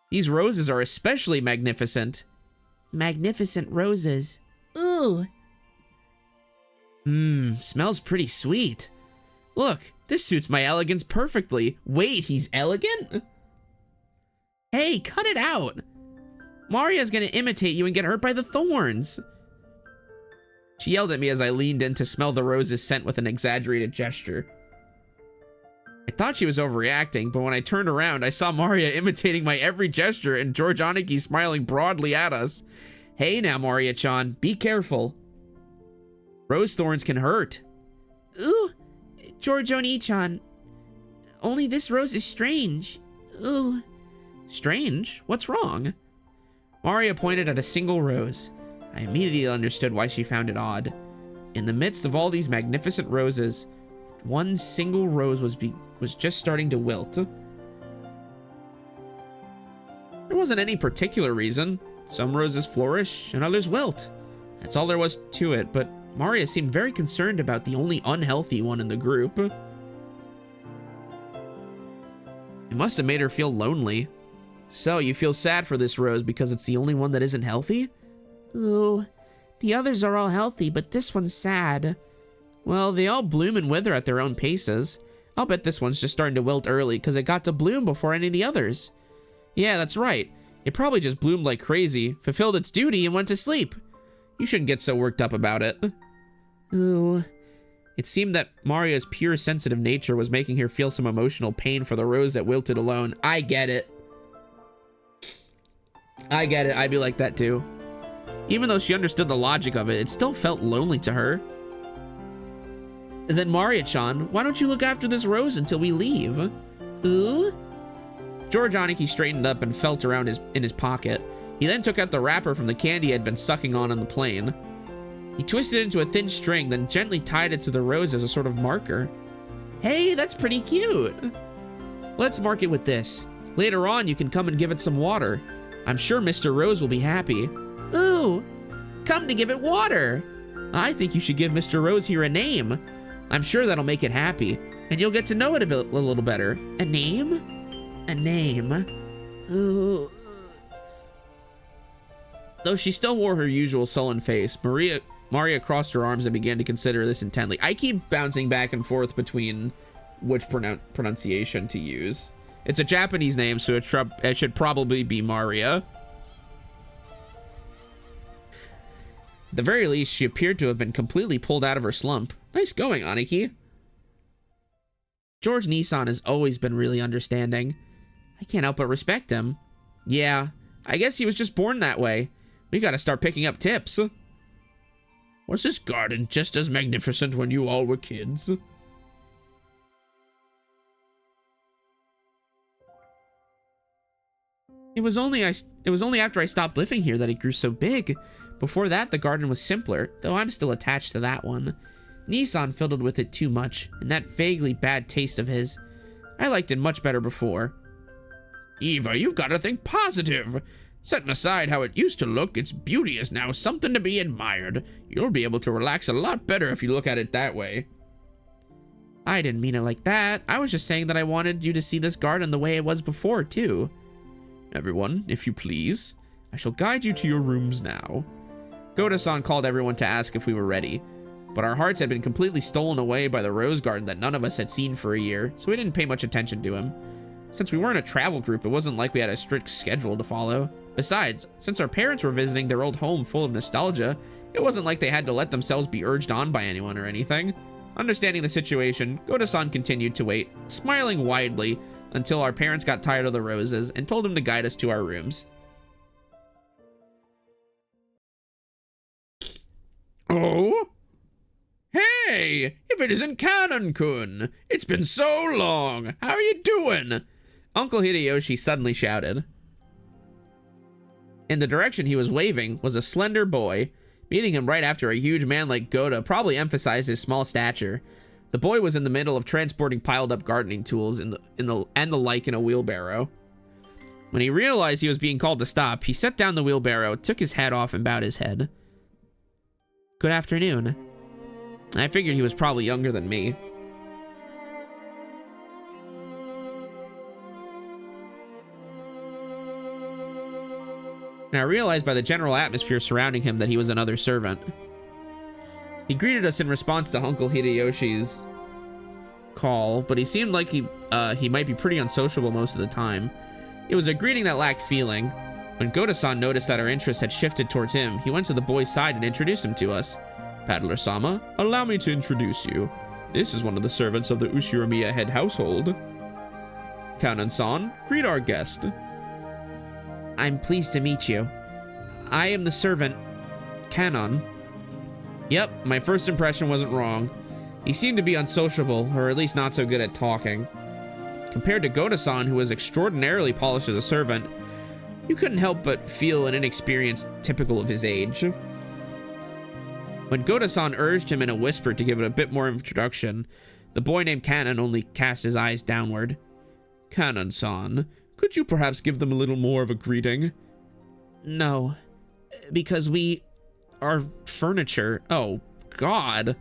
These roses are especially magnificent. Magnificent roses. Ooh. Smells pretty sweet. Look, this suits my elegance perfectly. Wait, he's elegant? Hey, cut it out. Maria's gonna imitate you and get hurt by the thorns. She yelled at me as I leaned in to smell the rose's scent with an exaggerated gesture. I thought she was overreacting, but when I turned around, I saw Maria imitating my every gesture and George Aniki smiling broadly at us. Hey now, Maria-chan, be careful. Rose thorns can hurt. Ooh, George Oni-chan, only this rose is strange. Ooh. Strange? What's wrong? Maria pointed at a single rose. I immediately understood why she found it odd. In the midst of all these magnificent roses, one single rose was just starting to wilt. There wasn't any particular reason. Some roses flourish and others wilt. That's all there was to it, but Maria seemed very concerned about the only unhealthy one in the group. It must have made her feel lonely. So, you feel sad for this rose because it's the only one that isn't healthy? Ooh, the others are all healthy, but this one's sad. Well, they all bloom and wither at their own paces. I'll bet this one's just starting to wilt early because it got to bloom before any of the others. Yeah, that's right. It probably just bloomed like crazy, fulfilled its duty, and went to sleep. You shouldn't get so worked up about it. Ooh. It seemed that Maria's pure sensitive nature was making her feel some emotional pain for the rose that wilted alone. I get it. I get it. I'd be like that too. Even though she understood the logic of it, it still felt lonely to her. Then Maria-chan, why don't you look after this rose until we leave? Ooh? George Aniki straightened up and felt around in his pocket. He then took out the wrapper from the candy he had been sucking on the plane. He twisted it into a thin string, then gently tied it to the rose as a sort of marker. Hey, that's pretty cute. Let's mark it with this. Later on, you can come and give it some water. I'm sure Mr. Rose will be happy. Ooh, come to give it water. I think you should give Mr. Rose here a name. I'm sure that'll make it happy, and you'll get to know it a little better. A name? A name. Ooh. Though she still wore her usual sullen face, Maria crossed her arms and began to consider this intently. I keep bouncing back and forth between which pronunciation to use. It's a Japanese name, so it should probably be Maria. At the very least, she appeared to have been completely pulled out of her slump. Nice going, Aniki. George Nissan has always been really understanding. I can't help but respect him. Yeah, I guess he was just born that way. We gotta start picking up tips. Was this garden just as magnificent when you all were kids? It was only after I stopped living here that it grew so big. Before that, the garden was simpler, though I'm still attached to that one. Nissan fiddled with it too much, and that vaguely bad taste of his. I liked it much better before. Eva, you've got to think positive. Setting aside how it used to look, its beauty is now something to be admired. You'll be able to relax a lot better if you look at it that way. I didn't mean it like that. I was just saying that I wanted you to see this garden the way it was before, too. Everyone, if you please, I shall guide you to your rooms now. Goda-san called everyone to ask if we were ready, but our hearts had been completely stolen away by the rose garden that none of us had seen for a year, so we didn't pay much attention to him. Since we weren't a travel group, it wasn't like we had a strict schedule to follow. Besides, since our parents were visiting their old home full of nostalgia, it wasn't like they had to let themselves be urged on by anyone or anything. Understanding the situation, Goda-san continued to wait, smiling widely, until our parents got tired of the roses and told him to guide us to our rooms. Oh? Hey! If it isn't Kanon-kun! It's been so long! How are you doing? Uncle Hideyoshi suddenly shouted. In the direction he was waving was a slender boy. Meeting him right after a huge man like Goda probably emphasized his small stature. The boy was in the middle of transporting piled up gardening tools and the like in a wheelbarrow. When he realized he was being called to stop, he set down the wheelbarrow, took his hat off, and bowed his head. Good afternoon. I figured he was probably younger than me. And I realized by the general atmosphere surrounding him that he was another servant. He greeted us in response to Uncle Hideyoshi's call, but he seemed like he might be pretty unsociable most of the time. It was a greeting that lacked feeling. When Goda-san noticed that our interests had shifted towards him, he went to the boy's side and introduced him to us. Paddler-sama, allow me to introduce you. This is one of the servants of the Ushiramiya head household. Kanan-san, greet our guest. I'm pleased to meet you. I am the servant, Kanon. Yep, my first impression wasn't wrong. He seemed to be unsociable, or at least not so good at talking. Compared to Goda-san, who was extraordinarily polished as a servant, you couldn't help but feel an inexperience typical of his age. When Goda-san urged him in a whisper to give it a bit more introduction, the boy named Kanon only cast his eyes downward. Kanon-san, could you perhaps give them a little more of a greeting? No, because we are furniture. Oh, God.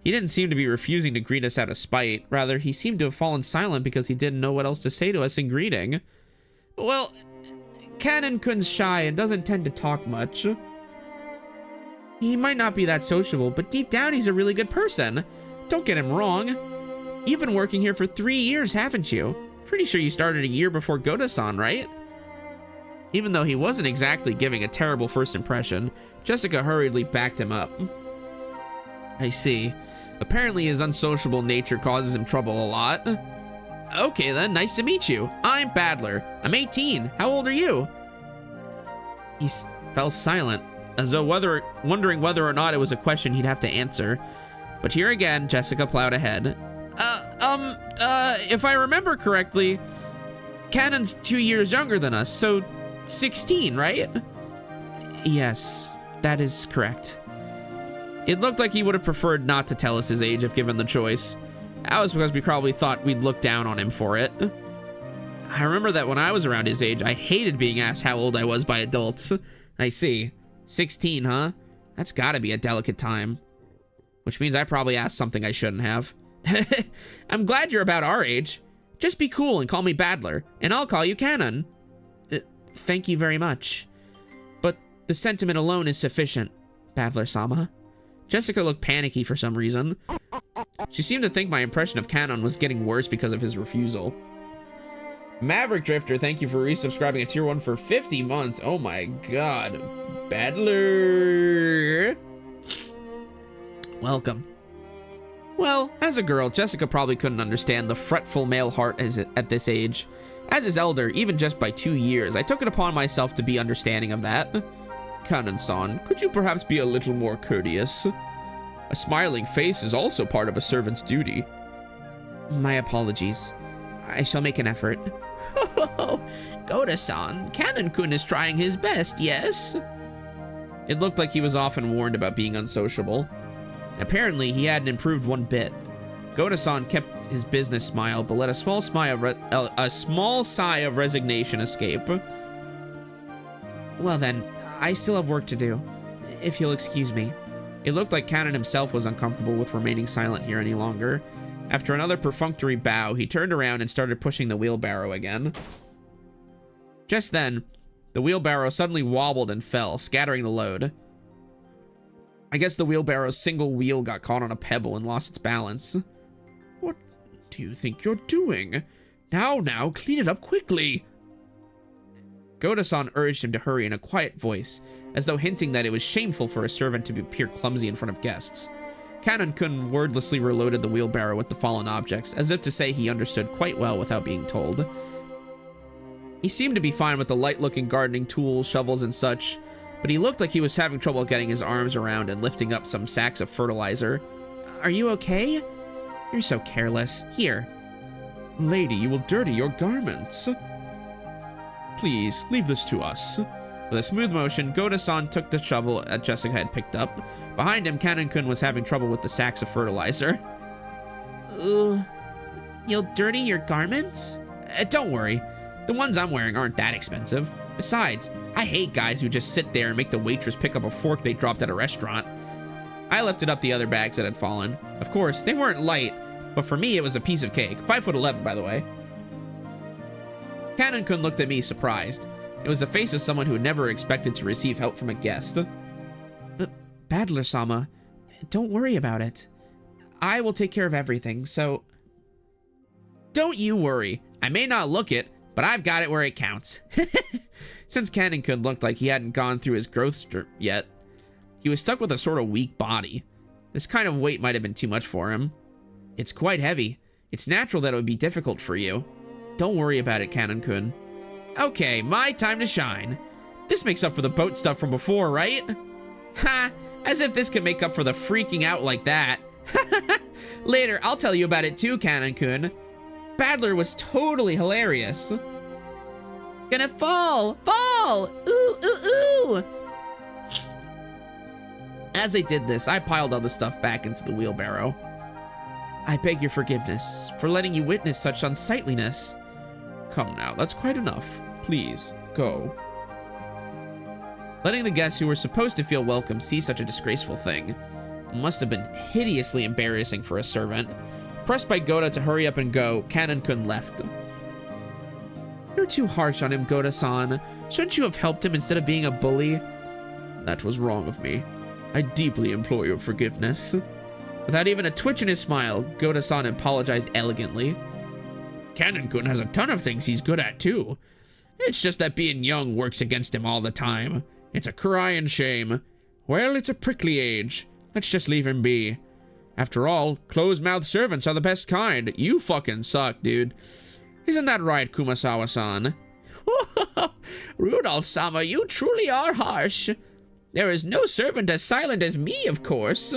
He didn't seem to be refusing to greet us out of spite. Rather, he seemed to have fallen silent because he didn't know what else to say to us in greeting. Well, Kanon-kun's shy and doesn't tend to talk much. He might not be that sociable, but deep down he's a really good person. Don't get him wrong. You've been working here for 3 years, haven't you? Pretty sure you started a year before Goda-san, right? Even though he wasn't exactly giving a terrible first impression, Jessica hurriedly backed him up. I see. Apparently his unsociable nature causes him trouble a lot. Okay then, nice to meet you. I'm Badler. I'm 18. How old are you? He fell silent, as though wondering whether or not it was a question he'd have to answer. But here again, Jessica plowed ahead. If I remember correctly, Kanon's 2 years younger than us, so 16, right? Yes, that is correct. It looked like he would have preferred not to tell us his age if given the choice. That was because we probably thought we'd look down on him for it. I remember that when I was around his age, I hated being asked how old I was by adults. I see. 16, huh? That's gotta be a delicate time. Which means I probably asked something I shouldn't have. I'm glad you're about our age. Just be cool and call me Badler, and I'll call you Kanon. Thank you very much. But the sentiment alone is sufficient, Badler-sama. Jessica looked panicky for some reason. She seemed to think my impression of Kanon was getting worse because of his refusal. Maverick Drifter, thank you for resubscribing at tier 1 for 50 months. Oh my god. Badler. Welcome. Well, as a girl, Jessica probably couldn't understand the fretful male heart at this age. As his elder, even just by 2 years, I took it upon myself to be understanding of that. Kanon-san, could you perhaps be a little more courteous? A smiling face is also part of a servant's duty. My apologies. I shall make an effort. Goda-san, Kanon-kun is trying his best, yes? It looked like he was often warned about being unsociable. Apparently, he hadn't improved one bit. Goda-san kept his business smile, but let a small sigh of resignation escape. Well then, I still have work to do, if you'll excuse me. It looked like Kanon himself was uncomfortable with remaining silent here any longer. After another perfunctory bow, he turned around and started pushing the wheelbarrow again. Just then, the wheelbarrow suddenly wobbled and fell, scattering the load. I guess the wheelbarrow's single wheel got caught on a pebble and lost its balance. What do you think you're doing? Now, clean it up quickly. Goda-san urged him to hurry in a quiet voice, as though hinting that it was shameful for a servant to appear clumsy in front of guests. Kanon-kun wordlessly reloaded the wheelbarrow with the fallen objects, as if to say he understood quite well without being told. He seemed to be fine with the light-looking gardening tools, shovels, and such, but he looked like he was having trouble getting his arms around and lifting up some sacks of fertilizer. Are you okay? You're so careless. Here. Lady, you will dirty your garments. Please, leave this to us. With a smooth motion, Goda-san took the shovel that Jessica had picked up. Behind him, Kanon-kun was having trouble with the sacks of fertilizer. You'll dirty your garments? Don't worry. The ones I'm wearing aren't that expensive. Besides, I hate guys who just sit there and make the waitress pick up a fork they dropped at a restaurant. I lifted up the other bags that had fallen. Of course, they weren't light, but for me it was a piece of cake. 5'11", by the way. Kanon-kun looked at me surprised. It was the face of someone who had never expected to receive help from a guest. But Badler-sama, don't worry about it. I will take care of everything, so... Don't you worry. I may not look it, but I've got it where it counts. Since Kanon-kun looked like he hadn't gone through his growth spurt yet, he was stuck with a sort of weak body. This kind of weight might have been too much for him. It's quite heavy. It's natural that it would be difficult for you. Don't worry about it, Kanon-kun. Okay, my time to shine. This makes up for the boat stuff from before, right? Ha! As if this could make up for the freaking out like that. Later, I'll tell you about it too, Kanon-kun. Badler was totally hilarious. Gonna fall! Fall! Ooh, ooh, ooh! As I did this, I piled all the stuff back into the wheelbarrow. I beg your forgiveness for letting you witness such unsightliness. Come now, that's quite enough. Please, go. Letting the guests who were supposed to feel welcome see such a disgraceful thing must have been hideously embarrassing for a servant. Pressed by Goda to hurry up and go, Kanon-kun left. You're too harsh on him, Goda-san. Shouldn't you have helped him instead of being a bully? That was wrong of me. I deeply implore your forgiveness. Without even a twitch in his smile, Goda-san apologized elegantly. Kanon-kun has a ton of things he's good at, too. It's just that being young works against him all the time. It's a crying shame. Well, it's a prickly age. Let's just leave him be. After all, closed-mouthed servants are the best kind. You fucking suck, dude. Isn't that right, Kumasawa-san? Rudolph-sama, you truly are harsh. There is no servant as silent as me, of course.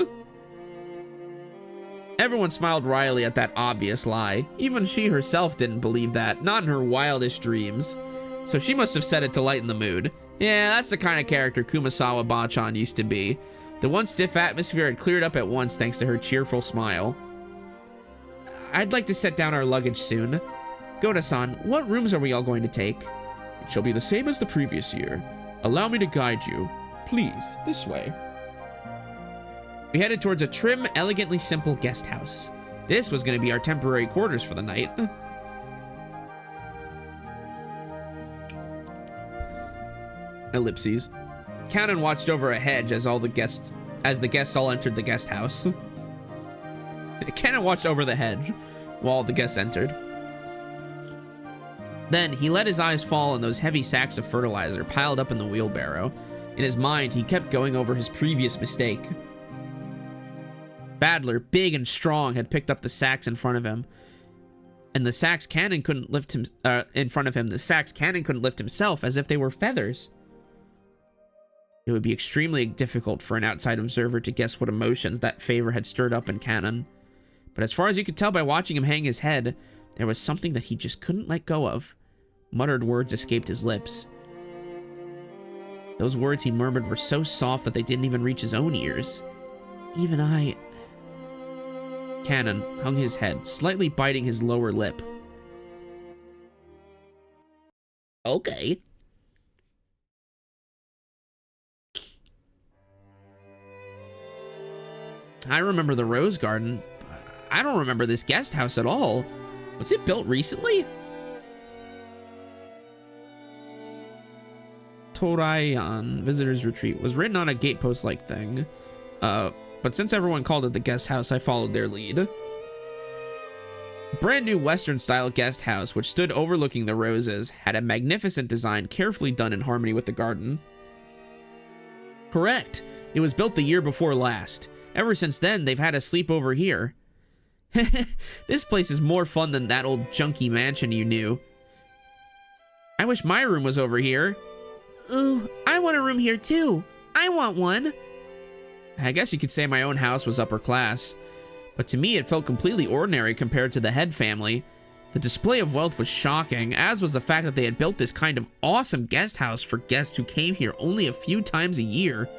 Everyone smiled wryly at that obvious lie. Even she herself didn't believe that, not in her wildest dreams. So she must have said it to lighten the mood. Yeah, that's the kind of character Kumasawa Bachan used to be. The once stiff atmosphere had cleared up at once thanks to her cheerful smile. I'd like to set down our luggage soon. Goda-san, what rooms are we all going to take? It shall be the same as the previous year. Allow me to guide you. Please, this way. We headed towards a trim, elegantly simple guest house. This was going to be our temporary quarters for the night. Ellipses. Kanon watched over a hedge as the guests all entered the guest house. Kanon watched over the hedge while the guests entered. Then he let his eyes fall on those heavy sacks of fertilizer piled up in the wheelbarrow. In his mind, he kept going over his previous mistake. Badler, big and strong, had picked up the sacks in front of him. And the sacks Kanon couldn't lift himself as if they were feathers. It would be extremely difficult for an outside observer to guess what emotions that favor had stirred up in Kanon. But as far as you could tell by watching him hang his head, there was something that he just couldn't let go of. Muttered words escaped his lips. Those words he murmured were so soft that they didn't even reach his own ears. Even I... Kanon hung his head, slightly biting his lower lip. Okay. I remember the Rose Garden. I don't remember this guest house at all. Was it built recently? Toraian Visitor's Retreat was written on a gatepost-like thing. But since everyone called it the guest house, I followed their lead. A brand new Western-style guest house, which stood overlooking the roses, had a magnificent design carefully done in harmony with the garden. Correct. It was built the year before last. Ever since then, they've had a sleepover here. This place is more fun than that old junky mansion you knew. I wish my room was over here. Ooh, I want a room here too. I want one. I guess you could say my own house was upper class, but to me it felt completely ordinary compared to the head family. The display of wealth was shocking, as was the fact that they had built this kind of awesome guest house for guests who came here only a few times a year.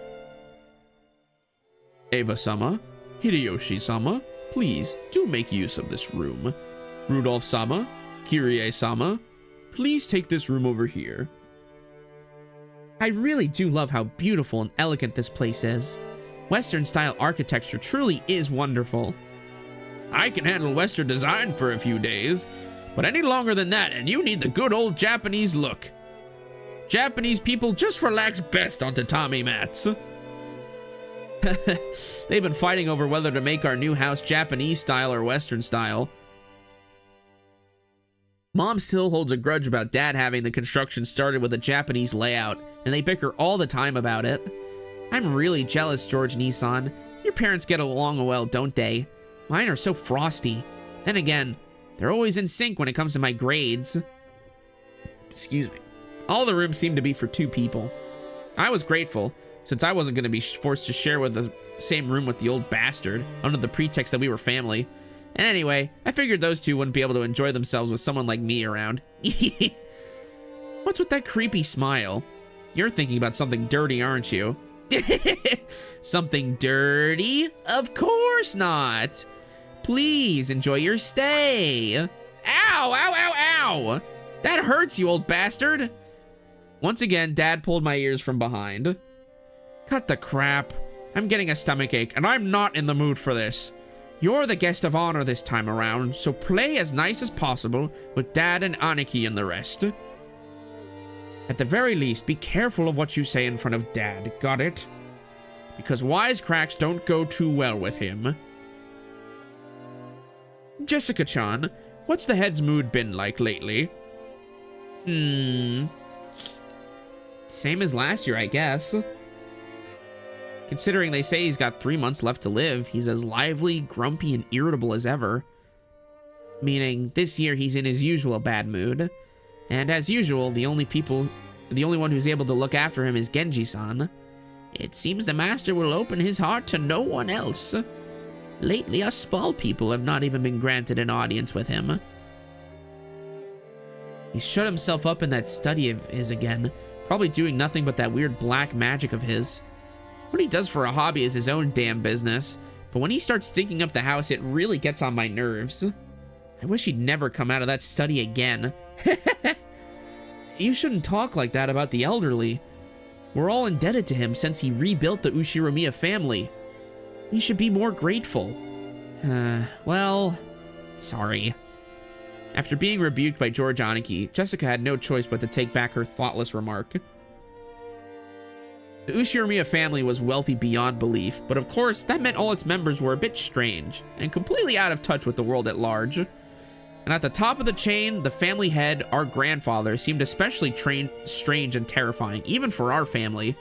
Eva-sama, Hideyoshi-sama, please do make use of this room. Rudolph-sama, Kirie-sama, please take this room over here. I really do love how beautiful and elegant this place is. Western-style architecture truly is wonderful. I can handle Western design for a few days, but any longer than that, and you need the good old Japanese look. Japanese people just relax best on tatami mats. They've been fighting over whether to make our new house Japanese style or Western style. Mom still holds a grudge about Dad having the construction started with a Japanese layout, and they bicker all the time about it. I'm really jealous, George Nissan. Your parents get along well, don't they? Mine are so frosty. Then again, they're always in sync when it comes to my grades. Excuse me. All the rooms seemed to be for 2 people. I was grateful, since I wasn't going to be forced to share with the same room with the old bastard, under the pretext that we were family. And anyway, I figured those 2 wouldn't be able to enjoy themselves with someone like me around. What's with that creepy smile? You're thinking about something dirty, aren't you? Something dirty? Of course not. Please enjoy your stay. Ow, ow, ow, ow. That hurts, you old bastard. Once again, Dad pulled my ears from behind. Cut the crap. I'm getting a stomachache, and I'm not in the mood for this. You're the guest of honor this time around, so play as nice as possible with Dad and Aniki and the rest. At the very least, be careful of what you say in front of Dad, got it? Because wisecracks don't go too well with him. Jessica-chan, what's the head's mood been like lately? Same as last year, I guess. Considering they say he's got 3 months left to live, he's as lively, grumpy, and irritable as ever. Meaning, this year he's in his usual bad mood. And as usual, the only one who's able to look after him is Genji-san. It seems the master will open his heart to no one else. Lately, us small people have not even been granted an audience with him. He's shut himself up in that study of his again, probably doing nothing but that weird black magic of his. What he does for a hobby is his own damn business, but when he starts stinking up the house, it really gets on my nerves. I wish he'd never come out of that study again. You shouldn't talk like that about the elderly. We're all indebted to him since he rebuilt the Ushiromiya family. You should be more grateful. Well, sorry. After being rebuked by George Aniki, Jessica had no choice but to take back her thoughtless remark. The Ushiromiya family was wealthy beyond belief, but of course, that meant all its members were a bit strange, and completely out of touch with the world at large. And at the top of the chain, the family head, our grandfather, seemed especially strange and terrifying, even for our family.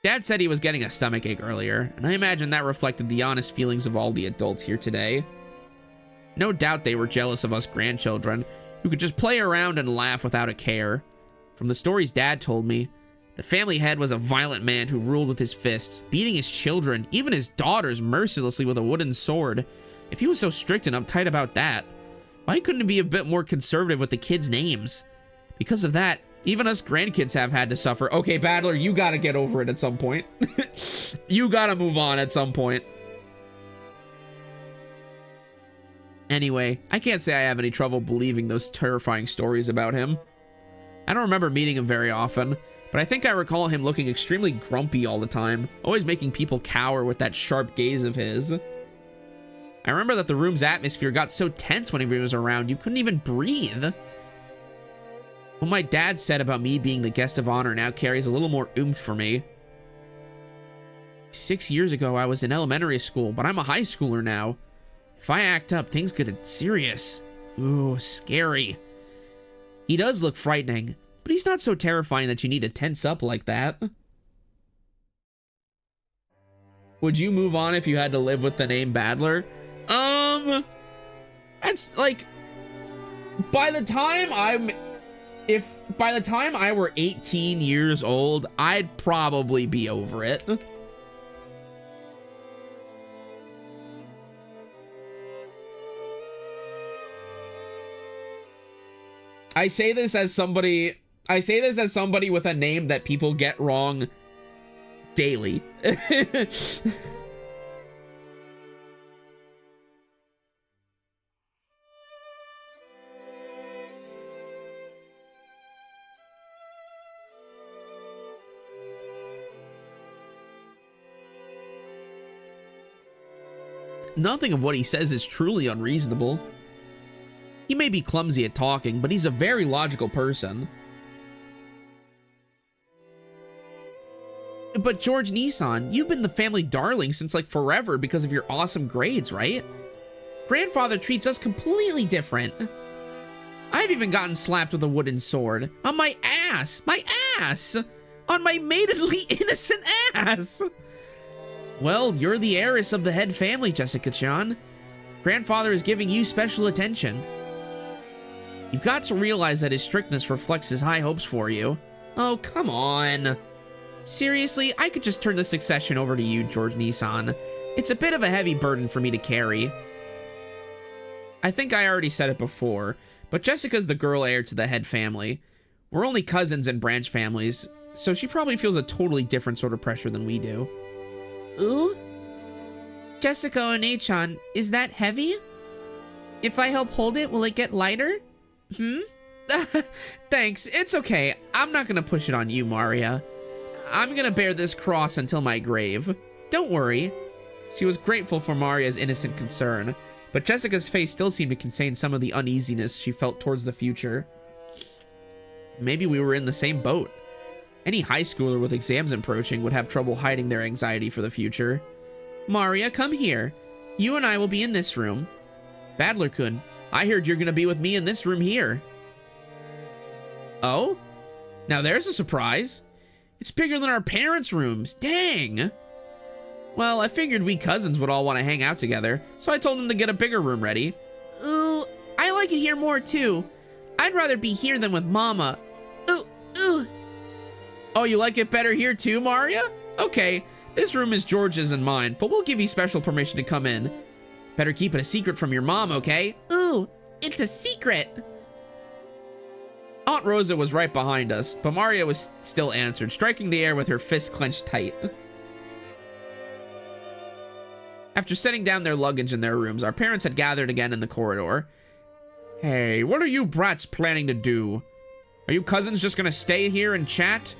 Dad said he was getting a stomachache earlier, and I imagine that reflected the honest feelings of all the adults here today. No doubt they were jealous of us grandchildren, who could just play around and laugh without a care. From the stories Dad told me, the family head was a violent man who ruled with his fists, beating his children, even his daughters, mercilessly with a wooden sword. If he was so strict and uptight about that, why couldn't he be a bit more conservative with the kids' names? Because of that, even us grandkids have had to suffer. Okay, Battler, you gotta get over it at some point. You gotta move on at some point. Anyway, I can't say I have any trouble believing those terrifying stories about him. I don't remember meeting him very often, but I think I recall him looking extremely grumpy all the time, always making people cower with that sharp gaze of his. I remember that the room's atmosphere got so tense when he was around, you couldn't even breathe. What my dad said about me being the guest of honor now carries a little more oomph for me. 6 years ago, I was in elementary school, but I'm a high schooler now. If I act up, things get serious. Ooh, scary. He does look frightening, but he's not so terrifying that you need to tense up like that. Would you move on if you had to live with the name Battler? That's like, by the time I were 18 years old, I'd probably be over it. I say this as somebody with a name that people get wrong daily. Nothing of what he says is truly unreasonable. He may be clumsy at talking, but he's a very logical person. But George Nissan, you've been the family darling since like forever because of your awesome grades, right? Grandfather treats us completely different. I've even gotten slapped with a wooden sword. On my ass! My ass! On my maidenly innocent ass! Well, you're the heiress of the head family, Jessica-chan. Grandfather is giving you special attention. You've got to realize that his strictness reflects his high hopes for you. Oh, come on. Seriously, I could just turn the succession over to you, George Nissan. It's a bit of a heavy burden for me to carry. I think I already said it before, but Jessica's the girl heir to the head family. We're only cousins in branch families, so she probably feels a totally different sort of pressure than we do. Ooh? Jessica One-chan, is that heavy? If I help hold it, will it get lighter? Thanks, it's okay. I'm not gonna push it on you, Maria. I'm gonna bear this cross until my grave. Don't worry. She was grateful for Maria's innocent concern, but Jessica's face still seemed to contain some of the uneasiness she felt towards the future. Maybe we were in the same boat. Any high schooler with exams approaching would have trouble hiding their anxiety for the future. Maria, come here. You and I will be in this room. Badler-kun, I heard you're gonna be with me in this room here. Oh? Now there's a surprise. It's bigger than our parents' rooms. Dang! Well, I figured we cousins would all want to hang out together, so I told him to get a bigger room ready. Ooh, I like it here more too. I'd rather be here than with Mama. Ooh. Oh, you like it better here too, Maria? Okay, this room is George's and mine, but we'll give you special permission to come in. Better keep it a secret from your mom, okay? Ooh, it's a secret. Aunt Rosa was right behind us, but Maria was still answered, striking the air with her fist clenched tight. After setting down their luggage in their rooms, our parents had gathered again in the corridor. Hey, what are you brats planning to do? Are you cousins just gonna stay here and chat?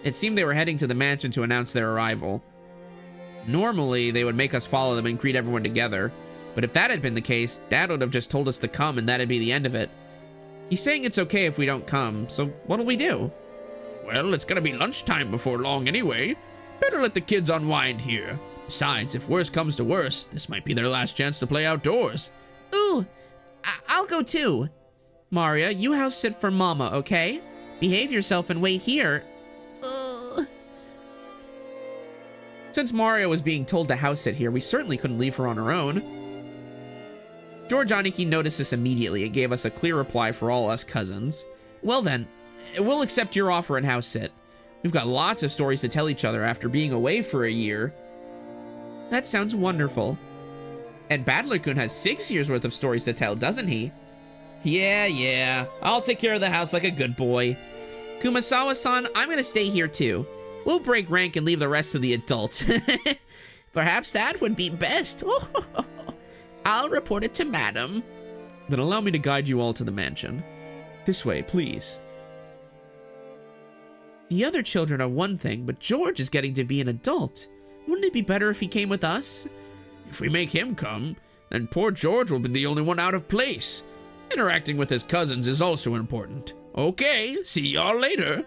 It seemed they were heading to the mansion to announce their arrival. Normally, they would make us follow them and greet everyone together, but if that had been the case, Dad would have just told us to come and that'd be the end of it. He's saying it's okay if we don't come, so what'll we do? Well, it's gonna be lunchtime before long anyway. Better let the kids unwind here. Besides, if worse comes to worse, this might be their last chance to play outdoors. Ooh, I'll go too. Maria, you house sit for Mama, okay? Behave yourself and wait here. Since Maria was being told to house sit here, we certainly couldn't leave her on her own. George Aniki noticed this immediately and gave us a clear reply for all us cousins. Well then, we'll accept your offer and house sit. We've got lots of stories to tell each other after being away for a year. That sounds wonderful. And Badler-kun has 6 years worth of stories to tell, doesn't he? Yeah, I'll take care of the house like a good boy. Kumasawa-san, I'm gonna stay here too. We'll break rank and leave the rest to the adults. Perhaps that would be best. I'll report it to Madam. Then allow me to guide you all to the mansion. This way, please. The other children are one thing, but George is getting to be an adult. Wouldn't it be better if he came with us? If we make him come, then poor George will be the only one out of place. Interacting with his cousins is also important. Okay, see y'all later.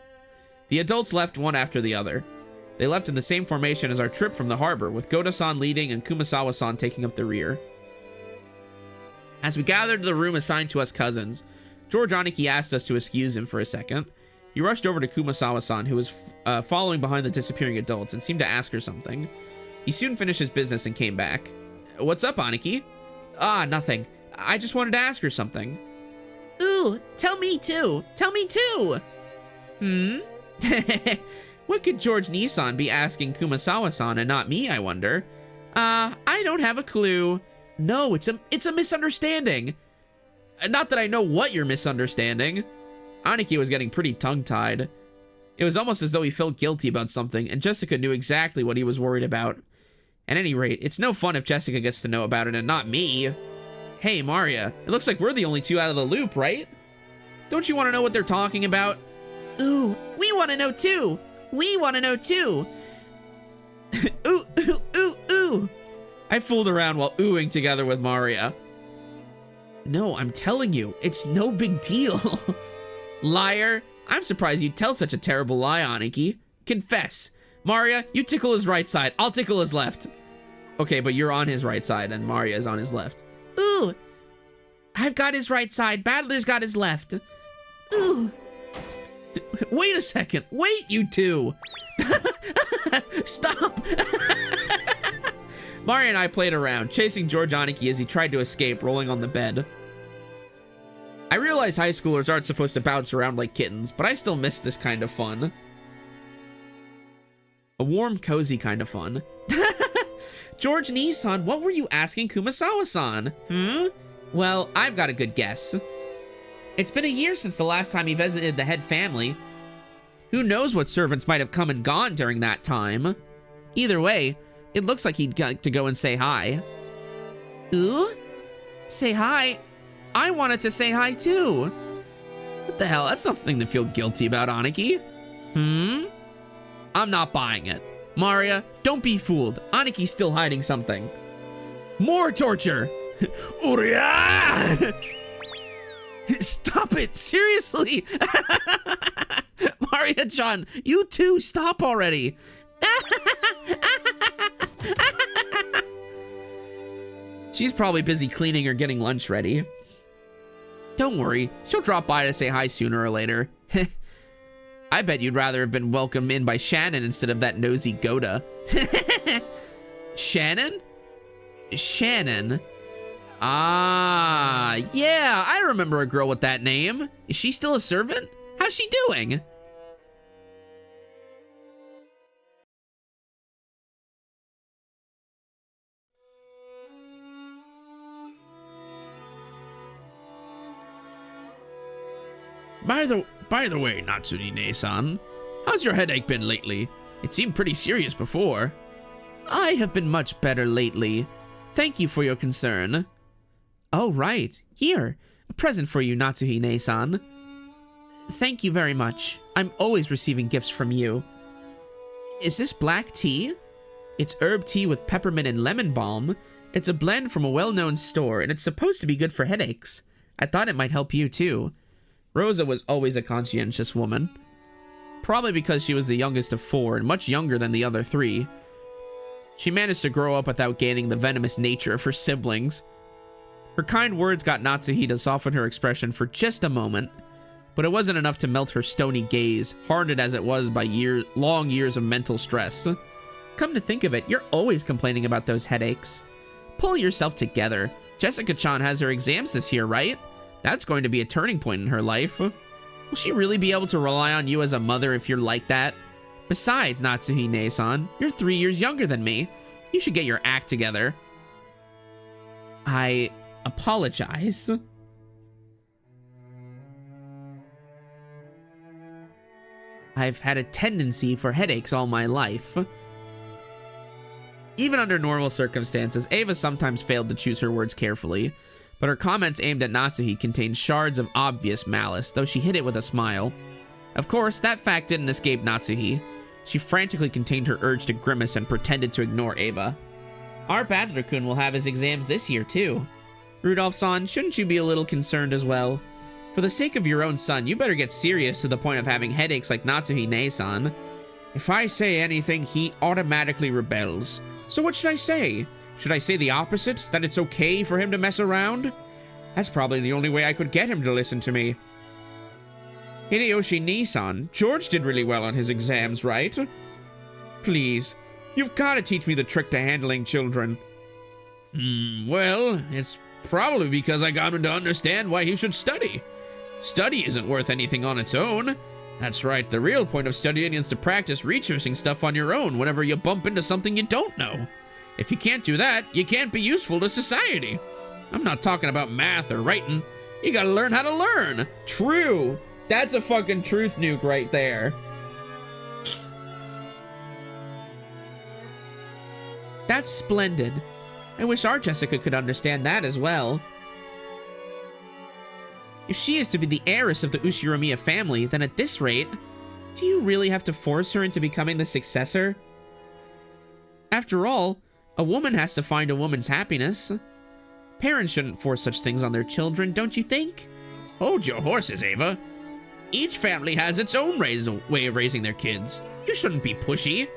The adults left one after the other. They left in the same formation as our trip from the harbor, with Goda-san leading and Kumasawa-san taking up the rear. As we gathered to the room assigned to us cousins, George Aniki asked us to excuse him for a second. He rushed over to Kumasawa-san, who was following behind the disappearing adults, and seemed to ask her something. He soon finished his business and came back. What's up, Aniki? Ah, nothing. I just wanted to ask her something. Ooh, tell me too. Tell me too. What could George Nissan be asking Kumasawa-san and not me, I wonder? I don't have a clue. No, it's a misunderstanding. Not that I know what you're misunderstanding. Aniki was getting pretty tongue-tied. It was almost as though he felt guilty about something, and Jessica knew exactly what he was worried about. At any rate, it's no fun if Jessica gets to know about it and not me. Hey, Maria, it looks like we're the only two out of the loop, right? Don't you want to know what they're talking about? Ooh, we want to know too. We want to know too. Ooh, ooh, ooh, ooh. I fooled around while oohing together with Maria. No, I'm telling you, it's no big deal. Liar. I'm surprised you'd tell such a terrible lie, Aniki. Confess. Maria, you tickle his right side. I'll tickle his left. Okay, but you're on his right side and Maria's on his left. Ooh. I've got his right side. Battler's got his left. Ooh. Wait a second. Wait, you two. Stop. Maria and I played around, chasing George Aniki as he tried to escape, rolling on the bed. I realize high schoolers aren't supposed to bounce around like kittens, but I still miss this kind of fun. A warm, cozy kind of fun. George Nissan, what were you asking Kumasawa-san? Well, I've got a good guess. It's been a year since the last time he visited the head family. Who knows what servants might have come and gone during that time? Either way, it looks like he'd got to go and say hi. Ooh? Say hi? I wanted to say hi too. What the hell? That's nothing to feel guilty about, Aniki. I'm not buying it. Maria, don't be fooled. Aniki's still hiding something. More torture! Uria! Stop it! Seriously! Maria-chan, you too, stop already! She's probably busy cleaning or getting lunch ready. Don't worry, she'll drop by to say hi sooner or later. I bet you'd rather have been welcomed in by Shannon instead of that nosy Goda. Shannon? Shannon? Ah, yeah, I remember a girl with that name. Is she still a servant? How's she doing? By the way, Natsune-san, how's your headache been lately? It seemed pretty serious before. I have been much better lately. Thank you for your concern. Oh, right. Here, a present for you, Natsuhine-san. Thank you very much. I'm always receiving gifts from you. Is this black tea? It's herb tea with peppermint and lemon balm. It's a blend from a well-known store, and it's supposed to be good for headaches. I thought it might help you, too. Rosa was always a conscientious woman. Probably because she was the youngest of four and much younger than the other three. She managed to grow up without gaining the venomous nature of her siblings. Her kind words got Natsuhi to soften her expression for just a moment, but it wasn't enough to melt her stony gaze, hardened as it was by long years of mental stress. Come to think of it, you're always complaining about those headaches. Pull yourself together. Jessica-chan has her exams this year, right? That's going to be a turning point in her life. Will she really be able to rely on you as a mother if you're like that? Besides, Natsuhine-san, you're 3 years younger than me. You should get your act together. I apologize. I've had a tendency for headaches all my life. Even under normal circumstances, Ava sometimes failed to choose her words carefully, but her comments aimed at Natsuhi contained shards of obvious malice, though she hid it with a smile. Of course, that fact didn't escape Natsuhi. She frantically contained her urge to grimace and pretended to ignore Ava. Our Battler-kun will have his exams this year, too. Rudolph-san, shouldn't you be a little concerned as well? For the sake of your own son, you better get serious to the point of having headaches like Natsuhine-san. If I say anything, he automatically rebels. So what should I say? Should I say the opposite? That it's okay for him to mess around? That's probably the only way I could get him to listen to me. Hideyoshi-Nissan, George did really well on his exams, right? Please, you've got to teach me the trick to handling children. Well, it's probably because I got him to understand why he should study. Study isn't worth anything on its own. That's right, the real point of studying is to practice researching stuff on your own whenever you bump into something you don't know. If you can't do that, you can't be useful to society. I'm not talking about math or writing. You gotta learn how to learn. True. That's a fucking truth nuke right there. That's splendid. I wish our Jessica could understand that as well. If she is to be the heiress of the Ushiromiya family, then at this rate, do you really have to force her into becoming the successor? After all, a woman has to find a woman's happiness. Parents shouldn't force such things on their children, don't you think? Hold your horses, Ava. Each family has its own way of raising their kids. You shouldn't be pushy.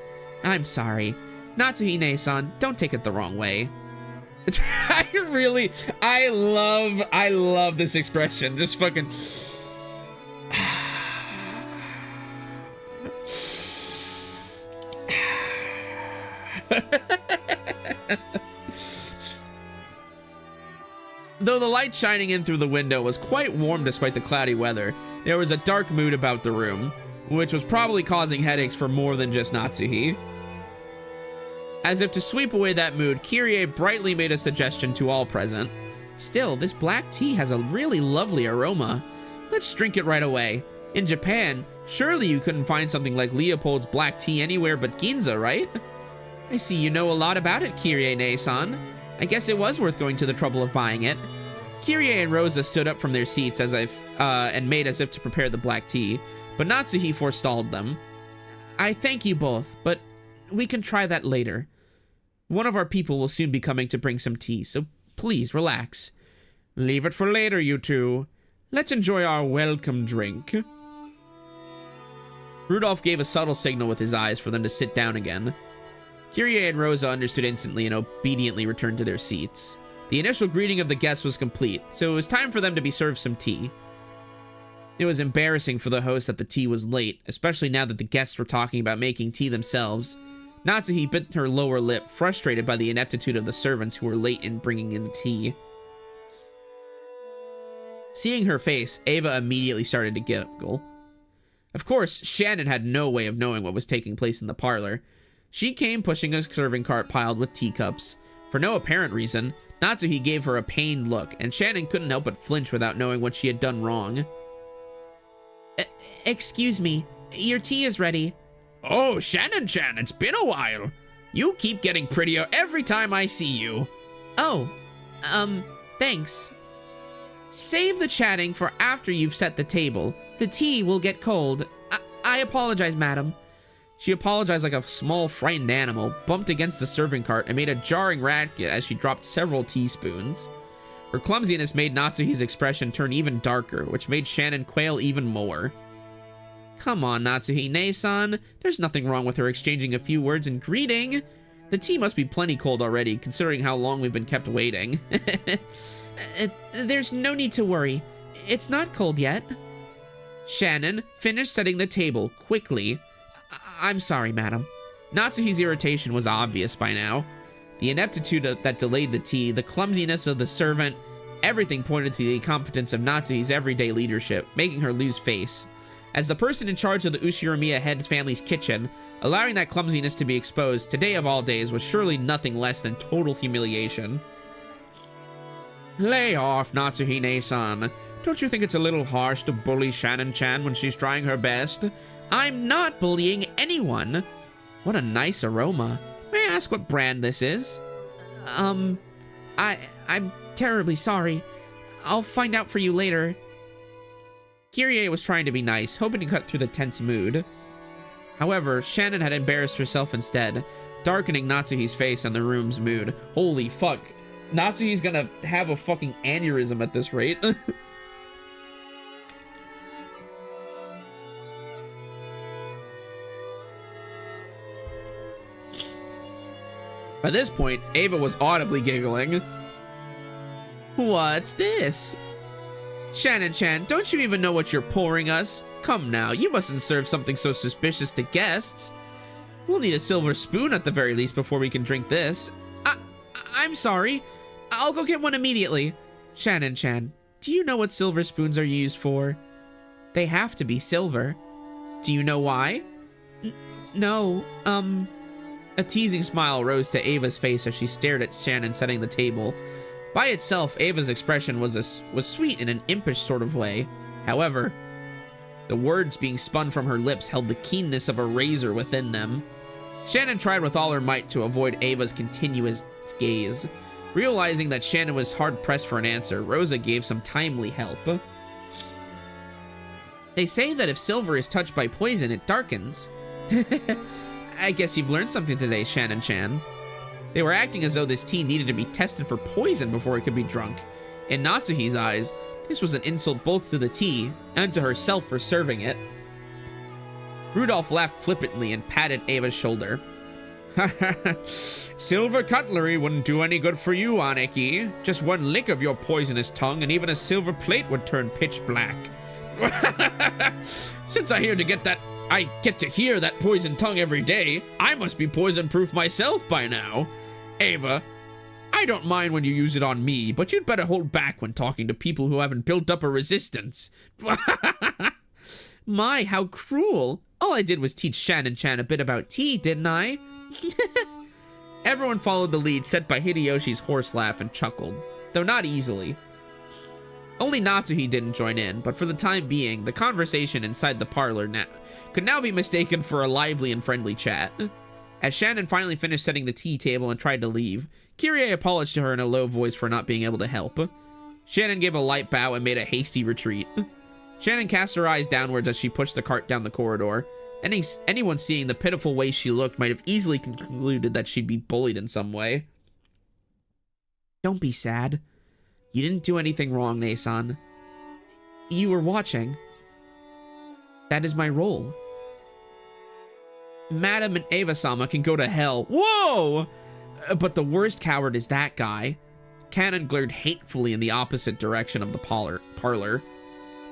I'm sorry. Natsuhine-san, don't take it the wrong way. I love this expression. Just fucking. Though the light shining in through the window was quite warm despite the cloudy weather, there was a dark mood about the room, which was probably causing headaches for more than just Natsuhi. As if to sweep away that mood, Kyrie brightly made a suggestion to all present. Still, this black tea has a really lovely aroma. Let's drink it right away. In Japan, surely you couldn't find something like Leopold's black tea anywhere but Ginza, right? I see you know a lot about it, Kyrie-ne-san. I guess it was worth going to the trouble of buying it. Kyrie and Rosa stood up from their seats and made as if to prepare the black tea, but Natsuhi forestalled them. I thank you both, but we can try that later. One of our people will soon be coming to bring some tea, so please relax. Leave it for later, you two. Let's enjoy our welcome drink. Rudolph gave a subtle signal with his eyes for them to sit down again. Kyrie and Rosa understood instantly and obediently returned to their seats. The initial greeting of the guests was complete, so it was time for them to be served some tea. It was embarrassing for the host that the tea was late, especially now that the guests were talking about making tea themselves. Natsuhi bit her lower lip, frustrated by the ineptitude of the servants who were late in bringing in the tea. Seeing her face, Ava immediately started to giggle. Of course, Shannon had no way of knowing what was taking place in the parlor. She came pushing a serving cart piled with teacups. For no apparent reason, Natsuhi gave her a pained look, and Shannon couldn't help but flinch without knowing what she had done wrong. Excuse me, your tea is ready. Oh, Shannon-chan, it's been a while. You keep getting prettier every time I see you. Oh, thanks. Save the chatting for after you've set the table. The tea will get cold. I apologize, madam. She apologized like a small, frightened animal, bumped against the serving cart, and made a jarring racket as she dropped several teaspoons. Her clumsiness made Natsuhi's expression turn even darker, which made Shannon quail even more. Come on, Natsuhi-ne-san. There's nothing wrong with her exchanging a few words and greeting. The tea must be plenty cold already, considering how long we've been kept waiting. There's no need to worry. It's not cold yet. Shannon, finish setting the table, quickly. I'm sorry, madam. Natsuhi's irritation was obvious by now. The ineptitude that delayed the tea, the clumsiness of the servant, everything pointed to the incompetence of Natsuhi's everyday leadership, making her lose face. As the person in charge of the Ushiromiya head family's kitchen, allowing that clumsiness to be exposed, today of all days, was surely nothing less than total humiliation. Lay off, Natsuhi-ne-san. Don't you think it's a little harsh to bully Shannon-chan when she's trying her best? I'm not bullying anyone. What a nice aroma. May I ask what brand this is? I'm terribly sorry. I'll find out for you later. Kyrie was trying to be nice, hoping to cut through the tense mood. However, Shannon had embarrassed herself instead, darkening Natsuhi's face and the room's mood. Holy fuck. Natsuhi's gonna have a fucking aneurysm at this rate. By this point, Ava was audibly giggling. What's this? Shannon-chan, don't you even know what you're pouring us? Come now, you mustn't serve something so suspicious to guests. We'll need a silver spoon at the very least before we can drink this. I'm sorry. I'll go get one immediately. Shannon-chan, do you know what silver spoons are used for? They have to be silver. Do you know why? No, A teasing smile rose to Ava's face as she stared at Shannon setting the table. By itself, Ava's expression was sweet in an impish sort of way. However, the words being spun from her lips held the keenness of a razor within them. Shannon tried with all her might to avoid Ava's continuous gaze. Realizing that Shannon was hard-pressed for an answer, Rosa gave some timely help. They say that if silver is touched by poison, it darkens. I guess you've learned something today, Shannon-chan. They were acting as though this tea needed to be tested for poison before it could be drunk. In Natsuhi's eyes, this was an insult both to the tea and to herself for serving it. Rudolph laughed flippantly and patted Ava's shoulder. Silver cutlery wouldn't do any good for you, Aneki. Just one lick of your poisonous tongue and even a silver plate would turn pitch black. Since I get to hear that poison tongue every day, I must be poison-proof myself by now. Ava, I don't mind when you use it on me, but you'd better hold back when talking to people who haven't built up a resistance. My, how cruel. All I did was teach Shannon-chan a bit about tea, didn't I? Everyone followed the lead set by Hideyoshi's horse laugh and chuckled, though not easily. Only Natsuhi didn't join in, but for the time being, the conversation inside the parlor could now be mistaken for a lively and friendly chat. As Shannon finally finished setting the tea table and tried to leave, Kyrie apologized to her in a low voice for not being able to help. Shannon gave a light bow and made a hasty retreat. Shannon cast her eyes downwards as she pushed the cart down the corridor. Anyone seeing the pitiful way she looked might have easily concluded that she'd be bullied in some way. Don't be sad. You didn't do anything wrong, Nason. You were watching. That is my role. Madam and Ava-sama can go to hell. Whoa! But the worst coward is that guy. Cannon glared hatefully in the opposite direction of the parlor.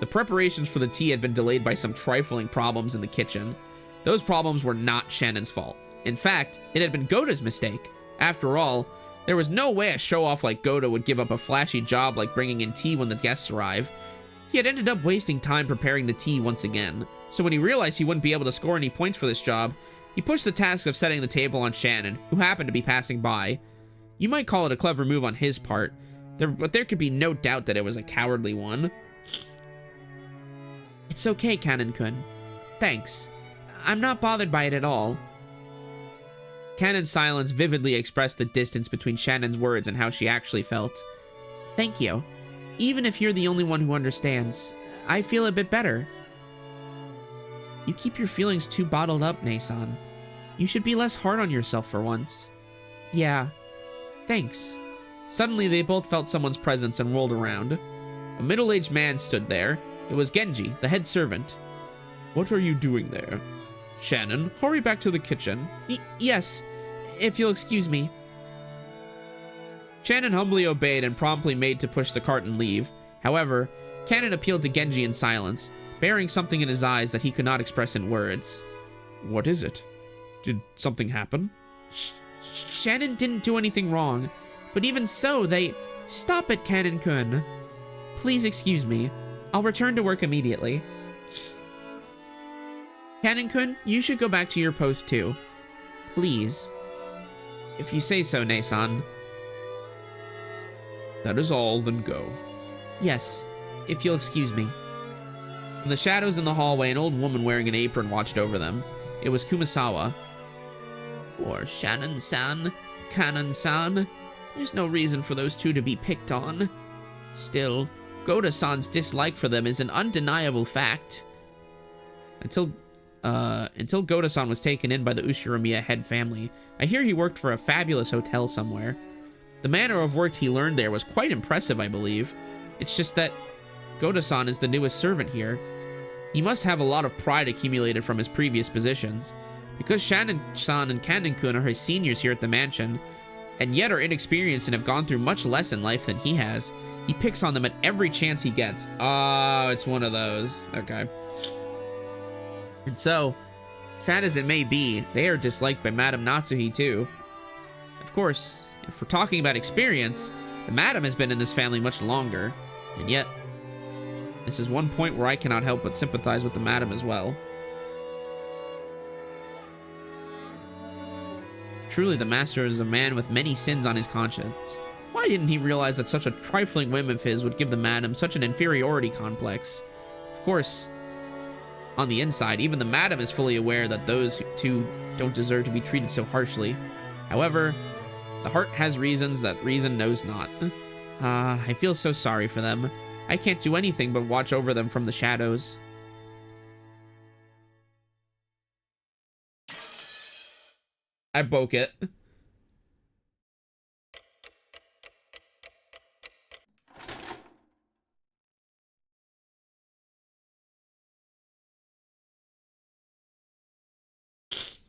The preparations for the tea had been delayed by some trifling problems in the kitchen. Those problems were not Shannon's fault. In fact, it had been Goda's mistake. After all, there was no way a show-off like Goda would give up a flashy job like bringing in tea when the guests arrive. He had ended up wasting time preparing the tea once again, so when he realized he wouldn't be able to score any points for this job, he pushed the task of setting the table on Shannon, who happened to be passing by. You might call it a clever move on his part, but there could be no doubt that it was a cowardly one. It's okay, Cannon-kun. Thanks. I'm not bothered by it at all. Cannon's silence vividly expressed the distance between Shannon's words and how she actually felt. Thank you. Even if you're the only one who understands, I feel a bit better. You keep your feelings too bottled up, Nason. You should be less hard on yourself for once. Yeah. Thanks. Suddenly, they both felt someone's presence and rolled around. A middle-aged man stood there. It was Genji, the head servant. What are you doing there? Shannon, hurry back to the kitchen. Yes, if you'll excuse me. Shannon humbly obeyed and promptly made to push the cart and leave. However, Cannon appealed to Genji in silence, bearing something in his eyes that he could not express in words. What is it? Did something happen? Shannon didn't do anything wrong, but even so, they... Stop it, Cannon-kun. Please excuse me. I'll return to work immediately. Cannon-kun, you should go back to your post too. Please. If you say so, Nason. That is all, then go. Yes, if you'll excuse me. In the shadows in the hallway, an old woman wearing an apron watched over them. It was Kumasawa. Poor Shannon-san, Cannon-san. There's no reason for those two to be picked on. Still, Goda-san's dislike for them is an undeniable fact. Until Goda-san was taken in by the Ushiromiya head family, I hear he worked for a fabulous hotel somewhere. The manner of work he learned there was quite impressive, I believe. It's just that Goda-san is the newest servant here. He must have a lot of pride accumulated from his previous positions. Because Shannon-san and Cannon-kun are his seniors here at the mansion, and yet are inexperienced and have gone through much less in life than he has, he picks on them at every chance he gets. Oh, it's one of those. Okay. And so, sad as it may be, they are disliked by Madame Natsuhi too. Of course, if we're talking about experience, the Madame has been in this family much longer, and yet, this is one point where I cannot help but sympathize with the Madame as well. Truly, the Master is a man with many sins on his conscience. Why Why didn't he realize that such a trifling whim of his would give the madam such an inferiority complex? Of course, on the inside, even the madam is fully aware that those two don't deserve to be treated so harshly. However, the heart has reasons that reason knows not. I feel so sorry for them. I can't do anything but watch over them from the shadows. I broke it.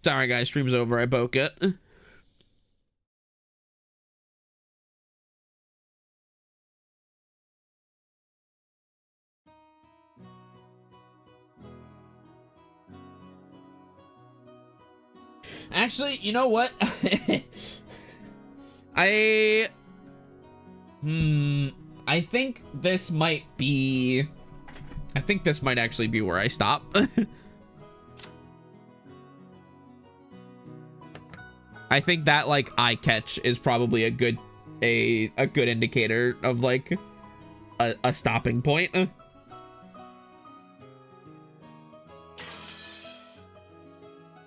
Sorry guys, stream's over, I broke it. Actually, you know what? I think this might be... I think this might actually be where I stop. I think that, like, eye catch is probably a good indicator of, like, a stopping point.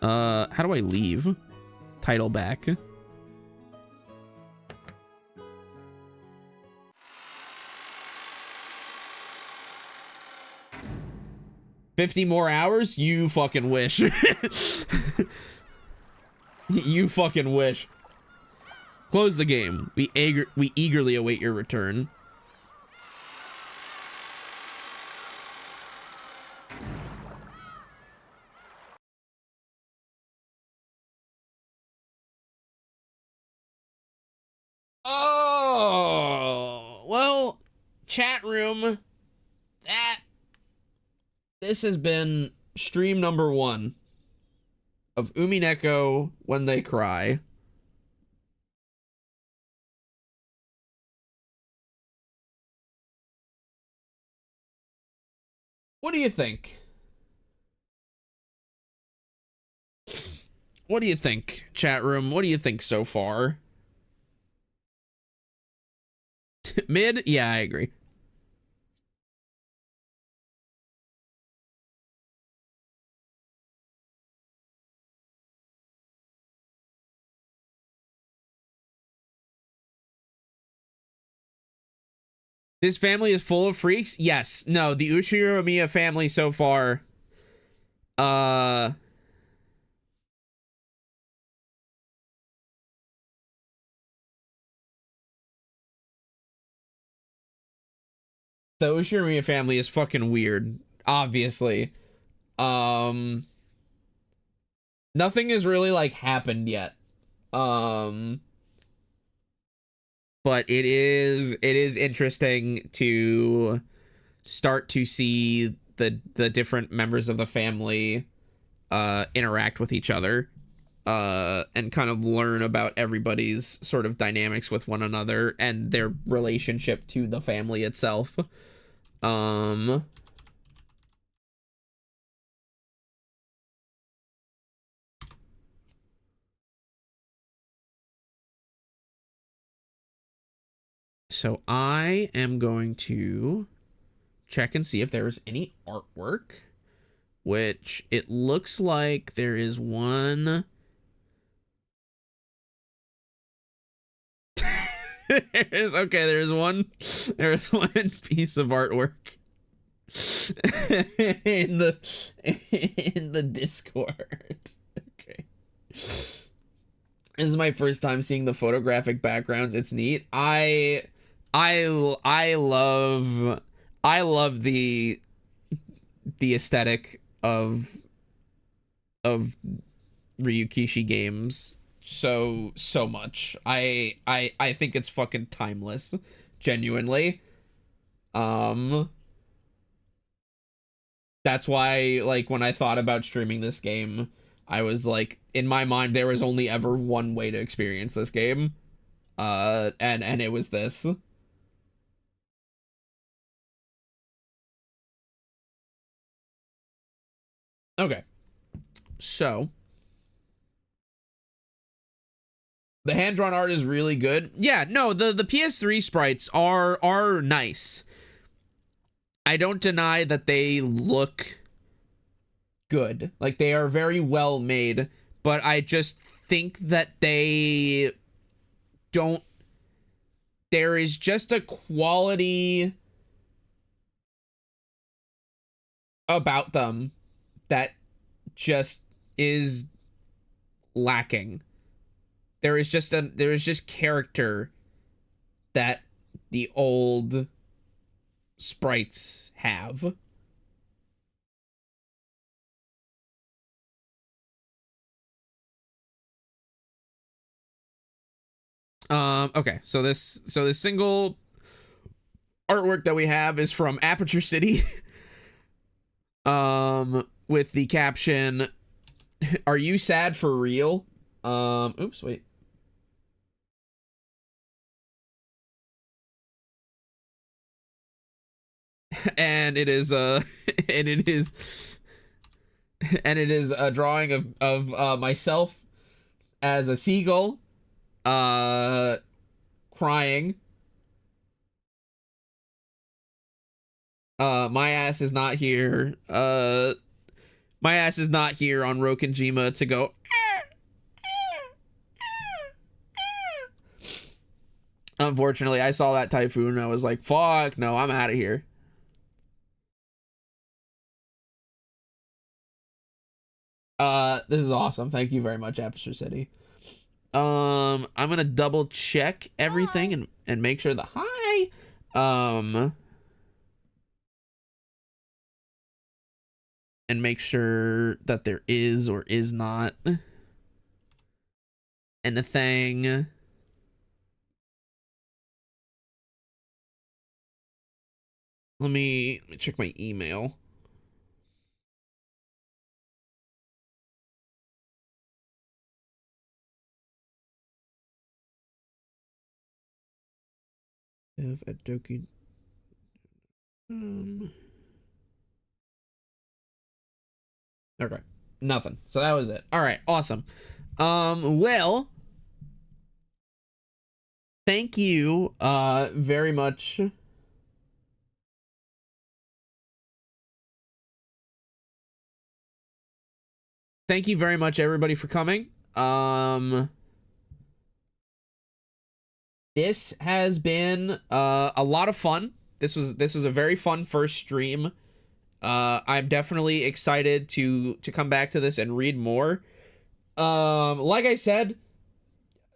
How do I leave? Title back. $50 more hours? You fucking wish. You fucking wish. Close the game. We eagerly await your return. Oh, well, chat room, this has been stream number 1 of Umineko When They Cry. What do you think? What do you think, chat room? What do you think so far? Mid? Yeah, I agree. This family is full of freaks? Yes. No, the Uchiromiya family so far, the Uchiromiya family is fucking weird, obviously. Nothing has really, like, happened yet. But it is interesting to start to see the different members of the family interact with each other, and kind of learn about everybody's sort of dynamics with one another and their relationship to the family itself. So I am going to check and see if there's any artwork, which it looks like there is one. There's one piece of artwork in the Discord. Okay. This is my first time seeing the photographic backgrounds. It's neat. I love the aesthetic of Ryukishi games so much. I think it's fucking timeless, genuinely. That's why, like, when I thought about streaming this game, I was like, in my mind there was only ever one way to experience this game, and it was this. Okay, so The hand-drawn art is really good. Yeah, no, the PS3 sprites are nice. I don't deny that they look good. Like, they are very well made, but I just think that they don't... There is just a quality about them that just is lacking. There is just character that the old sprites have. Okay, so this single artwork that we have is from Aperture City. With the caption, "Are you sad for real?" Oops, wait. And it is and it is a drawing of myself as a seagull crying. My ass is not here. My ass is not here on Rokenjima to go. Unfortunately, I saw that typhoon and I was like, fuck, no, I'm out of here. This is awesome. Thank you very much, Aperture City. I'm gonna double check everything and make sure that and make sure that there is or is not anything. Let me check my email. If at Doki. Okay. Nothing. So that was it. All right. Awesome. Well, thank you very much. Thank you very much, everybody, for coming. This has been a lot of fun. This was a very fun first stream. I'm definitely excited to come back to this and read more. Like I said,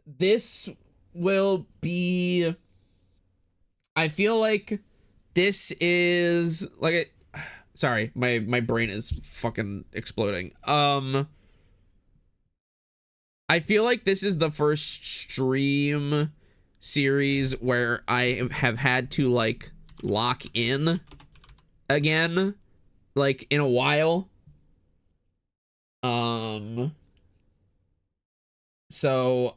this will be... I feel like this is like sorry, my brain is fucking exploding. I feel like this is the first stream series where I have had to like lock in again, like in a while. So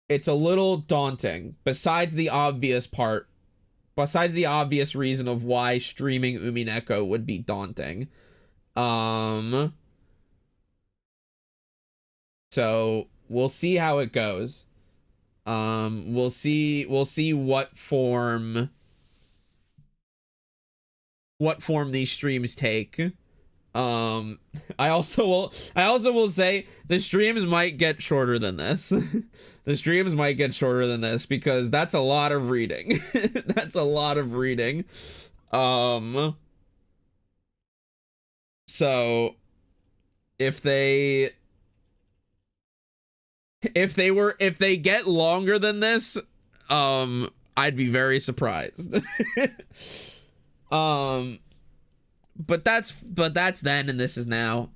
it's a little daunting, besides the obvious reason of why streaming Umineko would be daunting. So we'll see how it goes. We'll see what form these streams take. I also will say the streams might get shorter than this. The streams might get shorter than this because that's a lot of reading. That's a lot of reading. So if they get longer than this, I'd be very surprised. But that's then and this is now.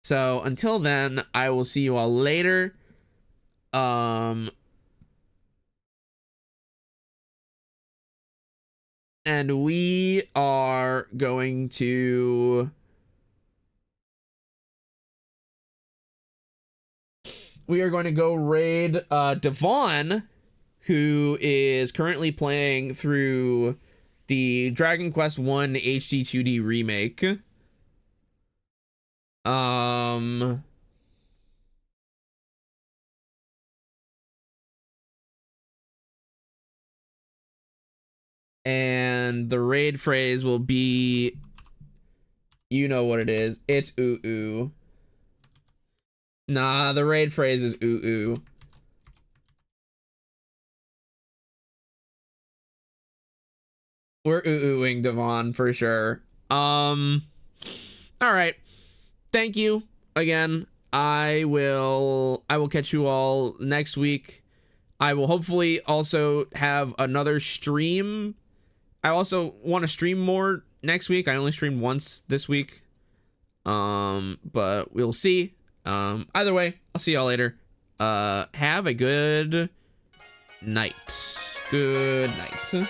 So until then, I will see you all later. And we are going to go raid Devon, who is currently playing through the Dragon Quest 1 HD 2D remake. And the raid phrase will be, you know what it is. It's ooh ooh. Nah, the raid phrase is ooh ooh. We're ooh oohing Devon for sure. All right. Thank you again. I will catch you all next week. I will hopefully also have another stream. I also want to stream more next week. I only streamed once this week. But we'll see. Either way, I'll see y'all later. Have a good night. Good night.